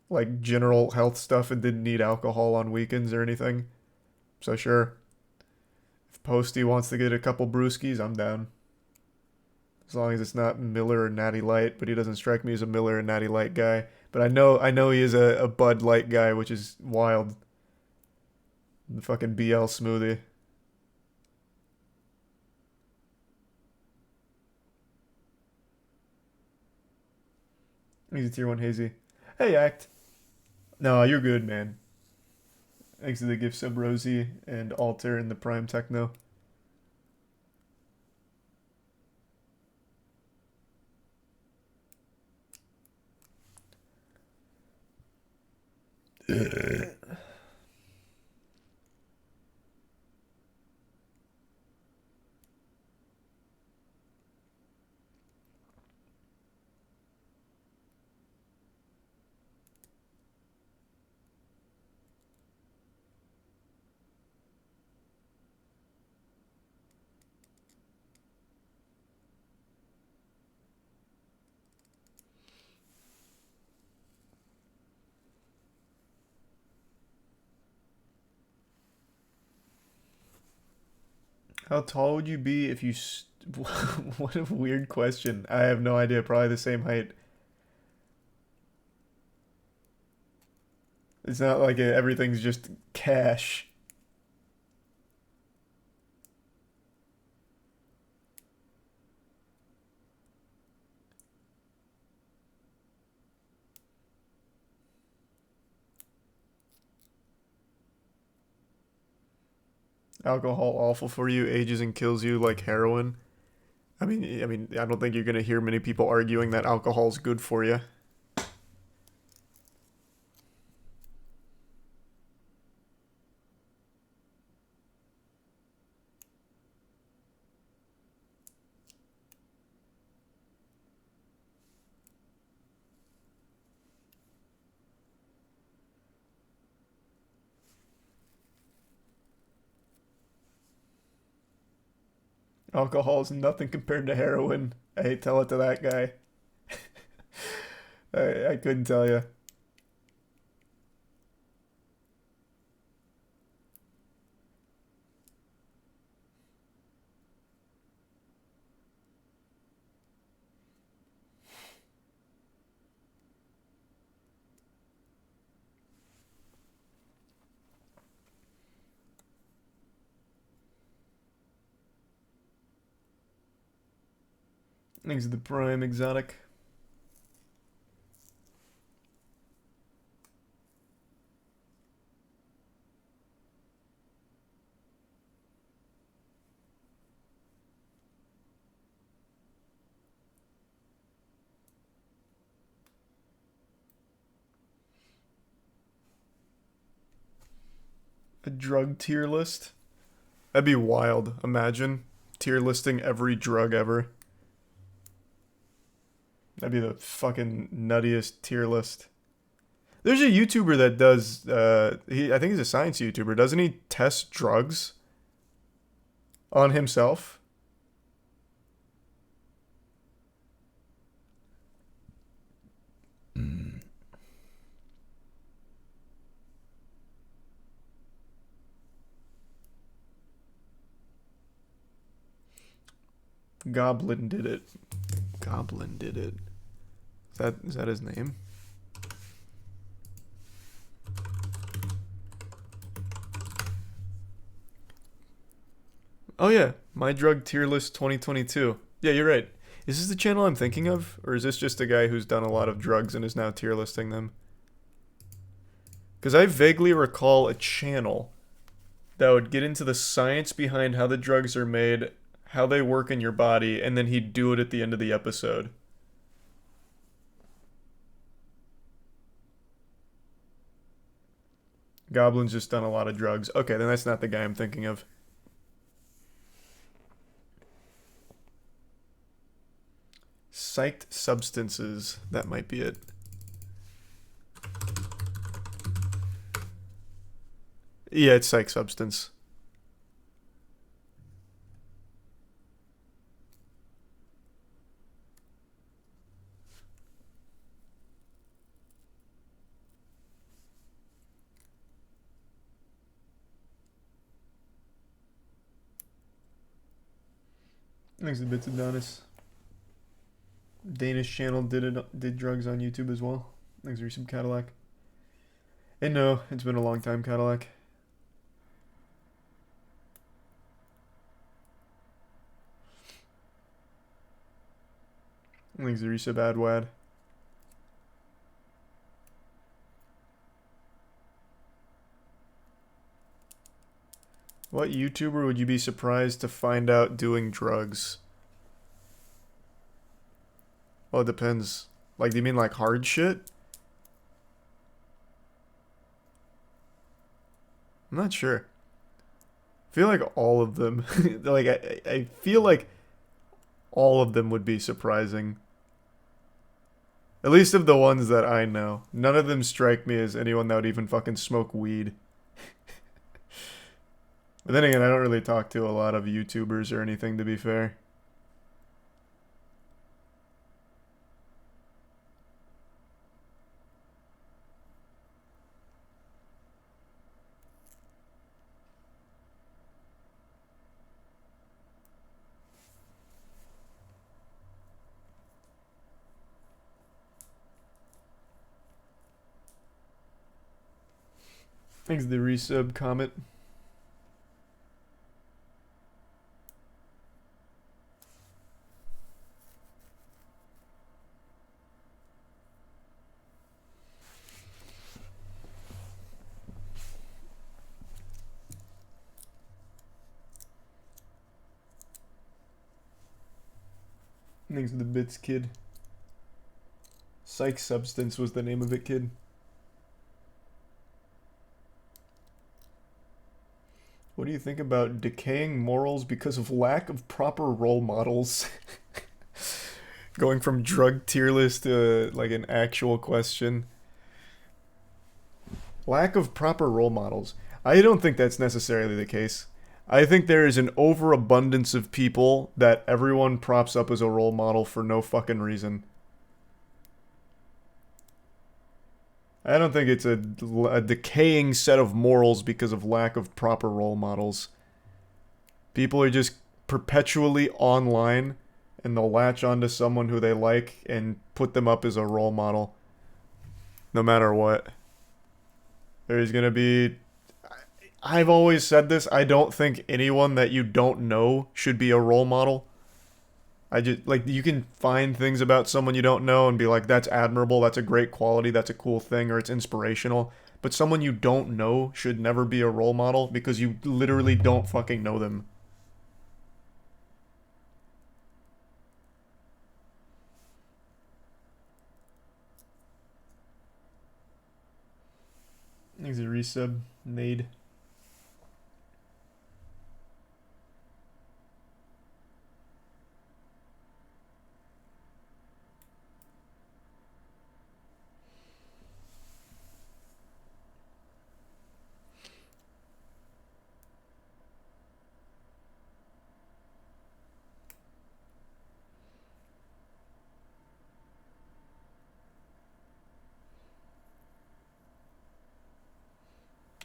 like, general health stuff and didn't need alcohol on weekends or anything. So sure. If Posty wants to get a couple brewskis, I'm down. As long as it's not Miller or Natty Light, but he doesn't strike me as a Miller or Natty Light guy. But I know he is a Bud Light guy, which is wild. The fucking BL smoothie. He's a tier 1 hazy. Hey, Act. No, you're good, man. Thanks to the gift sub Rosie and Alter and the Prime Techno. How tall would you be if you... What a weird question. I have no idea. Probably the same height. It's not like everything's just cash. Alcohol awful for you, ages and kills you like heroin. I mean, I don't think you're gonna hear many people arguing that alcohol's good for you. Alcohol is nothing compared to heroin. I hate to tell it to that guy. I couldn't tell you. Thanks to the Prime Exotic. A drug tier list? That'd be wild. Imagine tier listing every drug ever. That'd be the fucking nuttiest tier list. There's a YouTuber that does, I think he's a science YouTuber. Doesn't he test drugs on himself? Goblin did it. Goblin did it. Is that his name? Oh yeah, My Drug Tier List 2022. Yeah, you're right. Is this the channel I'm thinking of? Or is this just a guy who's done a lot of drugs and is now tier listing them? Because I vaguely recall a channel that would get into the science behind how the drugs are made, how they work in your body, and then he'd do it at the end of the episode. Goblin's just done a lot of drugs. Okay, then that's not the guy I'm thinking of. Psyched substances. That might be it. Yeah, it's psych substance. Thanks to Bits Adonis. Danish channel did drugs on YouTube as well. Thanks for some Cadillac. And no, it's been a long time, Cadillac. Thanks to Resub Adwad. What YouTuber would you be surprised to find out doing drugs? Well, it depends. Like, do you mean like hard shit? I'm not sure. I feel like all of them, like, I feel like all of them would be surprising. At least of the ones that I know. None of them strike me as anyone that would even fucking smoke weed. But then again, I don't really talk to a lot of YouTubers or anything, to be fair. Thanks to the resub comment. Thanks to the bits, kid. Psych substance was the name of it, kid. What do you think about decaying morals because of lack of proper role models? Going from drug tier list to like an actual question. Lack of proper role models. I don't think that's necessarily the case. I think there is an overabundance of people that everyone props up as a role model for no fucking reason. I don't think it's a decaying set of morals because of lack of proper role models. People are just perpetually online and they'll latch onto someone who they like and put them up as a role model. No matter what. There's gonna be... I've always said this, I don't think anyone that you don't know should be a role model. I just, like, you can find things about someone you don't know and be like, that's admirable, that's a great quality, that's a cool thing, or it's inspirational. But someone you don't know should never be a role model because you literally don't fucking know them. Thanks a resub, Nade.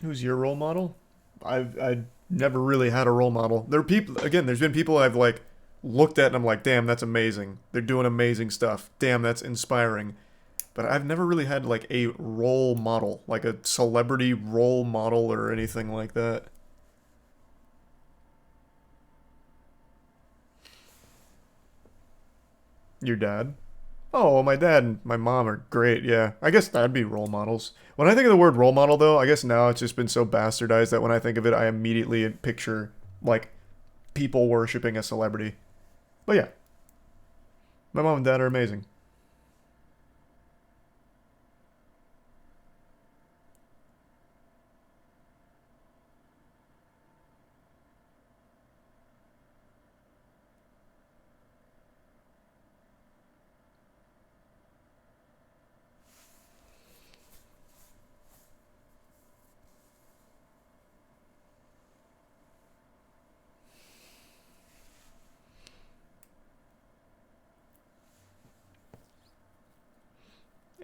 Who's your role model? I've never really had a role model. There are people, again, there's been people I've like looked at and I'm like, damn, that's amazing. They're doing amazing stuff. Damn, that's inspiring. But I've never really had like a role model, like a celebrity role model or anything like that. Your dad? Oh, well, my dad and my mom are great, yeah. I guess that'd be role models. When I think of the word role model, though, I guess now it's just been so bastardized that when I think of it, I immediately picture, like, people worshipping a celebrity. But yeah. My mom and dad are amazing.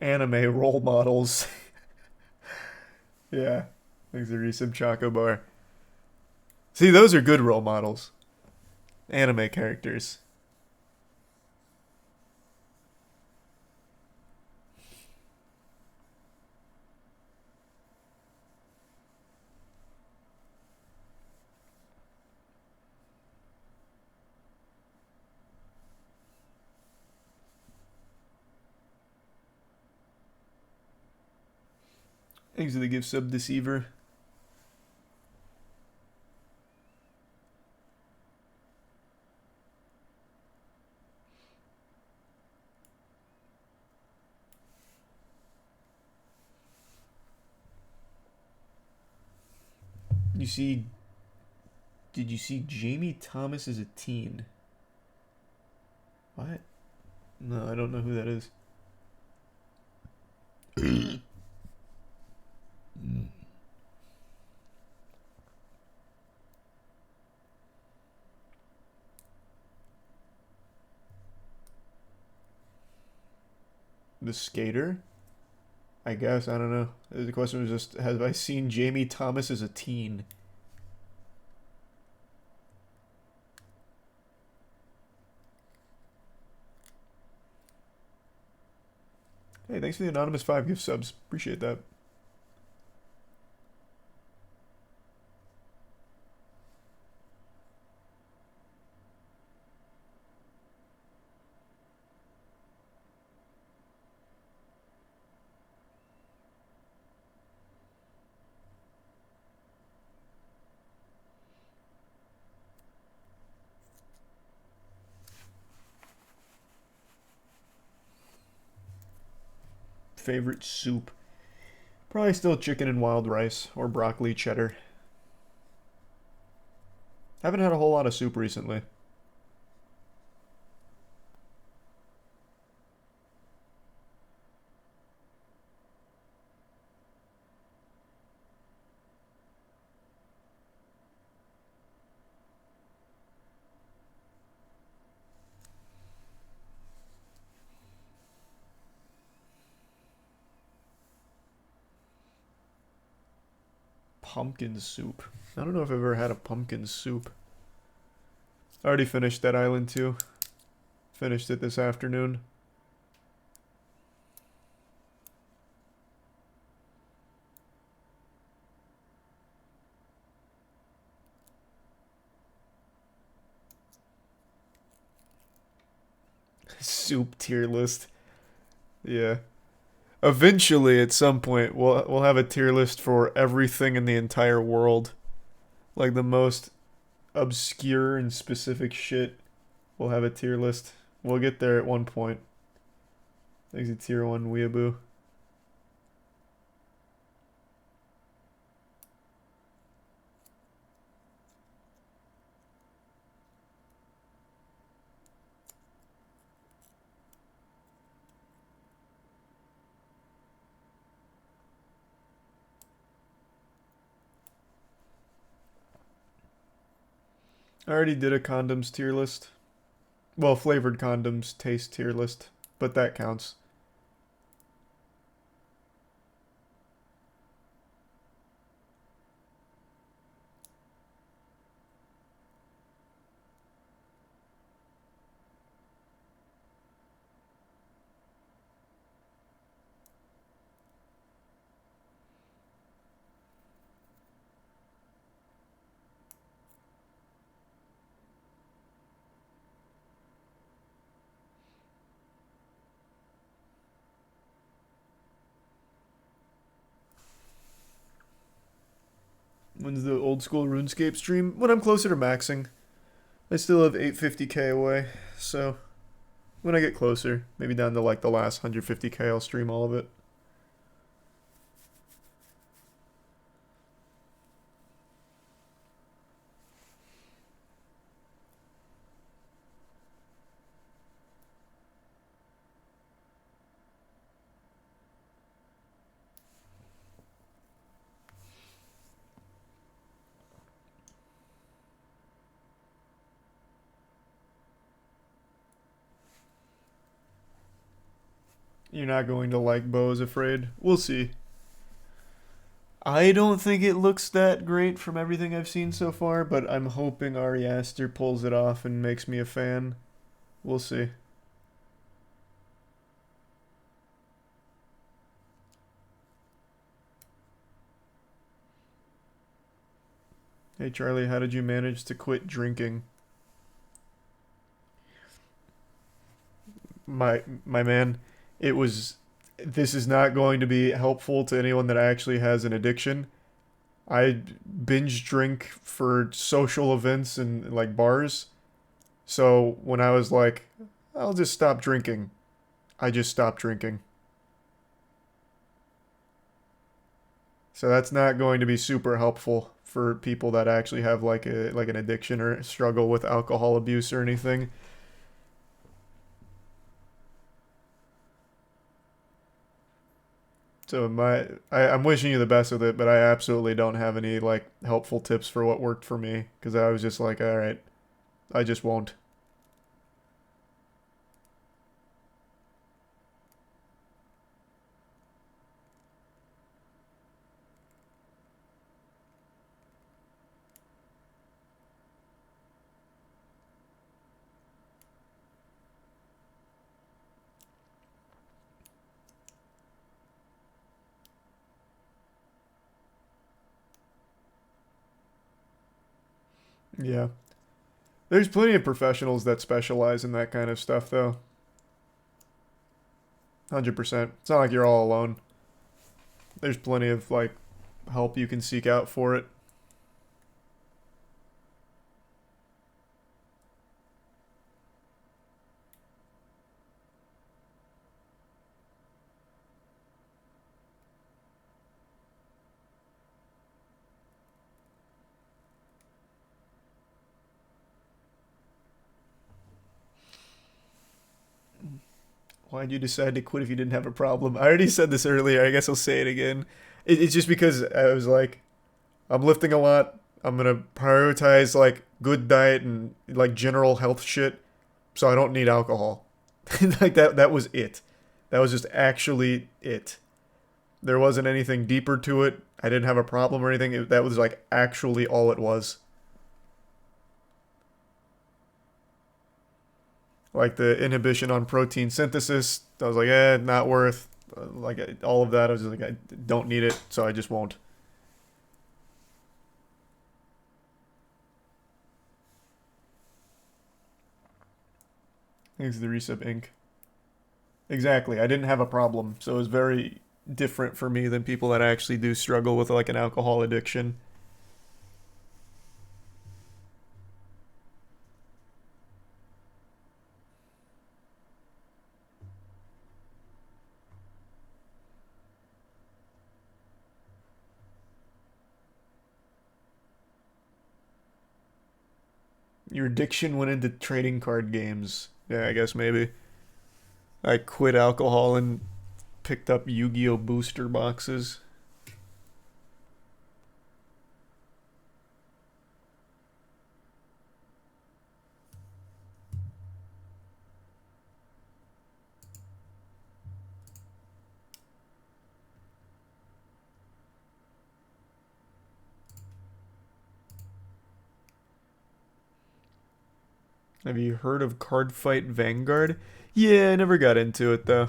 Anime role models. Yeah. Thanks, Arisib Chocobar. See, those are good role models. Anime characters. Thanks for the gift sub, Deceiver. You see... Did you see Jamie Thomas as a teen? What? No, I don't know who that is. The skater? I guess, I don't know. The question was just, have I seen Jamie Thomas as a teen? Hey, thanks for the anonymous 5 gift subs. Appreciate that. Favorite soup? Probably still chicken and wild rice or broccoli cheddar. Haven't had a whole lot of soup recently. Pumpkin soup. I don't know if I've ever had a pumpkin soup. I already finished that island too. Finished it this afternoon. Soup tier list. Yeah. Eventually, at some point, we'll have a tier list for everything in the entire world. Like the most obscure and specific shit. We'll have a tier list. We'll get there at one point. Thanks to tier 1 weeaboo. I already did a condoms tier list. Well, flavored condoms taste tier list, but that counts. When's the old school RuneScape stream? When I'm closer to maxing. I still have 850k away, so when I get closer, maybe down to like the last 150k, I'll stream all of it. You're not going to like Bo is Afraid. We'll see. I don't think it looks that great from everything I've seen so far, but I'm hoping Ari Aster pulls it off and makes me a fan. We'll see. Hey Charlie, how did you manage to quit drinking? My man, this is not going to be helpful to anyone that actually has an addiction. I binge drink for social events and like bars. So when I was like, I'll just stop drinking, I just stopped drinking. So that's not going to be super helpful for people that actually have like an addiction or struggle with alcohol abuse or anything. So I'm wishing you the best with it, but I absolutely don't have any like helpful tips for what worked for me because I was just like, all right, I just won't. Yeah. There's plenty of professionals that specialize in that kind of stuff, though. 100%. It's not like you're all alone. There's plenty of, like, help you can seek out for it. Why'd you decide to quit if you didn't have a problem? I already said this earlier. I guess I'll say it again. It's just because I was like, I'm lifting a lot. I'm gonna prioritize like good diet and like general health shit, so I don't need alcohol. Like that was it. That was just actually it. There wasn't anything deeper to it. I didn't have a problem or anything. That was like actually all it was. Like the inhibition on protein synthesis, I was like, not worth. Like all of that, I was just like, I don't need it, so I just won't. Thanks to the Resub Inc. Exactly, I didn't have a problem, so it was very different for me than people that actually do struggle with like an alcohol addiction. Your addiction went into trading card games. Yeah, I guess maybe. I quit alcohol and picked up Yu-Gi-Oh! Booster boxes. Have you heard of Card Fight Vanguard? Yeah, I never got into it though.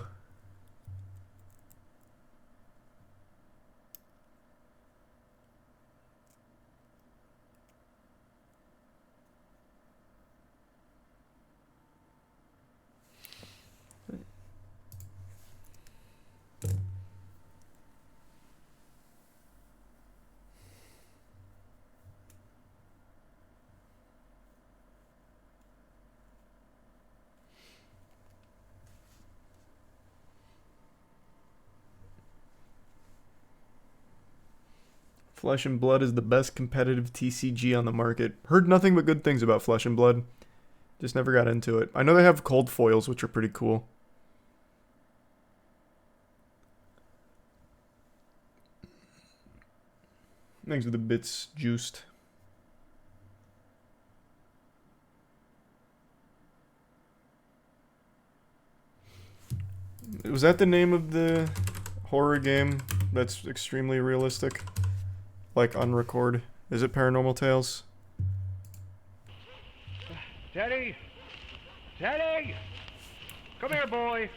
Flesh and Blood is the best competitive TCG on the market. Heard nothing but good things about Flesh and Blood. Just never got into it. I know they have cold foils, which are pretty cool. Thanks for the bits juiced. Was that the name of the horror game that's extremely realistic? Like Unrecord? Is it Paranormal Tales? Teddy! Teddy! Come here, boy!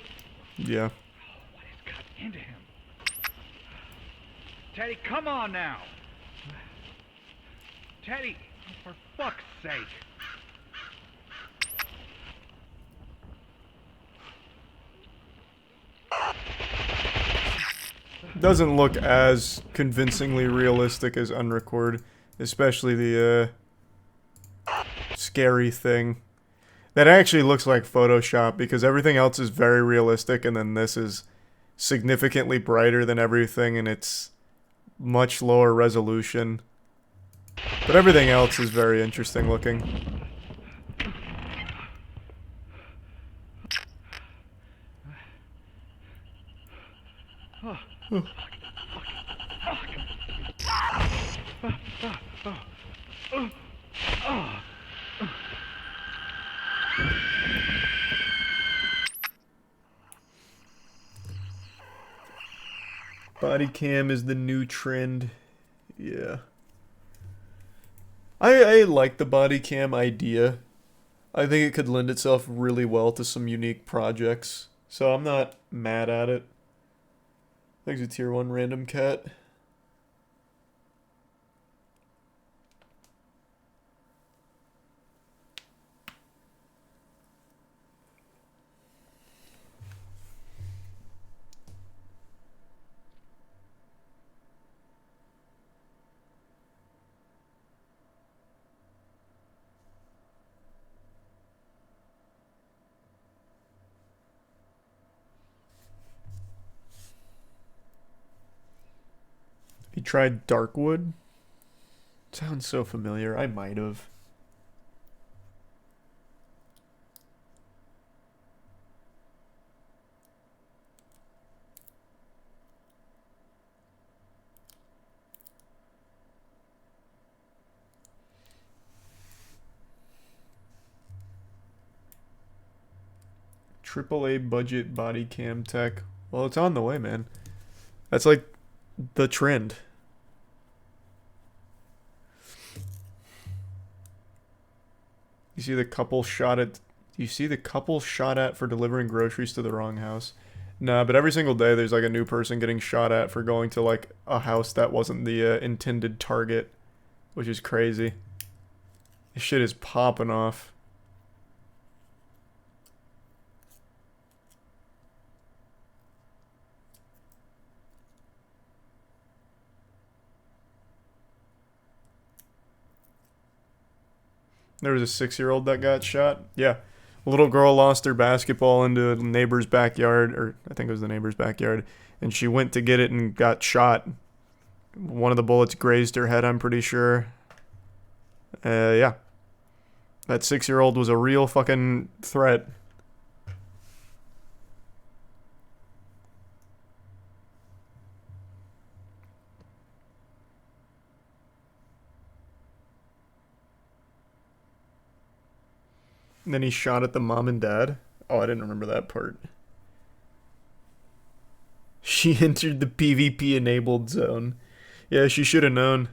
Yeah. What has gotten into him? Teddy, come on now! Teddy, for fuck's sake! Doesn't look as convincingly realistic as Unrecord, especially the scary thing. That actually looks like Photoshop because everything else is very realistic and then this is significantly brighter than everything and it's much lower resolution. But everything else is very interesting looking. Body cam is the new trend. Yeah. I like the body cam idea. I think it could lend itself really well to some unique projects. So I'm not mad at it. Thanks a tier 1 random cat. You tried Darkwood? Sounds so familiar. I might have. AAA budget body cam tech. Well, it's on the way, man. That's like the trend. You see the couple shot at for delivering groceries to the wrong house? Nah, but every single day there's like a new person getting shot at for going to like a house that wasn't the intended target, which is crazy. This shit is popping off. There was a 6-year-old that got shot. Yeah. A little girl lost her basketball into a neighbor's backyard, or I think it was the neighbor's backyard, and she went to get it and got shot. One of the bullets grazed her head, I'm pretty sure. Yeah. That 6-year-old was a real fucking threat. And then he shot at the mom and dad. Oh, I didn't remember that part. She entered the PvP enabled zone. Yeah, she should have known.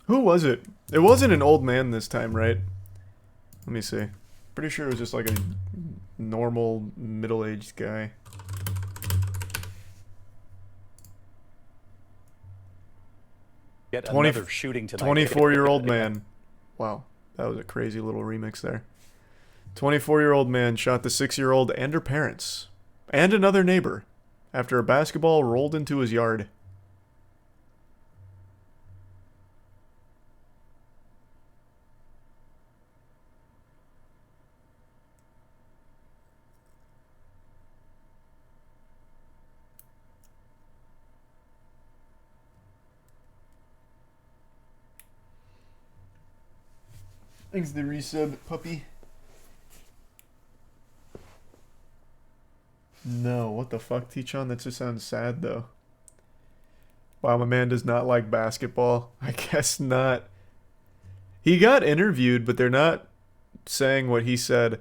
Who was it? It wasn't an old man this time, right? Let me see. Pretty sure it was just like a normal middle-aged guy. Yet another shooting tonight. 24-year-old man. Wow, that was a crazy little remix there. 24-year-old man shot the 6-year-old and her parents, and another neighbor, after a basketball rolled into his yard. Thanks the resub, puppy. No, what the fuck, Tichon? That just sounds sad, though. Wow, my man does not like basketball. I guess not. He got interviewed, but they're not saying what he said.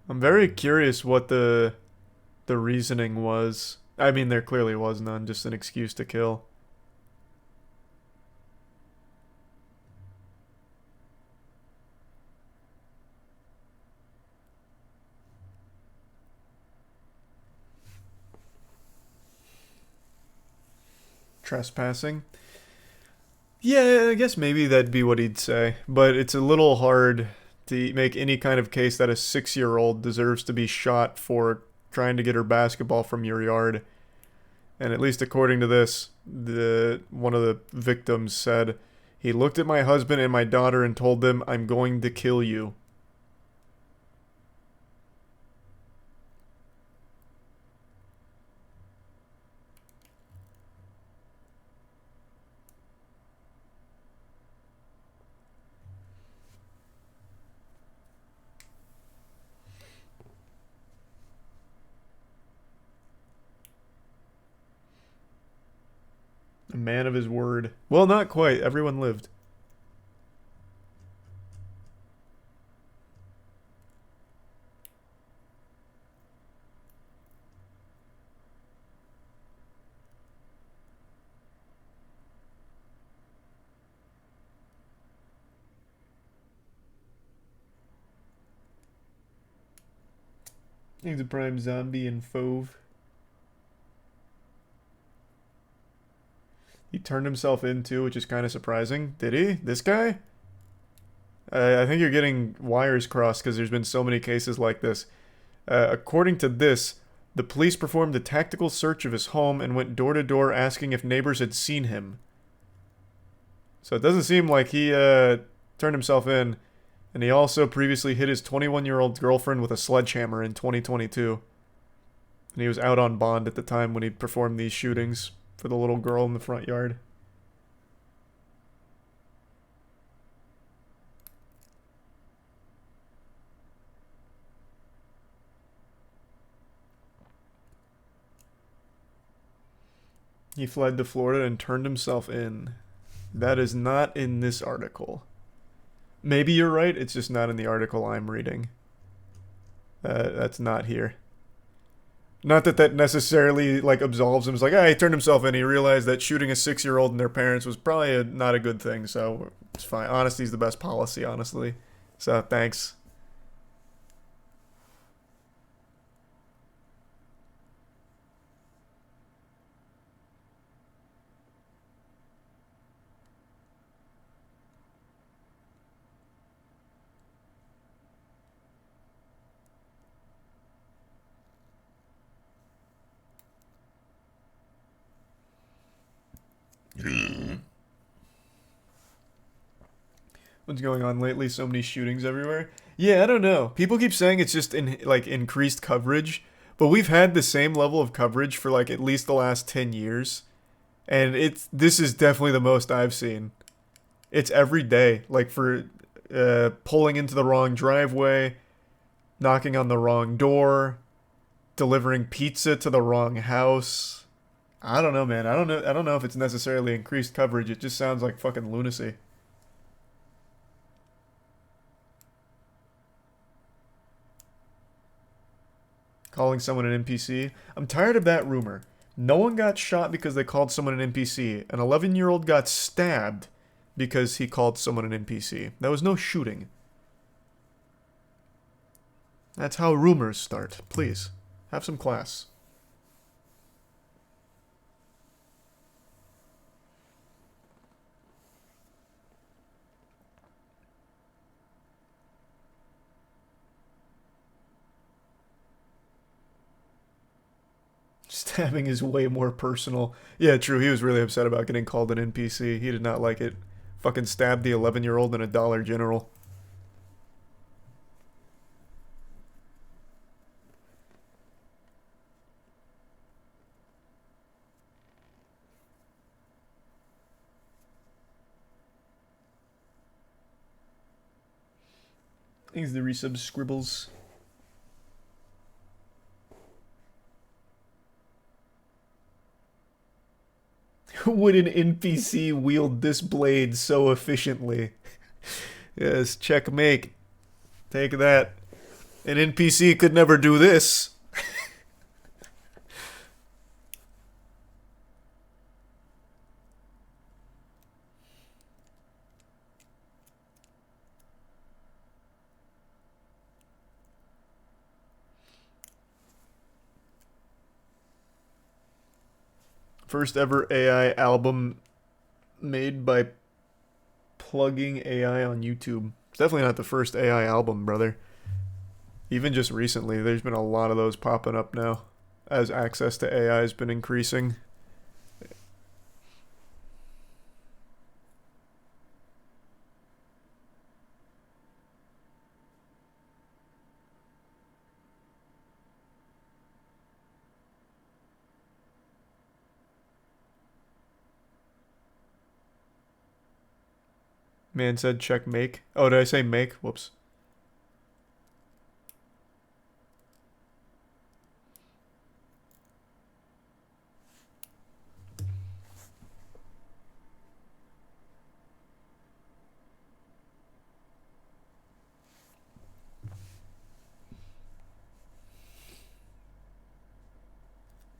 I'm very curious what the reasoning was. I mean, there clearly was none, just an excuse to kill. Trespassing. Yeah, I guess maybe that'd be what he'd say, but it's a little hard to make any kind of case that a 6-year-old deserves to be shot for trying to get her basketball from your yard. And at least according to this, one of the victims said, "He looked at my husband and my daughter and told them, 'I'm going to kill you.'" A man of his word. Well, not quite. Everyone lived. He's a prime zombie and fauve. He turned himself in too, which is kind of surprising. Did he? This guy? I think you're getting wires crossed because there's been so many cases like this. According to this, the police performed a tactical search of his home and went door to door asking if neighbors had seen him. So it doesn't seem like he turned himself in. And he also previously hit his 21-year-old girlfriend with a sledgehammer in 2022. And he was out on bond at the time when he performed these shootings for the little girl in the front yard. He fled to Florida and turned himself in. That is not in this article. Maybe you're right, it's just not in the article I'm reading. That's not here. Not that that necessarily, like, absolves him. It's like, he turned himself in. He realized that shooting a 6-year-old and their parents was probably not a good thing, so it's fine. Honesty's the best policy, honestly. So, thanks. What's going on lately? So many shootings everywhere. Yeah, I don't know. People keep saying it's just increased coverage, but we've had the same level of coverage for like at least the last 10 years. And this is definitely the most I've seen. It's every day, like for pulling into the wrong driveway, knocking on the wrong door, delivering pizza to the wrong house. I don't know, man. I don't know if it's necessarily increased coverage. It just sounds like fucking lunacy. Calling someone an NPC. I'm tired of that rumor. No one got shot because they called someone an NPC. An 11-year-old got stabbed because he called someone an NPC. There was no shooting. That's how rumors start. Please, have some class. Stabbing is way more personal. Yeah, true. He was really upset about getting called an NPC. He did not like it. Fucking stabbed the 11-year-old in a Dollar General. Thanks the resub scribbles. Would an NPC wield this blade so efficiently? Yes, checkmate. Take that. An NPC could never do this. First ever AI album made by plugging AI on YouTube. It's definitely not the first AI album, brother. Even just recently, there's been a lot of those popping up now as access to AI has been increasing. Man said check make. Oh, did I say make? Whoops.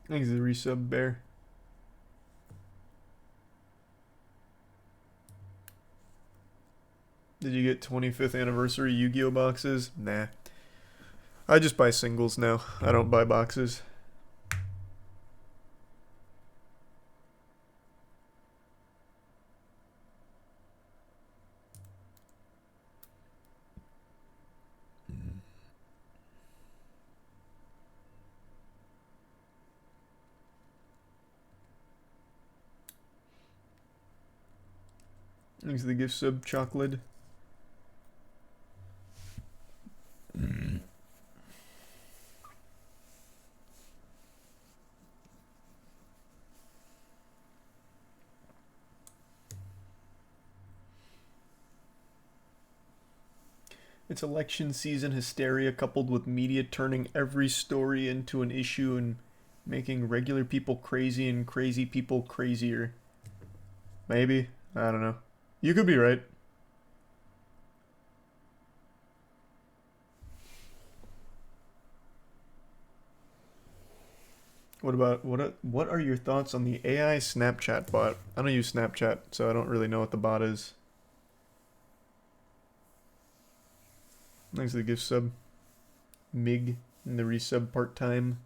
Thanks the resub bear. Did you get 25th anniversary Yu-Gi-Oh boxes? Nah. I just buy singles now. I don't buy boxes. Thanks to the gift sub chocolate. It's election season hysteria coupled with media turning every story into an issue and making regular people crazy and crazy people crazier. Maybe. I don't know. You could be right. What are your thoughts on the AI Snapchat bot? I don't use Snapchat, so I don't really know what the bot is. Thanks for the gift sub. Mig in the resub part-time.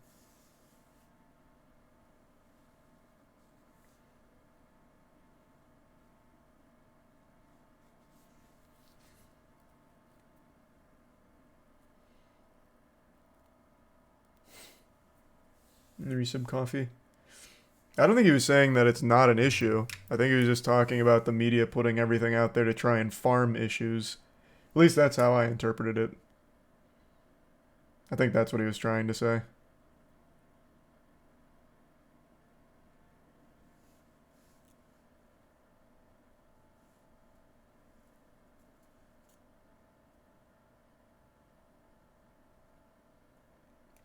In the resub coffee. I don't think he was saying that it's not an issue. I think he was just talking about the media putting everything out there to try and farm issues. At least that's how I interpreted it. I think that's what he was trying to say.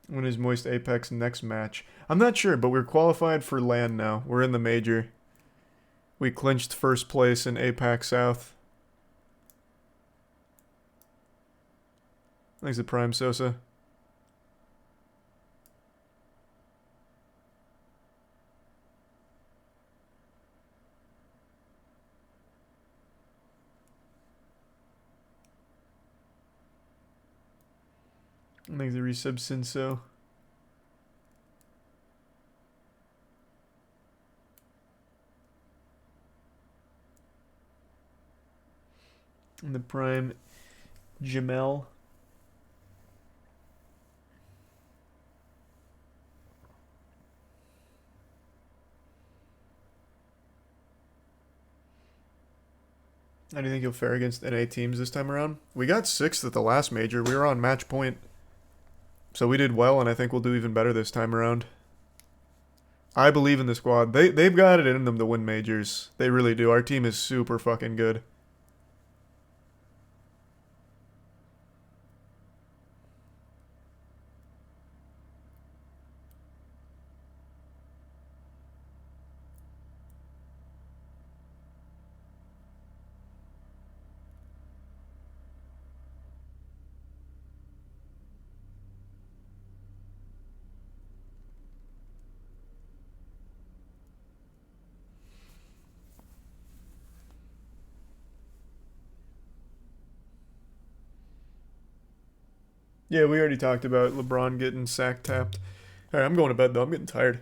When is Moist Apex next match? I'm not sure, but we're qualified for LAN now. We're in the major. We clinched first place in APAC South. Thanks to Prime Sosa. Thanks to resub Sinso. And the Prime Jamel. How do you think you'll fare against NA teams this time around? We got 6th at the last major. We were on match point. So we did well, and I think we'll do even better this time around. I believe in the squad. They've got it in them to win majors. They really do. Our team is super fucking good. Yeah, we already talked about LeBron getting sack tapped. Alright, I'm going to bed though. I'm getting tired.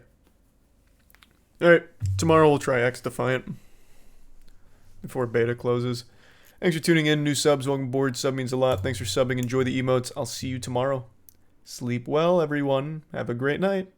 Alright, tomorrow we'll try X Defiant before beta closes. Thanks for tuning in. New subs, welcome aboard. Sub means a lot. Thanks for subbing. Enjoy the emotes. I'll see you tomorrow. Sleep well, everyone. Have a great night.